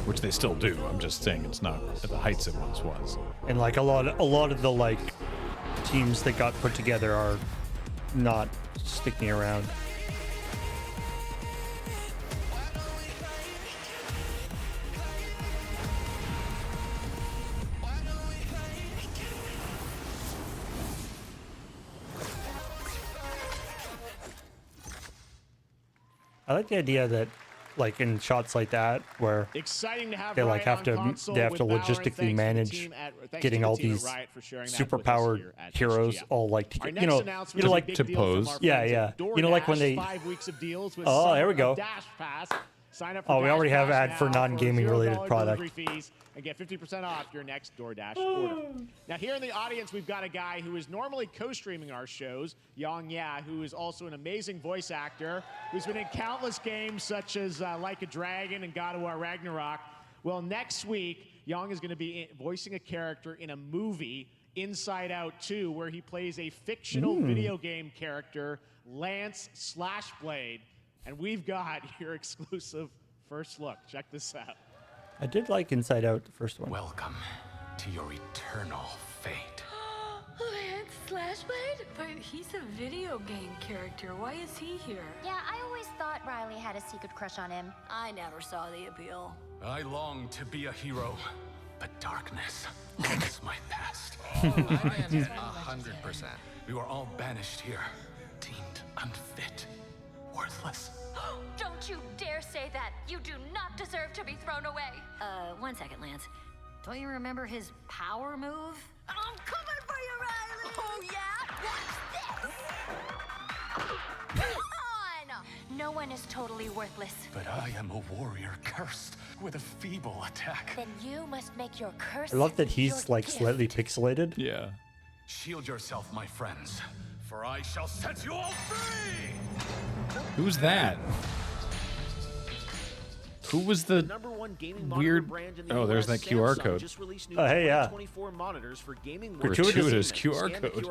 S2: which they still do. I'm just saying it's not at the heights it once was.
S1: And like a lot of the like teams that got put together are not sticking around. I like the idea that, like in shots like that, where
S4: Exciting to have
S1: they
S4: Riot
S1: have
S4: on
S1: to
S4: console
S1: they have
S4: with
S1: to
S4: Valorant.
S1: logistically
S4: Thanks to the
S1: manage
S4: team thanks
S1: getting
S4: to the
S1: all
S4: team at
S1: these
S4: Riot for sharing that
S1: super
S4: with us
S1: powered
S4: here at
S1: heroes
S4: SGF.
S1: all like
S4: Our
S1: to
S4: next announcement is a
S1: like
S4: big
S1: to
S4: deal from
S2: pose.
S4: our
S1: Yeah,
S4: friends
S1: yeah.
S4: at
S1: You know, like when
S4: DoorDash,
S1: they
S4: 5 weeks of deals with
S1: Oh, there we
S4: Summer
S1: go.
S4: of Dash Pass. Sign up for
S1: Oh, we
S4: Dash
S1: already have
S4: Pass
S1: ad for
S4: now
S1: non-gaming related
S4: $0
S1: product.
S4: delivery fees and get 50% off your next DoorDash order. Now, here in the audience, we've got a guy who is normally co-streaming our shows, Yang Ya, who is also an amazing voice actor, who's been in countless games such as Like a Dragon and God of War Ragnarok. Well, next week, Yang is going to be voicing a character in a movie, Inside Out 2, where he plays a fictional video game character, Lance Slashblade. And we've got your exclusive first look. Check this out.
S1: I did like Inside Out, the first one.
S10: Welcome to your eternal fate.
S6: Lance Slashblade? But he's a video game character. Why is he here?
S17: Yeah, I always thought Riley had a secret crush on him.
S6: I never saw the appeal.
S10: I long to be a hero, but darkness is my past.
S18: 100%.
S10: We were all banished here, deemed unfit, worthless.
S17: Don't you dare say that. You do not deserve to be thrown away.
S6: 1 second, Lance. Don't you remember his power move?
S17: I'm coming for you, Riley. Oh, yeah? Watch this. Come on. No one is totally worthless.
S10: But I am a warrior cursed with a feeble attack.
S17: Then you must make your curse.
S1: I love that he's like slightly pixelated.
S2: Yeah.
S10: Shield yourself, my friends, for I shall set you all free!
S2: Who's that? Who was the weird? Oh, there's that QR code.
S1: Hey, yeah.
S2: Gratuitous QR code.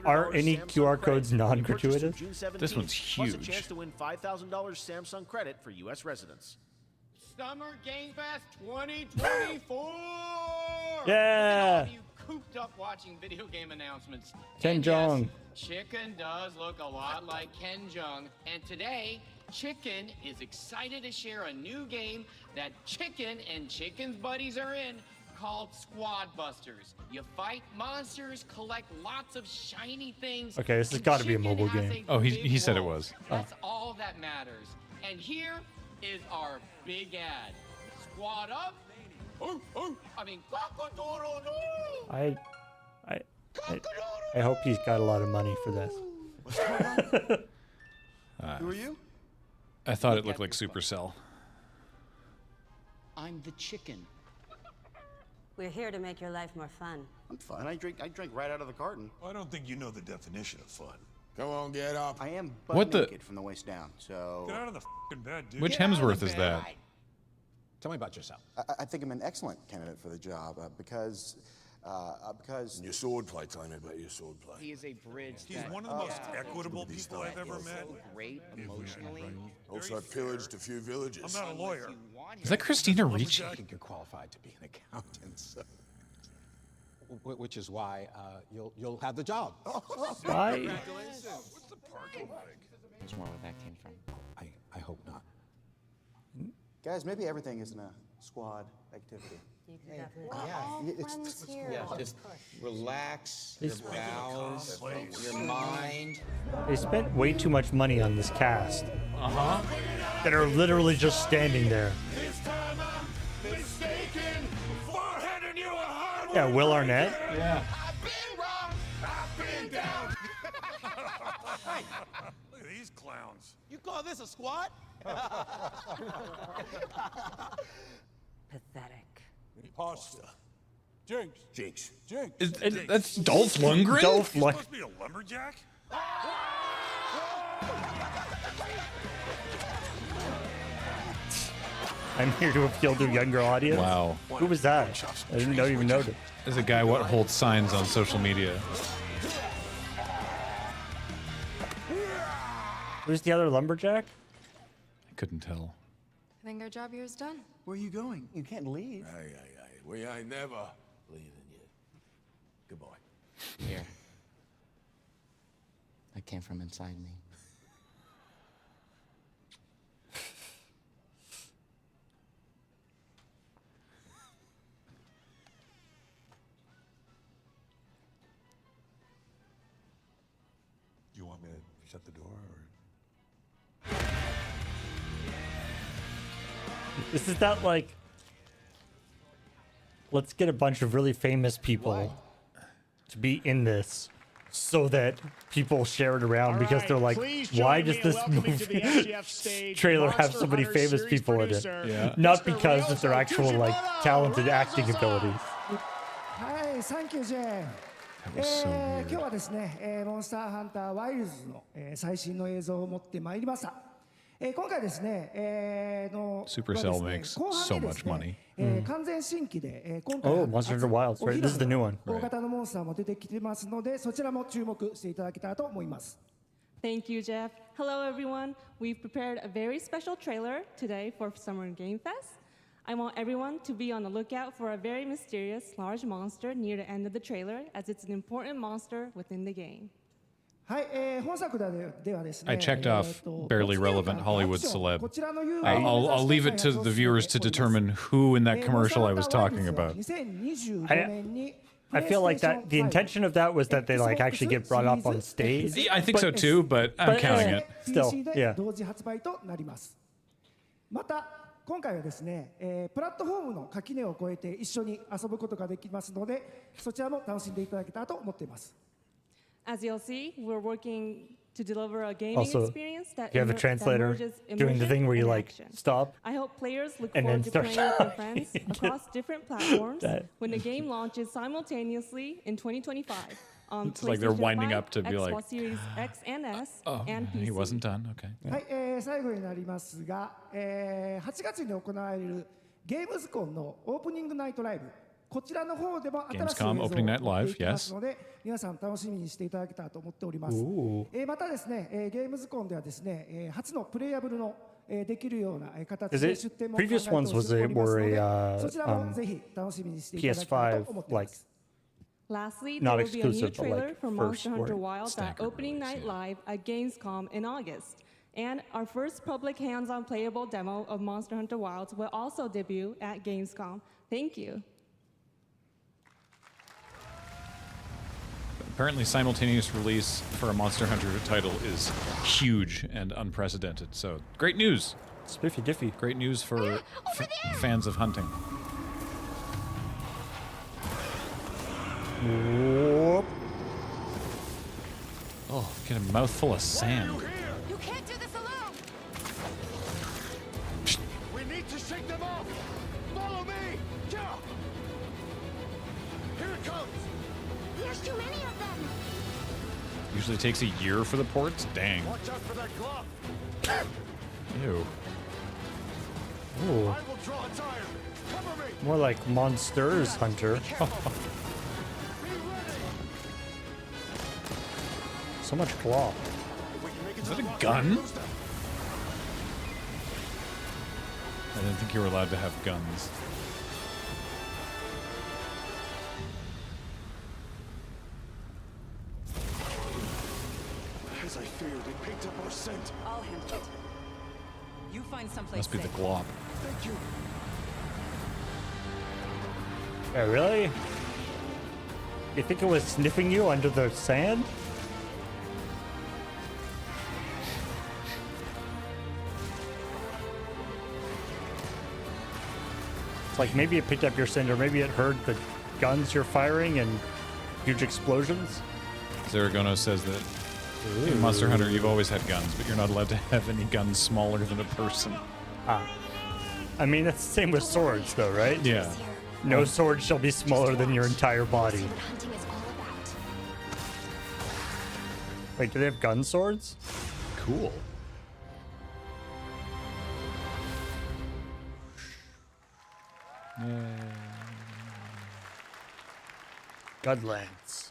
S1: Are any QR codes non-gratuitous?
S2: This one's huge.
S4: Plus a chance to win $5,000 Samsung credit for U.S. residents.
S19: Summer Game Fest 2024!
S1: Yeah.
S19: You cooped up watching video game announcements.
S1: Ken
S19: And
S1: Jeong.
S19: Yes, Chicken does look a lot like Ken Jeong. And today, Chicken is excited to share a new game that Chicken and Chicken's buddies are in called Squad Busters. You fight monsters, collect lots of shiny things.
S1: Okay, this has got to be a mobile game.
S2: Oh, he said it was.
S19: That's all that matters. And here is our big ad. Squad up. I mean, cock-a-doodle-doo.
S1: I hope he's got a lot of money for this.
S10: Who are you?
S2: I thought it looked like Supercell.
S19: I'm the chicken.
S20: We're here to make your life more fun.
S18: I'm fun. I drink right out of the carton.
S21: I don't think you know the definition of fun.
S18: Come on, get up. I am butt
S2: What the-
S18: naked from the waist down, so...
S21: Get out of the f***ing bed, dude.
S2: Which
S21: Get out of
S2: Hemsworth
S21: the
S2: is
S21: bed.
S2: that?
S18: Tell me about yourself. I think I'm an excellent candidate for the job because...
S21: Your swordplay, tell me about your swordplay.
S19: He is a bridge.
S21: He's one of the most equitable people I've ever met.
S19: Great emotionally.
S21: Also, I've pillaged a few villages. I'm not a lawyer.
S2: Is that Christina Ricci?
S18: I think you're qualified to be an accountant, so... Which is why you'll have the job.
S1: Why?
S21: What's the parking like?
S19: There's more where that came from.
S18: I hope not. Guys, maybe everything isn't a squad activity.
S19: Just relax
S1: your
S19: bowels, your mind.
S1: They spent way too much money on this cast. That are literally just standing there. Yeah, Will Arnett.
S21: Yeah.
S19: Hey,
S21: Look at these clowns.
S19: you call this a squat?
S20: Pathetic.
S21: Pasta. Jinx.
S2: That's Dolph Lundgren?
S1: Dolph
S21: You
S1: Lundgren.
S21: supposed to be a lumberjack?
S1: I'm here to appeal to a younger audience.
S2: Wow.
S1: Who was that? I didn't even know it.
S2: There's a guy what holds signs on social media.
S1: Who's the other lumberjack?
S2: I couldn't tell.
S6: I think our job here is done.
S3: Where are you going? You can't leave.
S21: Aye. We ain't never leaving you. Goodbye.
S10: Here. That came from inside me.
S21: You want me to shut the door, or?
S1: This is not like, let's get a bunch of really famous people to be in this so that people share it around because they're like, why does this movie trailer have so many famous people in it?
S2: Yeah.
S1: Not because of their actual like talented acting abilities.
S3: Hi, thank you, Jay.
S2: That was so weird.
S3: 今日はですね、モンスターハンターワイルズの、最新の映像を持ってまいりました。今回ですね、
S2: Supercell makes so much money.
S3: 完全新規で、今回
S1: Oh, Monster Hunter Wilds, right? This is the new one.
S3: 大型のモンスターも出てきてますので、そちらも注目していただけたらと思います。
S9: Thank you, Jeff. Hello, everyone. We've prepared a very special trailer today for Summer Game Fest. I want everyone to be on the lookout for a very mysterious large monster near the end of the trailer, as it's an important monster within the game.
S3: はい、本作ではですね、
S2: I checked off barely relevant Hollywood celeb. I'll leave it to the viewers to determine who in that commercial I was talking about.
S1: I feel like that the intention of that was that they like actually get brought up on stage.
S2: Yeah, I think so too, but I'm counting it.
S1: Still, yeah.
S3: 同時発売となります。また今回はですね、プラットフォームの垣根を越えて一緒に遊ぶことができますので、そちらも楽しんでいただけたらと思っています。
S9: As you'll see, we're working to deliver a gaming
S1: Also,
S9: experience that
S1: you have a translator doing the thing where you like stop.
S9: I hope players look
S1: and
S9: forward
S1: then
S9: to playing with their
S1: start
S9: friends across different platforms when the game launches simultaneously in 2025 on
S2: It's like they're
S9: PlayStation
S2: winding
S9: 5,
S2: up to be like,
S9: Xbox Series X and S,
S2: oh,
S9: and PC.
S2: he wasn't done. Okay.
S3: はい、最後になりますが、8月に行われるゲームズコンのオープニングナイトライブ。こちらの方でも新しい映像を持っていきますので、皆さん楽しみにしていただけたらと思っております。またですね、ゲームズコンではですね、初のプレイヤブルのできるような形で出展も考えておりますので、そちらもぜひ楽しみにしていただけたらと思っています。
S9: Lastly, there will be a new trailer for Monster Hunter Wilds at Opening Night Live at Gamescom in August. And our first public hands-on playable demo of Monster Hunter Wilds will also debut at Gamescom. Thank you.
S2: Apparently, simultaneous release for a Monster Hunter title is huge and unprecedented. So, great news.
S1: Spiffy diffy.
S2: Great news for fans of hunting.
S1: Whoop.
S2: Oh, get a mouthful of sand.
S6: You can't do this alone.
S12: We need to shake them off. Follow me. Yeah. Here it comes.
S6: There's too many of them.
S2: Usually takes a year for the ports. Dang.
S12: Watch out for that glove.
S2: Ew.
S1: Ooh.
S12: I will draw its iron. Cover me.
S1: More like Monsters Hunter. So much claw.
S2: Is that a gun? I didn't think you were allowed to have guns.
S12: As I feared, it picked up our scent.
S22: I'll handle it. You find someplace
S2: Must be the
S22: safe.
S2: glop.
S12: Thank you.
S1: Yeah, really? You think it was sniffing you under the sand? It's like maybe it picked up your scent, or maybe it heard the guns you're firing and huge explosions.
S2: Zaragono says that in Monster Hunter you've always had guns, but you're not allowed to have any guns smaller than a person.
S1: Ah. I mean, that's the same with swords, though, right?
S2: Yeah.
S1: No sword shall be smaller than your entire body. Wait, do they have gun swords?
S2: Cool.
S1: Godlands.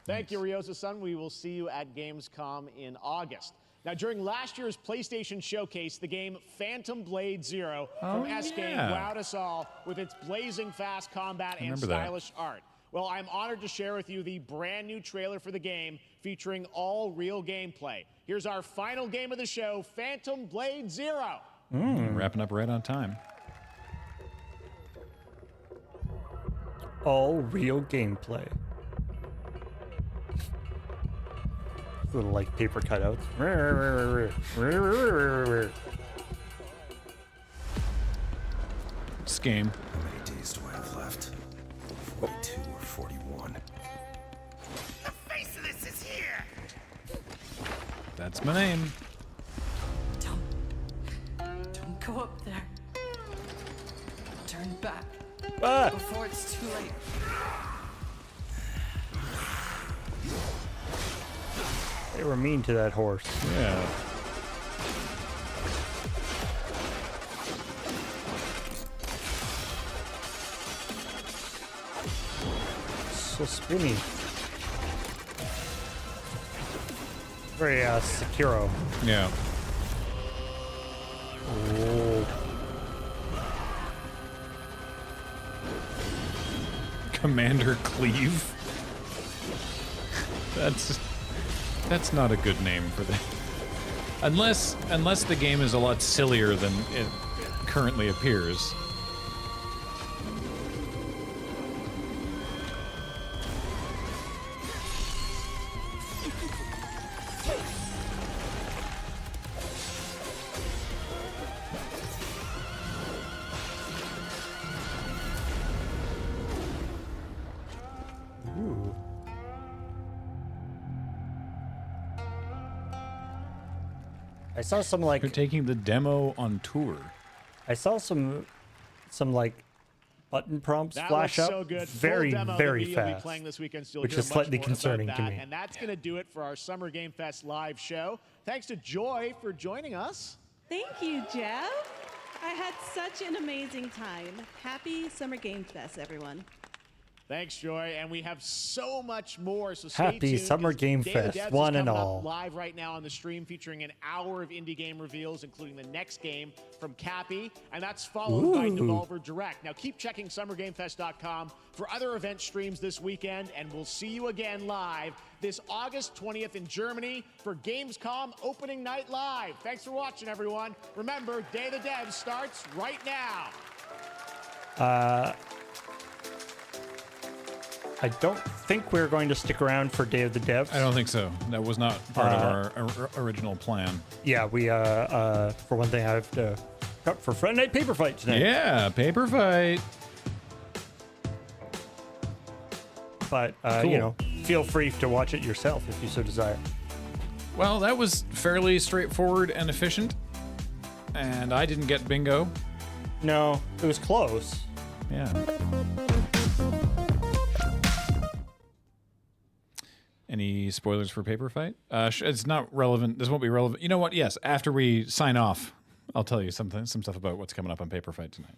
S4: Thank you, Ryosa-san. We will see you at Gamescom in August. Now, during last year's PlayStation Showcase, the game Phantom Blade Zero from S-Game wowed us all with its blazing fast combat and stylish art. Well, I'm honored to share with you the brand new trailer for the game featuring all real gameplay. Here's our final game of the show, Phantom Blade Zero.
S2: Wrapping up right on time.
S1: All real gameplay. Little like paper cutouts.
S2: This game.
S8: How many days do I have left? 42 or 41?
S12: The face of this is here!
S2: That's my name.
S22: Don't go up there. Turn back. Before it's too late.
S1: They were mean to that horse.
S2: Yeah.
S1: So spinny. Very Sekiro.
S2: Yeah.
S1: Oh.
S2: Commander Cleave. That's not a good name for that. Unless the game is a lot sillier than it currently appears.
S1: Ooh. I saw some like
S2: They're taking the demo on tour.
S1: I saw some like button prompts
S4: That
S1: flash
S4: looks
S1: up
S4: so good.
S1: very
S4: Full demo
S1: very
S4: that we'll be
S1: fast,
S4: playing this weekend, so you'll
S1: which
S4: hear
S1: is slightly
S4: much more
S1: concerning
S4: about
S1: to
S4: that.
S1: me.
S4: And that's going to do it for our Summer Game Fest live show. Thanks to Joy for joining us.
S9: Thank you, Jeff. I had such an amazing time. Happy Summer Game Fest, everyone.
S4: Thanks, Joy. And we have so much more, so stay
S1: Happy
S4: tuned.
S1: Summer Game
S4: Day of the
S1: Fest,
S4: Devs
S1: one
S4: is
S1: and
S4: coming up
S1: all.
S4: live right now on the stream, featuring an hour of indie game reveals, including the next game from Cappy, and that's followed by
S1: Ooh.
S4: Devolver Direct. Now keep checking SummerGameFest.com for other event streams this weekend, and we'll see you again live this August 20th in Germany for Gamescom Opening Night Live. Thanks for watching, everyone. Remember, Day of the Devs starts right now.
S1: I don't think we're going to stick around for Day of the Devs.
S2: I don't think so. That was not part of our original plan.
S1: Yeah, we for one thing I have to cut for Friday Night Paper Fight tonight.
S2: Yeah, Paper Fight.
S1: But
S2: Cool.
S1: you know, feel free to watch it yourself if you so desire.
S2: Well, that was fairly straightforward and efficient. And I didn't get bingo.
S1: No, it was close.
S2: Yeah. Any spoilers for Paper Fight? It's not relevant. This won't be relevant. You know what? Yes, after we sign off, I'll tell you some stuff about what's coming up on Paper Fight tonight.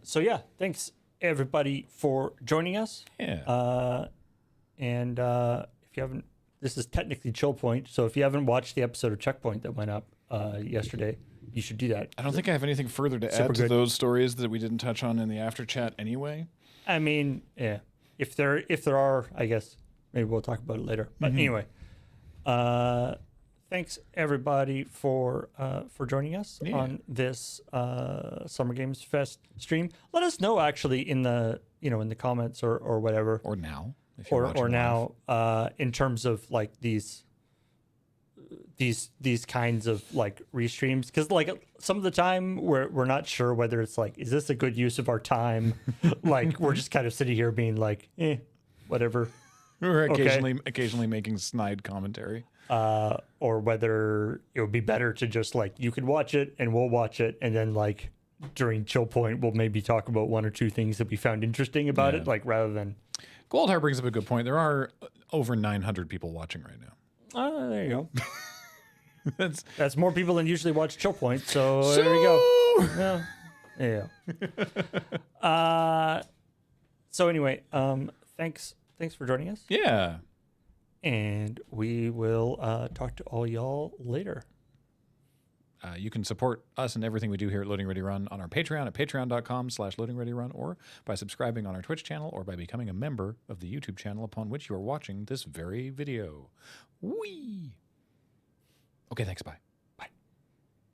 S1: So yeah, thanks everybody for joining us.
S2: Yeah.
S1: And if you haven't, this is technically ChillPoint. So if you haven't watched the episode of Checkpoint that went up yesterday, you should do that.
S2: I don't think I have anything further to
S1: Super
S2: add to
S1: good.
S2: those stories that we didn't touch on in the after chat anyway.
S1: I mean, yeah. If there are, I guess maybe we'll talk about it later. But anyway, thanks everybody for joining us on this Summer Games Fest stream. Let us know actually in the comments or whatever,
S2: or now if you're
S1: or
S2: watching
S1: now in terms of like these kinds of like restreams, because like some of the time we're not sure whether it's like, is this a good use of our time? Like we're just kind of sitting here being like, whatever.
S2: We're
S1: Okay.
S2: occasionally making snide commentary.
S1: Or whether it would be better to just like, you could watch it and we'll watch it, and then like during Chill Point we'll maybe talk about one or two things that we found interesting about it, like rather than.
S2: Goldheart brings up a good point. There are over 900 people watching right now.
S1: There you go. That's more people than usually watch Chill Point. So there you go. Yeah. So anyway, thanks for joining us.
S2: Yeah.
S1: And we will talk to all y'all later.
S2: You can support us and everything we do here at Loading Ready Run on our Patreon at patreon.com/loadingreadyrun, or by subscribing on our Twitch channel, or by becoming a member of the YouTube channel upon which you are watching this very video. Whee! Okay, thanks, bye.